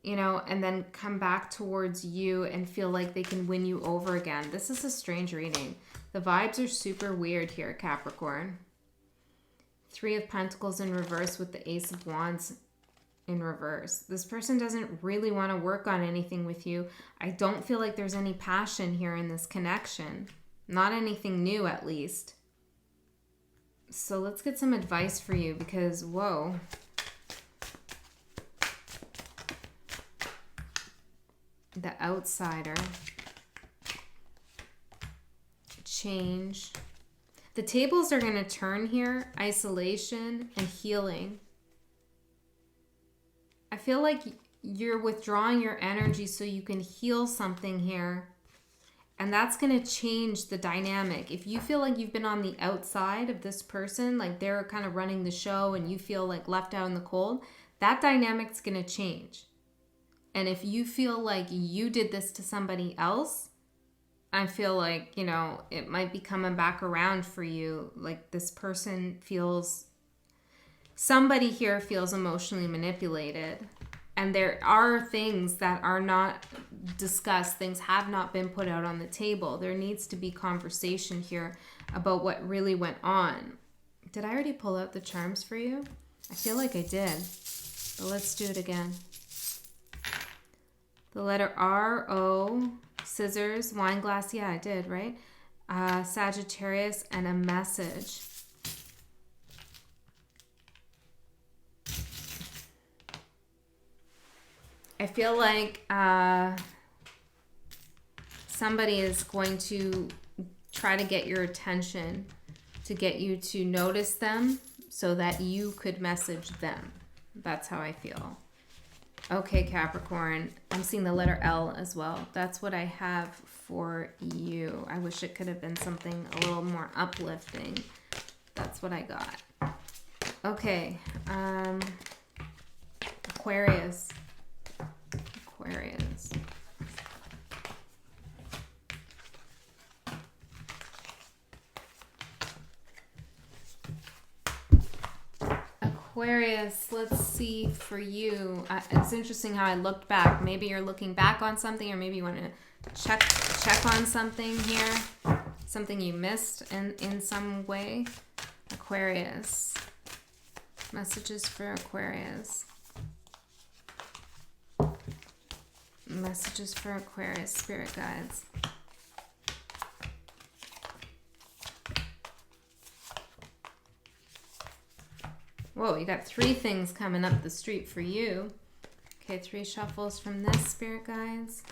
and then come back towards you and feel like they can win you over again. This is a strange reading. The vibes are super weird here, Capricorn. 3 of Pentacles in reverse with the Ace of Wands in reverse. This person doesn't really want to work on anything with you. I don't feel like there's any passion here in this connection. Not anything new, at least. So let's get some advice for you, because, whoa. The outsider. Change. The tables are going to turn here. Isolation and healing. I feel like you're withdrawing your energy so you can heal something here. And that's going to change the dynamic. If you feel like you've been on the outside of this person, like they're kind of running the show and you feel like left out in the cold, that dynamic's going to change. And if you feel like you did this to somebody else, I feel like, you know, it might be coming back around for you. Like this person feels, somebody here feels emotionally manipulated. And there are things that are not discussed. Things have not been put out on the table. There needs to be conversation here about what really went on. Did I already pull out the charms for you? I feel like I did. But let's do it again. The letter R, O, scissors, wine glass. Yeah, I did, right? Sagittarius, and a message. I feel like somebody is going to try to get your attention, to get you to notice them so that you could message them. That's how I feel. Okay, Capricorn. I'm seeing the letter L as well. That's what I have for you. I wish it could have been something a little more uplifting. That's what I got. Okay. Aquarius. Aquarius. Aquarius, let's see for you. It's interesting how I looked back. Maybe you're looking back on something, or maybe you want to check on something here. Something you missed in some way. Aquarius. Messages for Aquarius. Messages for Aquarius, spirit guides. Whoa, you got 3 things coming up the street for you. Okay, 3 shuffles from this, spirit guides.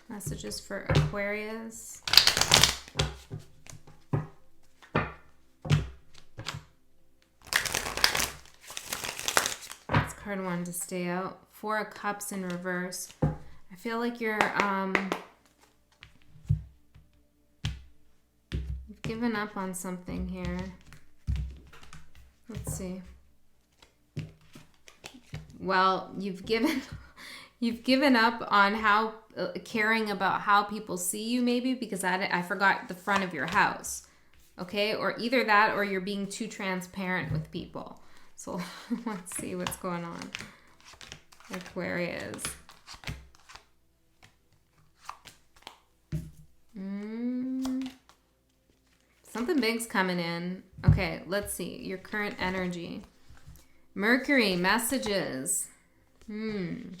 Messages for Aquarius. This card wanted to stay out. 4 of Cups in reverse. I feel like you're you've given up on something here. Let's see. Well, you've given up on how caring about how people see you, maybe because I forgot the front of your house. Okay, or either that or you're being too transparent with people. So let's see what's going on. Aquarius. Something big's coming in. Okay, let's see. Your current energy. Mercury, messages. It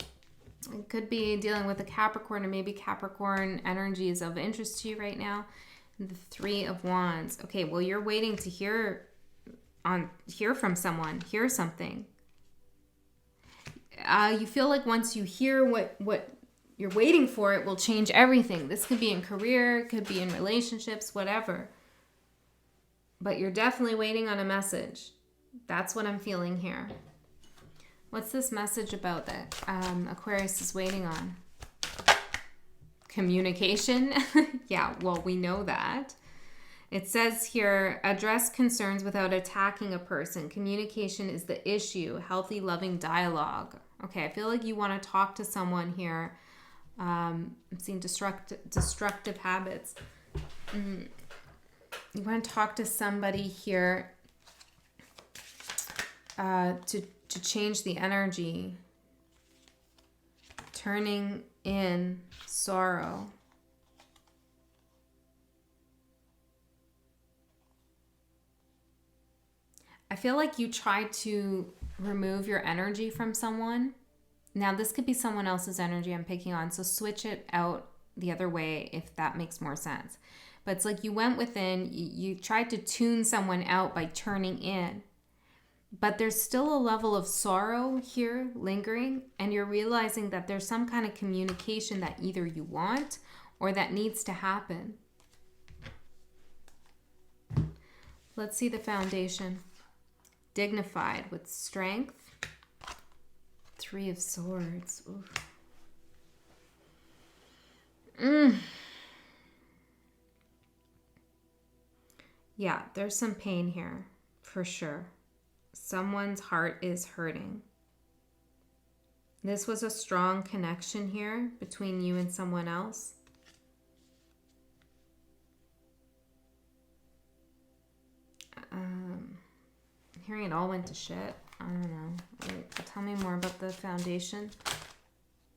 could be dealing with a Capricorn, or maybe Capricorn energy is of interest to you right now. The 3 of Wands. Okay, well, you're waiting to hear from someone, hear something. You feel like once you hear what you're waiting for, it will change everything. This could be in career, could be in relationships, whatever. But you're definitely waiting on a message. That's what I'm feeling here. What's this message about that Aquarius is waiting on? Communication? Yeah, well, we know that. It says here, address concerns without attacking a person. Communication is the issue. Healthy, loving dialogue. Okay, I feel like you want to talk to someone here. I'm seeing destructive habits. You want to talk to somebody here to change the energy. Turning in sorrow. I feel like you tried to remove your energy from someone. Now, this could be someone else's energy I'm picking on, so switch it out the other way if that makes more sense. But it's like you went within, you tried to tune someone out by turning in. But there's still a level of sorrow here lingering, and you're realizing that there's some kind of communication that either you want or that needs to happen. Let's see the foundation. Dignified with strength. 3 of Swords. Yeah, there's some pain here, for sure. Someone's heart is hurting. This was a strong connection here between you and someone else. Hearing it all went to shit. I don't know. Wait, tell me more about the foundation.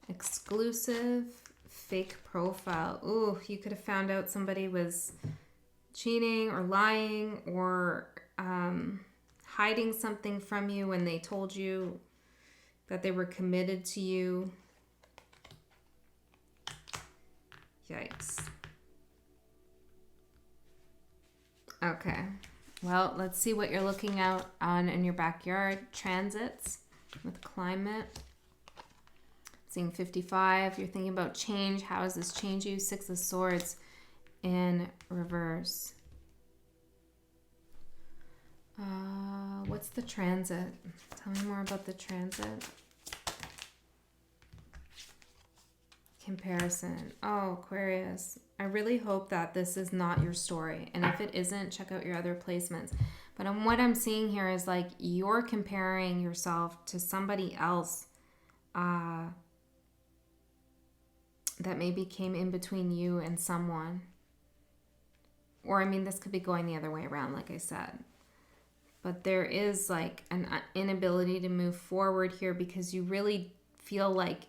Exclusive fake profile. Ooh, you could have found out somebody was cheating or lying or hiding something from you when they told you that they were committed to you. Yikes. Okay. Well, let's see what you're looking out on in your backyard. Transits with climate. Seeing 55. You're thinking about change. How does this change you? 6 of Swords in reverse. What's the transit? Tell me more about the transit. Comparison. Oh, Aquarius. I really hope that this is not your story. And if it isn't, check out your other placements. But what I'm seeing here is like you're comparing yourself to somebody else that maybe came in between you and someone. Or, I mean, this could be going the other way around, like I said. But there is like an inability to move forward here because you really feel like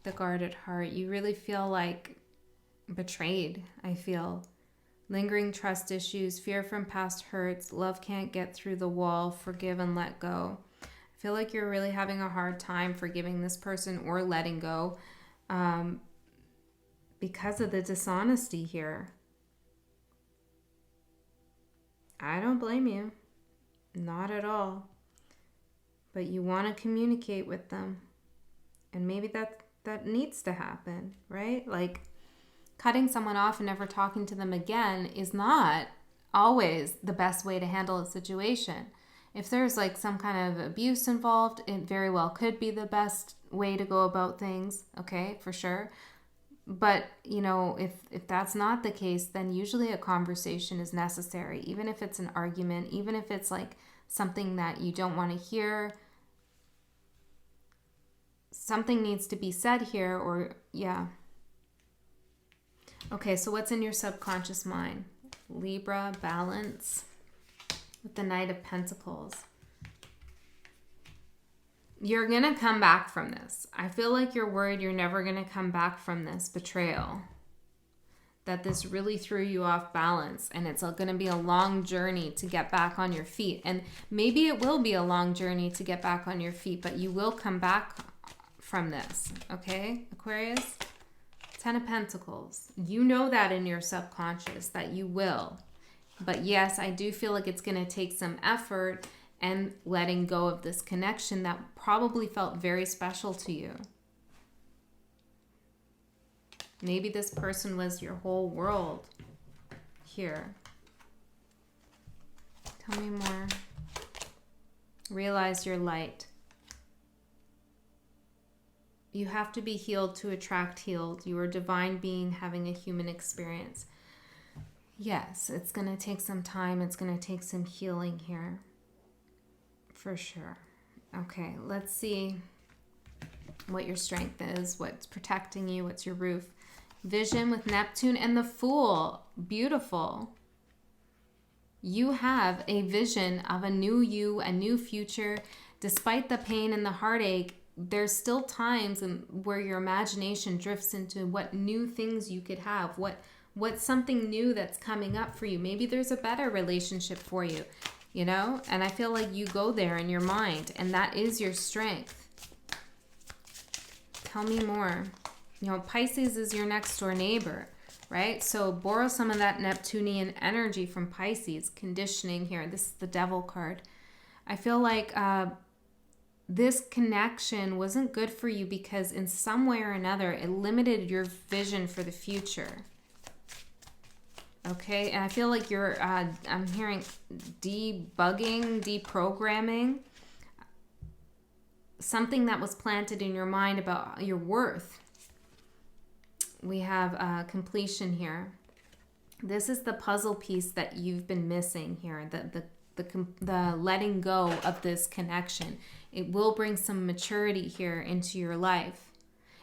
the guarded heart. You really feel like betrayed, I feel. Lingering trust issues, fear from past hurts, love can't get through the wall, forgive and let go. I feel like you're really having a hard time forgiving this person or letting go because of the dishonesty here. I don't blame you. Not at all. But you want to communicate with them. And maybe that needs to happen, right? Like cutting someone off and never talking to them again is not always the best way to handle a situation. If there's like some kind of abuse involved, it very well could be the best way to go about things, okay, for sure. But, you know, if that's not the case, then usually a conversation is necessary, even if it's an argument, even if it's like something that you don't want to hear. Something needs to be said here, or, yeah. Okay, so what's in your subconscious mind? Libra, balance, with the Knight of Pentacles. You're going to come back from this. I feel like you're worried you're never going to come back from this betrayal. That this really threw you off balance. And it's going to be a long journey to get back on your feet. And maybe it will be a long journey to get back on your feet. But you will come back from this. Okay, Aquarius? 10 of Pentacles. You know that in your subconscious that you will. But yes, I do feel like it's going to take some effort and letting go of this connection that probably felt very special to you. Maybe this person was your whole world here. Tell me more. Realize your light. You have to be healed to attract healed. You are a divine being having a human experience. Yes, it's going to take some time. It's going to take some healing here. For sure. Okay, let's see what your strength is, what's protecting you, what's your roof. Vision with Neptune and the Fool. Beautiful. You have a vision of a new you, a new future. Despite the pain and the heartache, there's still times where your imagination drifts into what new things you could have, what's something new that's coming up for you. Maybe there's a better relationship for you. You know, and I feel like you go there in your mind, and that is your strength. Tell me more. You know, Pisces is your next door neighbor, right? So borrow some of that Neptunian energy from Pisces, conditioning here. This is the Devil card. I feel like this connection wasn't good for you because in some way or another, it limited your vision for the future. Okay, and I feel like you're, I'm hearing debugging, deprogramming, something that was planted in your mind about your worth. We have completion here. This is the puzzle piece that you've been missing here, the letting go of this connection. It will bring some maturity here into your life.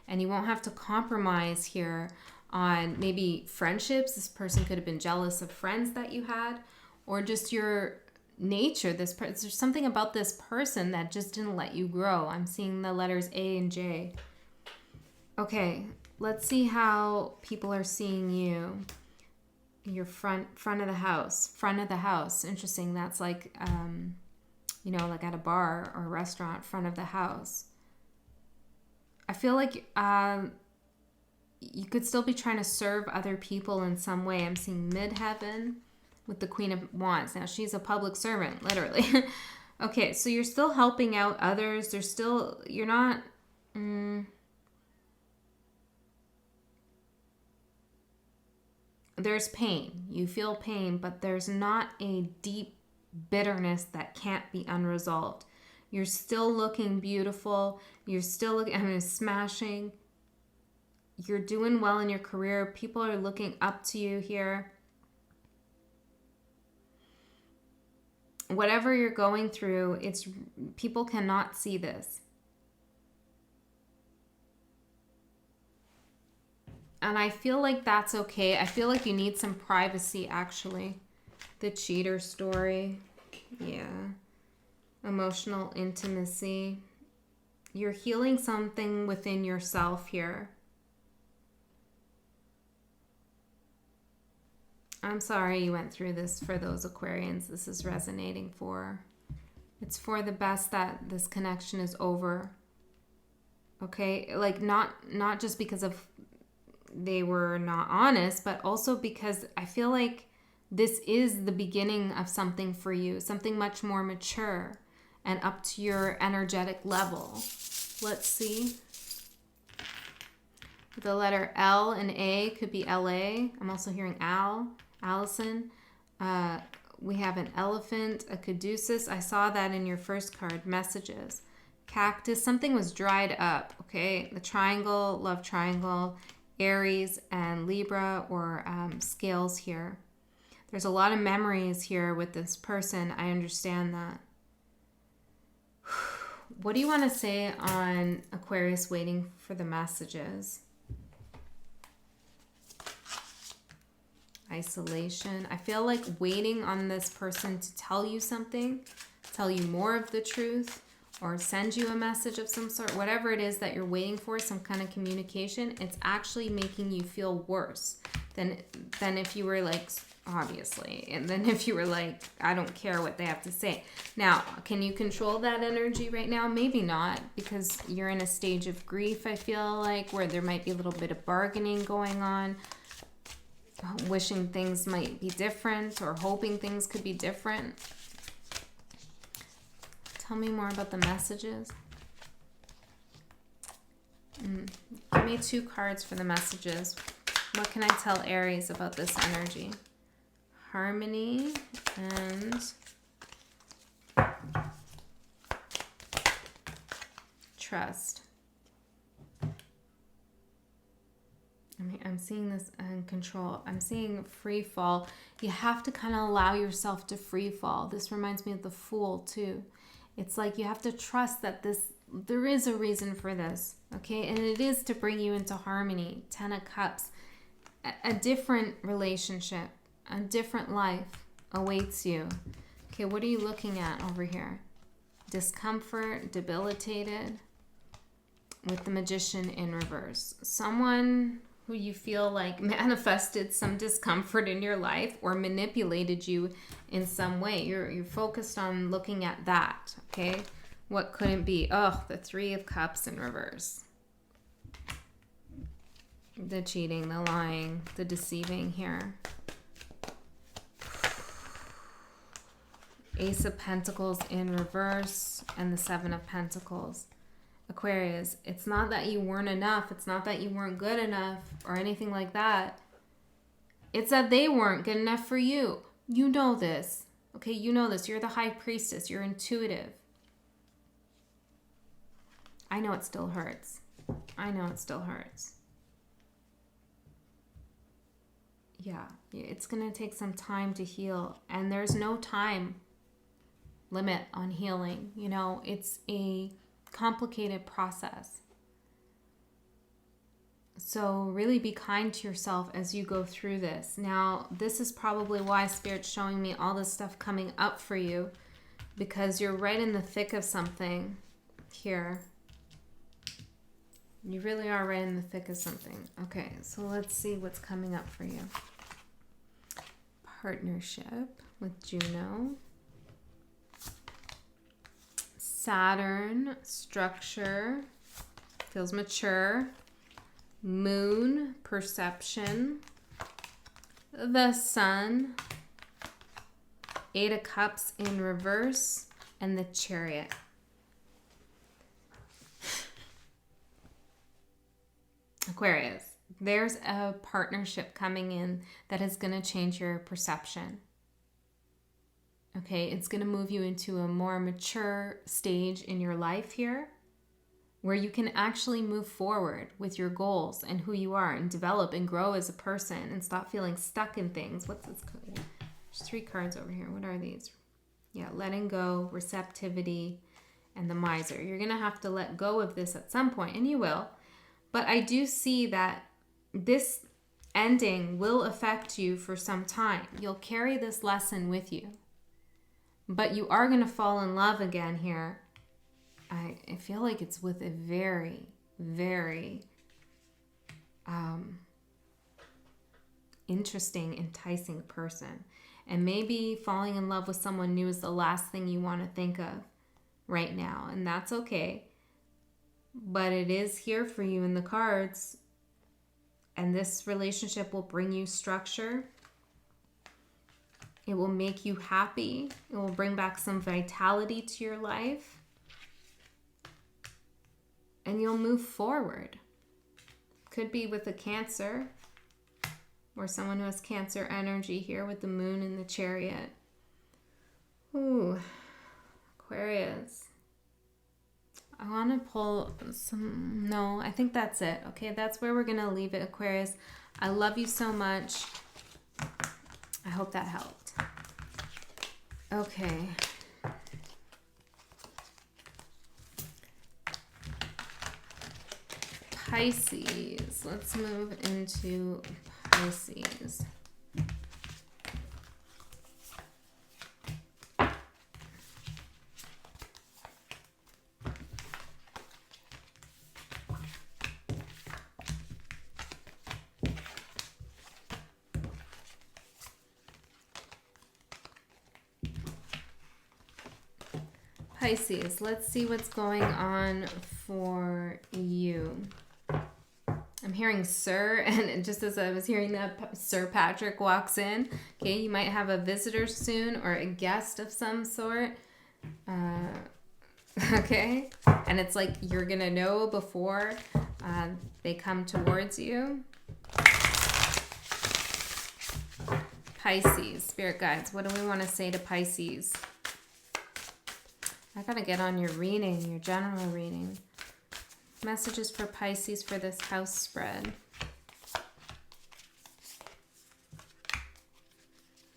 And you won't have to compromise here on maybe friendships. This person could have been jealous of friends that you had, or just your nature. There's something about this person that just didn't let you grow. I'm seeing the letters A and J. Okay, let's see how people are seeing you. Your front of the house. Interesting. That's like, you know, like at a bar or a restaurant, front of the house. I feel like you could still be trying to serve other people in some way. I'm seeing midheaven with the Queen of Wands. Now, she's a public servant, literally. Okay, so you're still helping out others. You're not... There's pain. You feel pain, but there's not a deep bitterness that can't be unresolved. You're still looking beautiful. You're still looking, smashing. You're doing well in your career. People are looking up to you here. Whatever you're going through, people cannot see this. And I feel like that's okay. I feel like you need some privacy, actually. The cheater story. Yeah. Emotional intimacy. You're healing something within yourself here. I'm sorry you went through this. For those Aquarians, this is resonating for. It's for the best that this connection is over. Okay? Like, not just because of they were not honest, but also because I feel like this is the beginning of something for you, something much more mature and up to your energetic level. Let's see. The letter L and A could be LA. I'm also hearing Allison. We have an elephant, a caduceus. I saw that in your first card, messages. Cactus, something was dried up, okay? The triangle, love triangle. Aries and Libra, or scales here. There's a lot of memories here with this person. I understand that. What do you want to say on Aquarius waiting for the messages? Isolation. I feel like waiting on this person to tell you something, tell you more of the truth, or send you a message of some sort, whatever it is that you're waiting for, some kind of communication, it's actually making you feel worse than if you were like, obviously, and then if you were like, I don't care what they have to say. Now, can you control that energy right now? Maybe not, because you're in a stage of grief, I feel like, where there might be a little bit of bargaining going on, wishing things might be different or hoping things could be different. Tell me more about the messages. Give me 2 cards for the messages. What can I tell Aries about this energy? Harmony and trust. I'm seeing this and control. I'm seeing free fall. You have to kind of allow yourself to free fall. This reminds me of the Fool too. It's like you have to trust that there is a reason for this, okay? And it is to bring you into harmony. 10 of Cups. A different relationship, a different life awaits you. Okay, what are you looking at over here? Discomfort, debilitated, with the Magician in reverse. Someone who you feel like manifested some discomfort in your life or manipulated you in some way. You're focused on looking at that, okay? What couldn't be? Oh, the 3 of Cups in reverse. The cheating, the lying, the deceiving here. Ace of Pentacles in reverse and the 7 of Pentacles. Aquarius, it's not that you weren't enough. It's not that you weren't good enough or anything like that. It's that they weren't good enough for you. You know this. Okay, you know this. You're the High Priestess. You're intuitive. I know it still hurts. I know it still hurts. Yeah, it's going to take some time to heal. And there's no time limit on healing. You know, it's a complicated process. So really be kind to yourself as you go through this. Now, this is probably why Spirit's showing me all this stuff coming up for you, because you're right in the thick of something here. You really are right in the thick of something. Okay, so let's see what's coming up for you. Partnership with Juno. Saturn, structure, feels mature. Moon, perception. The Sun, Eight of Cups in reverse, and the Chariot. Aquarius, there's a partnership coming in that is going to change your perception. Okay, it's going to move you into a more mature stage in your life here, where you can actually move forward with your goals and who you are and develop and grow as a person and stop feeling stuck in things. What's this? There's 3 cards over here. What are these? Yeah, letting go, receptivity, and the Miser. You're going to have to let go of this at some point, and you will. But I do see that this ending will affect you for some time. You'll carry this lesson with you. But you are going to fall in love again here. I feel like it's with a very, very interesting, enticing person. And maybe falling in love with someone new is the last thing you want to think of right now. And that's okay. But it is here for you in the cards. And this relationship will bring you structure. It will make you happy. It will bring back some vitality to your life. And you'll move forward. Could be with a Cancer, or someone who has Cancer energy here with the Moon and the Chariot. Ooh, Aquarius. I want to pull some... No, I think that's it. Okay, that's where we're going to leave it, Aquarius. I love you so much. I hope that helped. Okay. Pisces. Let's move into Pisces. Pisces, let's see what's going on for you. I'm hearing Sir, and just as I was hearing that, Sir Patrick walks in. Okay, you might have a visitor soon or a guest of some sort. Okay, and it's like you're going to know before they come towards you. Pisces, spirit guides, what do we want to say to Pisces? I got to get on your reading, your general reading. Messages for Pisces for this house spread.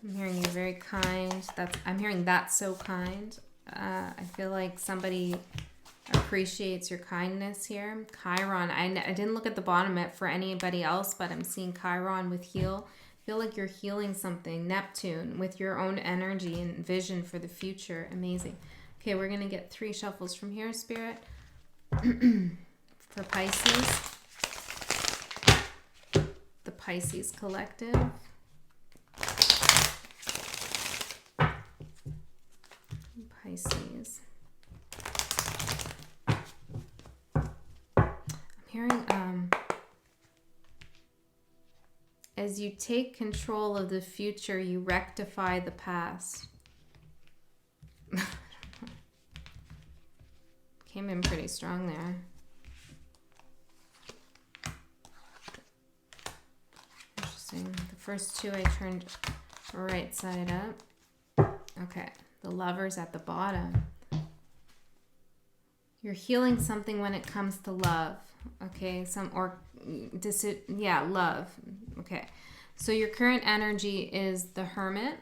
I'm hearing you're very kind. I'm hearing that's so kind. I feel like somebody appreciates your kindness here. Chiron. I didn't look at the bottom of it for anybody else, but I'm seeing Chiron with heal. I feel like you're healing something. Neptune with your own energy and vision for the future. Amazing. Okay, we're going to get 3 shuffles from here, Spirit. For Pisces. The Pisces Collective. Pisces. I'm hearing, as you take control of the future, you rectify the past. Came in pretty strong there. Interesting. The first 2 I turned right side up. Okay. The Lover's at the bottom. You're healing something when it comes to love. Okay. Love. Okay. So your current energy is the Hermit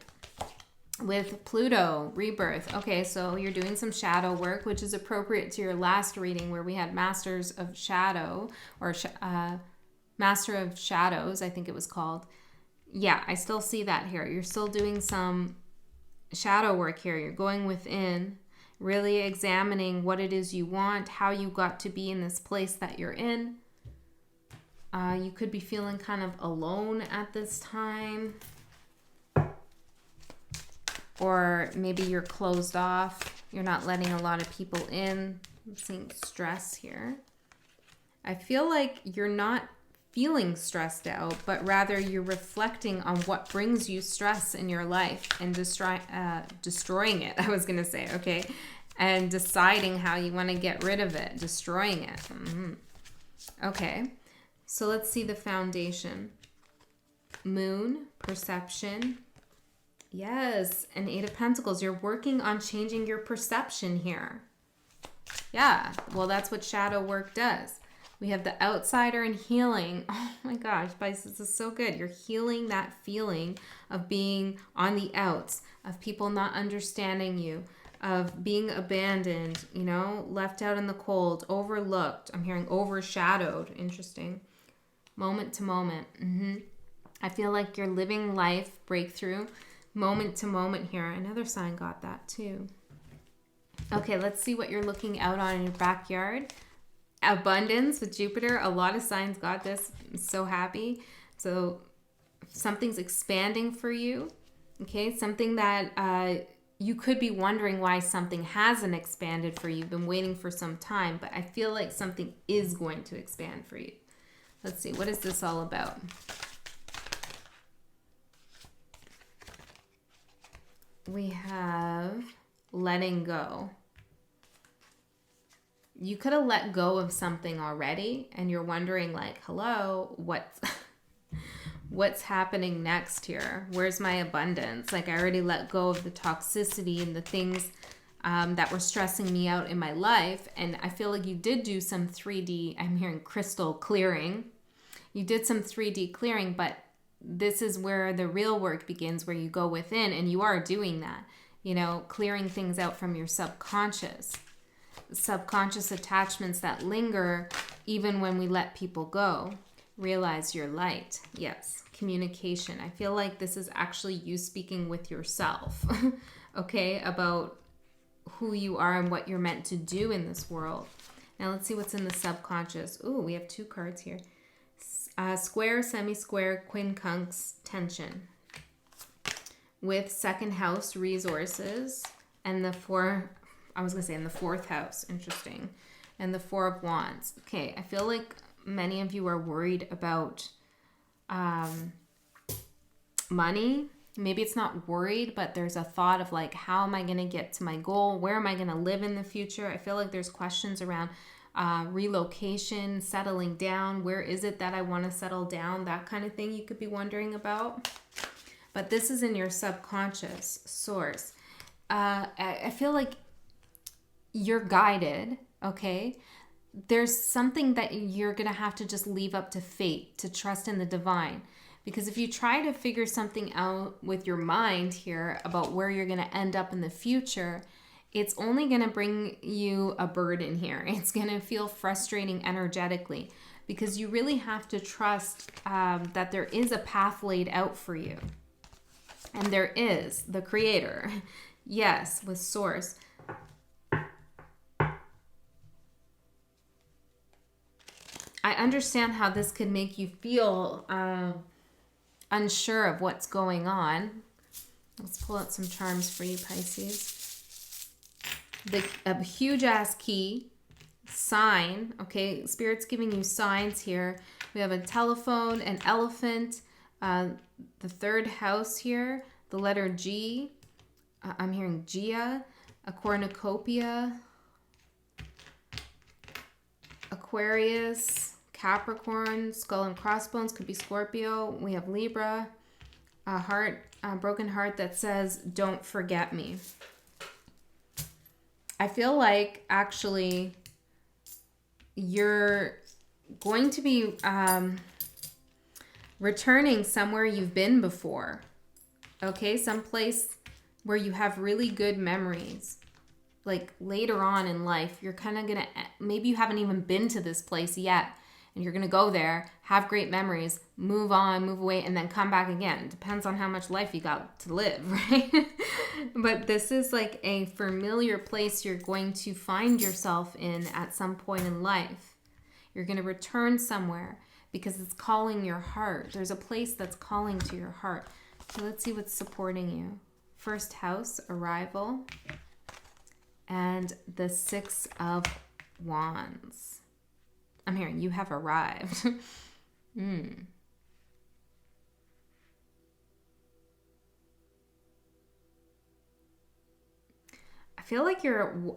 with Pluto, rebirth. Okay, so you're doing some shadow work, which is appropriate to your last reading where we had Masters of Shadow, or Master of Shadows, I think it was called. Yeah, I still see that here. You're still doing some shadow work here. You're going within, really examining what it is you want, how you got to be in this place that you're in. You could be feeling kind of alone at this time. Or maybe you're closed off. You're not letting a lot of people in. I'm seeing stress here. I feel like you're not feeling stressed out, but rather you're reflecting on what brings you stress in your life and destroying it, I was going to say, okay? And deciding how you want to get rid of it, destroying it. Okay, so let's see the foundation. Moon, perception. Yes, an 8 of Pentacles. You're working on changing your perception here. Yeah, well, that's what shadow work does. We have the outsider and healing. Oh my gosh, Pisces, this is so good. You're healing that feeling of being on the outs, of people not understanding you, of being abandoned, you know, left out in the cold, overlooked. I'm hearing overshadowed. Interesting. Moment to moment. I feel like you're living life breakthrough. Moment to moment here. Another sign got that too. Okay, let's see what you're looking out on in your backyard. Abundance with Jupiter. A lot of signs got this. I'm so happy. So something's expanding for you. Okay, something that you could be wondering why something hasn't expanded for you. You've been waiting for some time, but I feel like something is going to expand for you. Let's see, what is this all about? We have letting go. You could have let go of something already and you're wondering like, hello, what's happening next here? Where's my abundance? Like I already let go of the toxicity and the things that were stressing me out in my life. And I feel like you did do some 3D, I'm hearing crystal clearing. You did some 3D clearing, but this is where the real work begins, where you go within, and you are doing that, you know, clearing things out from your subconscious attachments that linger even when we let people go. Realize your light. Yes, communication. I feel like this is actually you speaking with yourself, okay, about who you are and what you're meant to do in this world. Now let's see what's in the subconscious. Ooh, we have 2 cards here. Square, semi-square, quincunx, tension. With second house, resources, and the 4th house. Interesting. And the 4 of Wands. Okay, I feel like many of you are worried about money. Maybe it's not worried, but there's a thought of like, how am I going to get to my goal? Where am I going to live in the future? I feel like there's questions around relocation, settling down. Where is it that I want to settle down? That kind of thing you could be wondering about. But this is in your subconscious source. I feel like you're guided, okay? There's something that you're going to have to just leave up to fate, to trust in the divine. Because if you try to figure something out with your mind here about where you're going to end up in the future, it's only going to bring you a burden here. It's going to feel frustrating energetically because you really have to trust that there is a path laid out for you. And there is, the creator. Yes, with source. I understand how this could make you feel unsure of what's going on. Let's pull out some charms for you, Pisces. A huge ass key, sign, okay? Spirit's giving you signs here. We have a telephone, an elephant, the 3rd house here, the letter G. I'm hearing Gia, a cornucopia, Aquarius, Capricorn, skull and crossbones, could be Scorpio. We have Libra, a heart, a broken heart that says, don't forget me. I feel like actually you're going to be returning somewhere you've been before. Okay, someplace where you have really good memories. Like later on in life, you're kind of gonna, maybe you haven't even been to this place yet, and you're gonna go there, have great memories, move on, move away, and then come back again. Depends on how much life you got to live, right? But this is like a familiar place you're going to find yourself in at some point in life. You're gonna return somewhere because it's calling your heart. There's a place that's calling to your heart. So let's see what's supporting you. First house, arrival. And the 6 of Wands. I'm hearing you have arrived. I feel like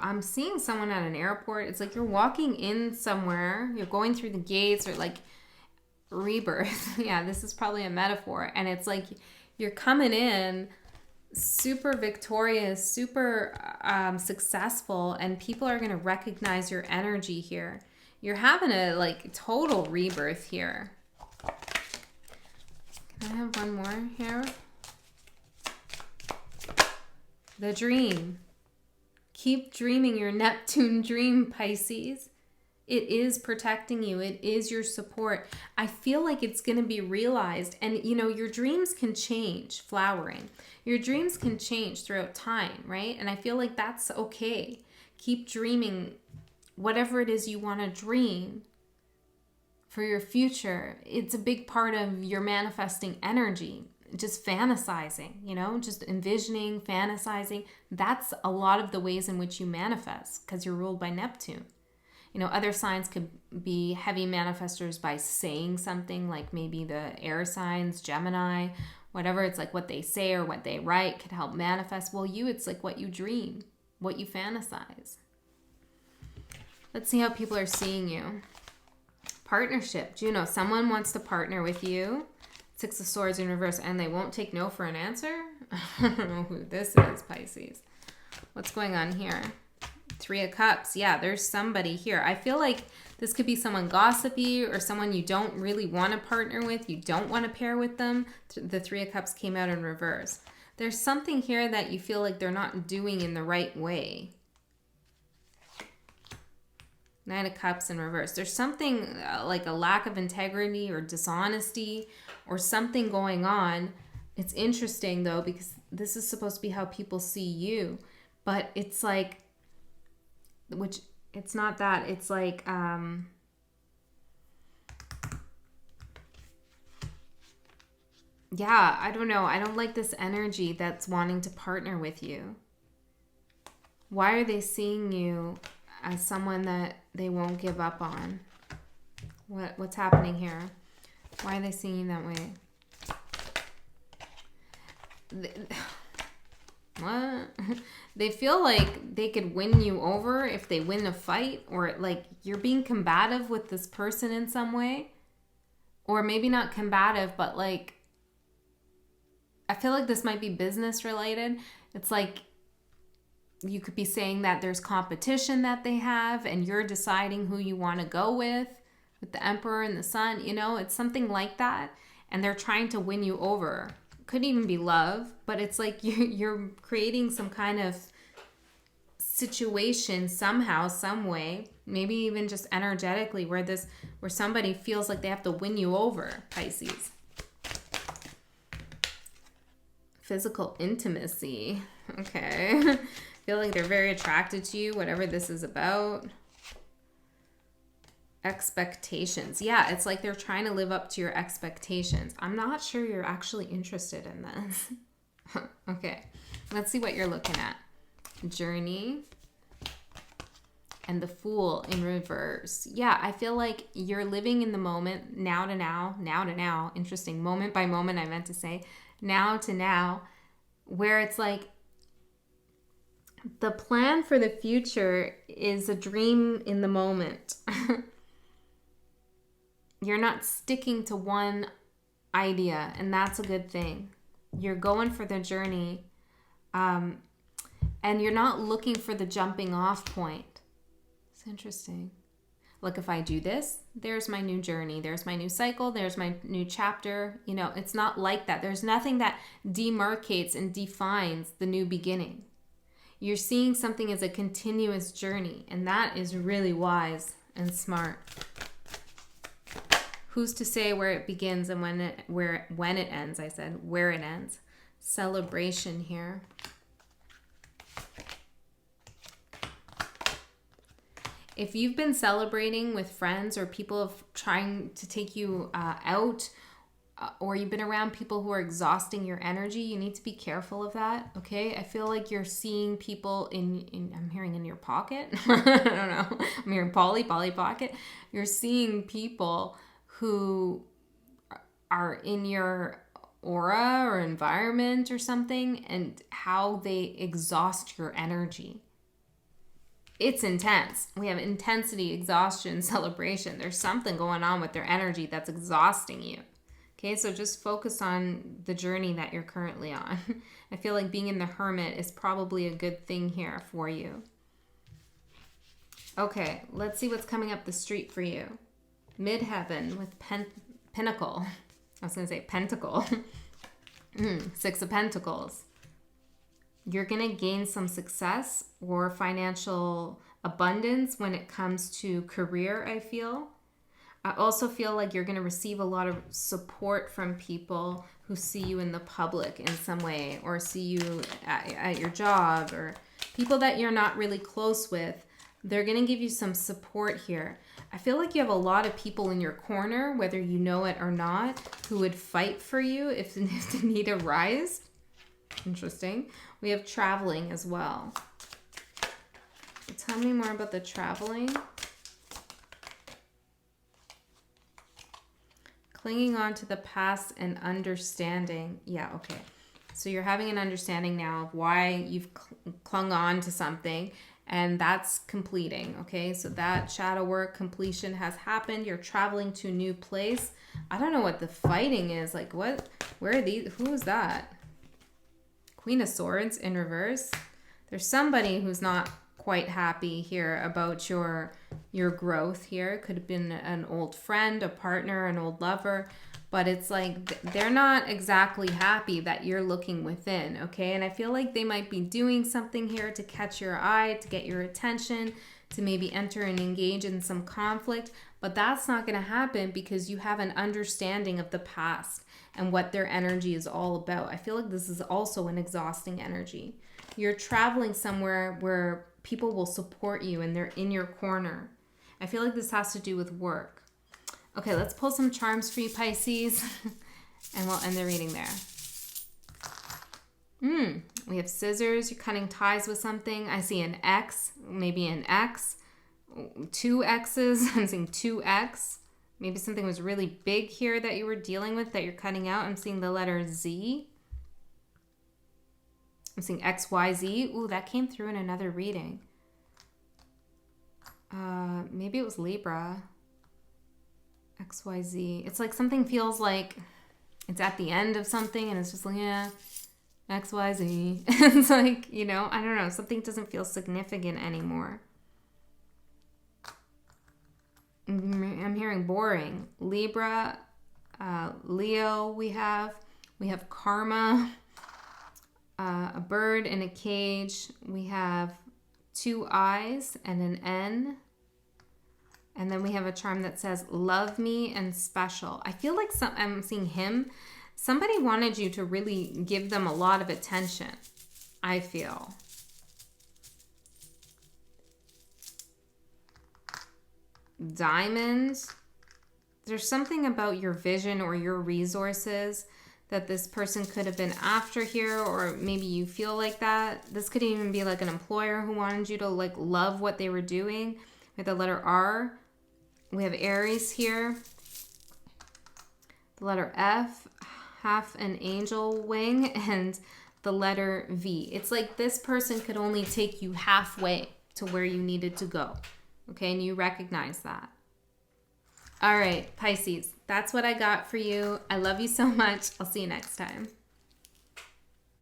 I'm seeing someone at an airport. It's like you're walking in somewhere. You're going through the gates or like rebirth. Yeah, this is probably a metaphor. And it's like you're coming in super victorious, super successful, and people are going to recognize your energy here. You're having a like total rebirth here. Can I have one more here? The dream. Keep dreaming your Neptune dream, Pisces. It is protecting you. It is your support. I feel like it's going to be realized. And, you know, your dreams can change, flowering. Your dreams can change throughout time, right? And I feel like that's okay. Keep dreaming whatever it is you want to dream for your future. It's a big part of your manifesting energy. Just fantasizing, you know, just envisioning, fantasizing. That's a lot of the ways in which you manifest because you're ruled by Neptune. You know, other signs could be heavy manifestors by saying something, like maybe the air signs, Gemini, whatever. It's like what they say or what they write could help manifest. Well, it's like what you dream, what you fantasize. Let's see how people are seeing you. Partnership. Juno, someone wants to partner with you. 6 of Swords in reverse, and they won't take no for an answer? I don't know who this is, Pisces. What's going on here? 3 of Cups. Yeah, there's somebody here. I feel like this could be someone gossipy or someone you don't really want to partner with. You don't want to pair with them. The 3 of Cups came out in reverse. There's something here that you feel like they're not doing in the right way. 9 of Cups in reverse. There's something like a lack of integrity or dishonesty or something going on. It's interesting though, because this is supposed to be how people see you, but it's like, which it's not that. It's like, yeah, I don't know. I don't like this energy that's wanting to partner with you. Why are they seeing you as someone that they won't give up on? What's happening here? Why are they seeing you that way? What? They feel like they could win you over if they win a fight, or like you're being combative with this person in some way. Or maybe not combative, but like, I feel like this might be business related. It's like you could be saying that there's competition that they have and you're deciding who you want to go with the Emperor and the Sun, you know, it's something like that. And they're trying to win you over. Could even be love, but it's like you're creating some kind of situation somehow, some way, maybe even just energetically, where somebody feels like they have to win you over, Pisces. Physical intimacy. Okay. Feel like they're very attracted to you, whatever this is about. Expectations. Yeah, it's like they're trying to live up to your expectations. I'm not sure you're actually interested in this. Okay, let's see what you're looking at. Journey and the Fool in reverse. Yeah, I feel like you're living in the moment, now to now. Interesting. Moment by moment, I meant to say. Now to now, where it's like the plan for the future is a dream in the moment. You're not sticking to one idea, and that's a good thing. You're going for the journey, and you're not looking for the jumping off point. It's interesting. Like if I do this, there's my new journey, there's my new cycle, there's my new chapter. You know, it's not like that. There's nothing that demarcates and defines the new beginning. You're seeing something as a continuous journey, and that is really wise and smart. Who's to say where it begins and when it ends? I said where it ends. Celebration here. If you've been celebrating with friends or people trying to take you out, or you've been around people who are exhausting your energy, you need to be careful of that, okay? I feel like you're seeing people I'm hearing in your pocket. I don't know. I'm hearing Polly pocket. You're seeing people who are in your aura or environment or something, and how they exhaust your energy. It's intense. We have intensity, exhaustion, celebration. There's something going on with their energy that's exhausting you. Okay, so just focus on the journey that you're currently on. I feel like being in the Hermit is probably a good thing here for you. Okay, let's see what's coming up the street for you. Midheaven with Pinnacle. I was going to say Pentacle. 6 of Pentacles. You're going to gain some success or financial abundance when it comes to career, I feel. I also feel like you're going to receive a lot of support from people who see you in the public in some way, or see you at your job, or people that you're not really close with. They're going to give you some support here. I feel like you have a lot of people in your corner, whether you know it or not, who would fight for you if the need arises. Interesting. We have traveling as well. Tell me more about the traveling. Clinging on to the past and understanding. Yeah, okay. So you're having an understanding now of why you've clung on to something, and that's completing, okay? So that shadow work completion has happened. You're traveling to a new place. I don't know what the fighting is. Like, what? Where are these? Who is that? Queen of Swords in reverse. There's somebody who's not quite happy here about your growth here. Could have been an old friend, a partner, an old lover, but it's like they're not exactly happy that you're looking within, okay? And I feel like they might be doing something here to catch your eye, to get your attention, to maybe enter and engage in some conflict, but that's not going to happen because you have an understanding of the past and what their energy is all about. I feel like this is also an exhausting energy. You're traveling somewhere where people will support you and they're in your corner. I feel like this has to do with work. Okay, let's pull some charms for you, Pisces, and we'll end the reading there. We have scissors. You're cutting ties with something. I see an X, maybe an X, 2 X's. I'm seeing 2X. Maybe something was really big here that you were dealing with that you're cutting out. I'm seeing the letter Z. I'm seeing XYZ. Ooh, that came through in another reading. Maybe it was Libra. XYZ. It's like something feels like it's at the end of something and it's just like, yeah, XYZ. It's like, you know, I don't know. Something doesn't feel significant anymore. I'm hearing boring. Libra, Leo we have karma, a bird in a cage. We have 2 eyes and an N. And then we have a charm that says, love me and special. I feel like I'm seeing him. Somebody wanted you to really give them a lot of attention, I feel. Diamonds. There's something about your vision or your resources that this person could have been after here, or maybe you feel like that. This could even be like an employer who wanted you to like love what they were doing. With the letter R. We have Aries here. The letter F, half an angel wing, and the letter V. It's like this person could only take you halfway to where you needed to go. Okay, and you recognize that. All right, Pisces, that's what I got for you. I love you so much. I'll see you next time.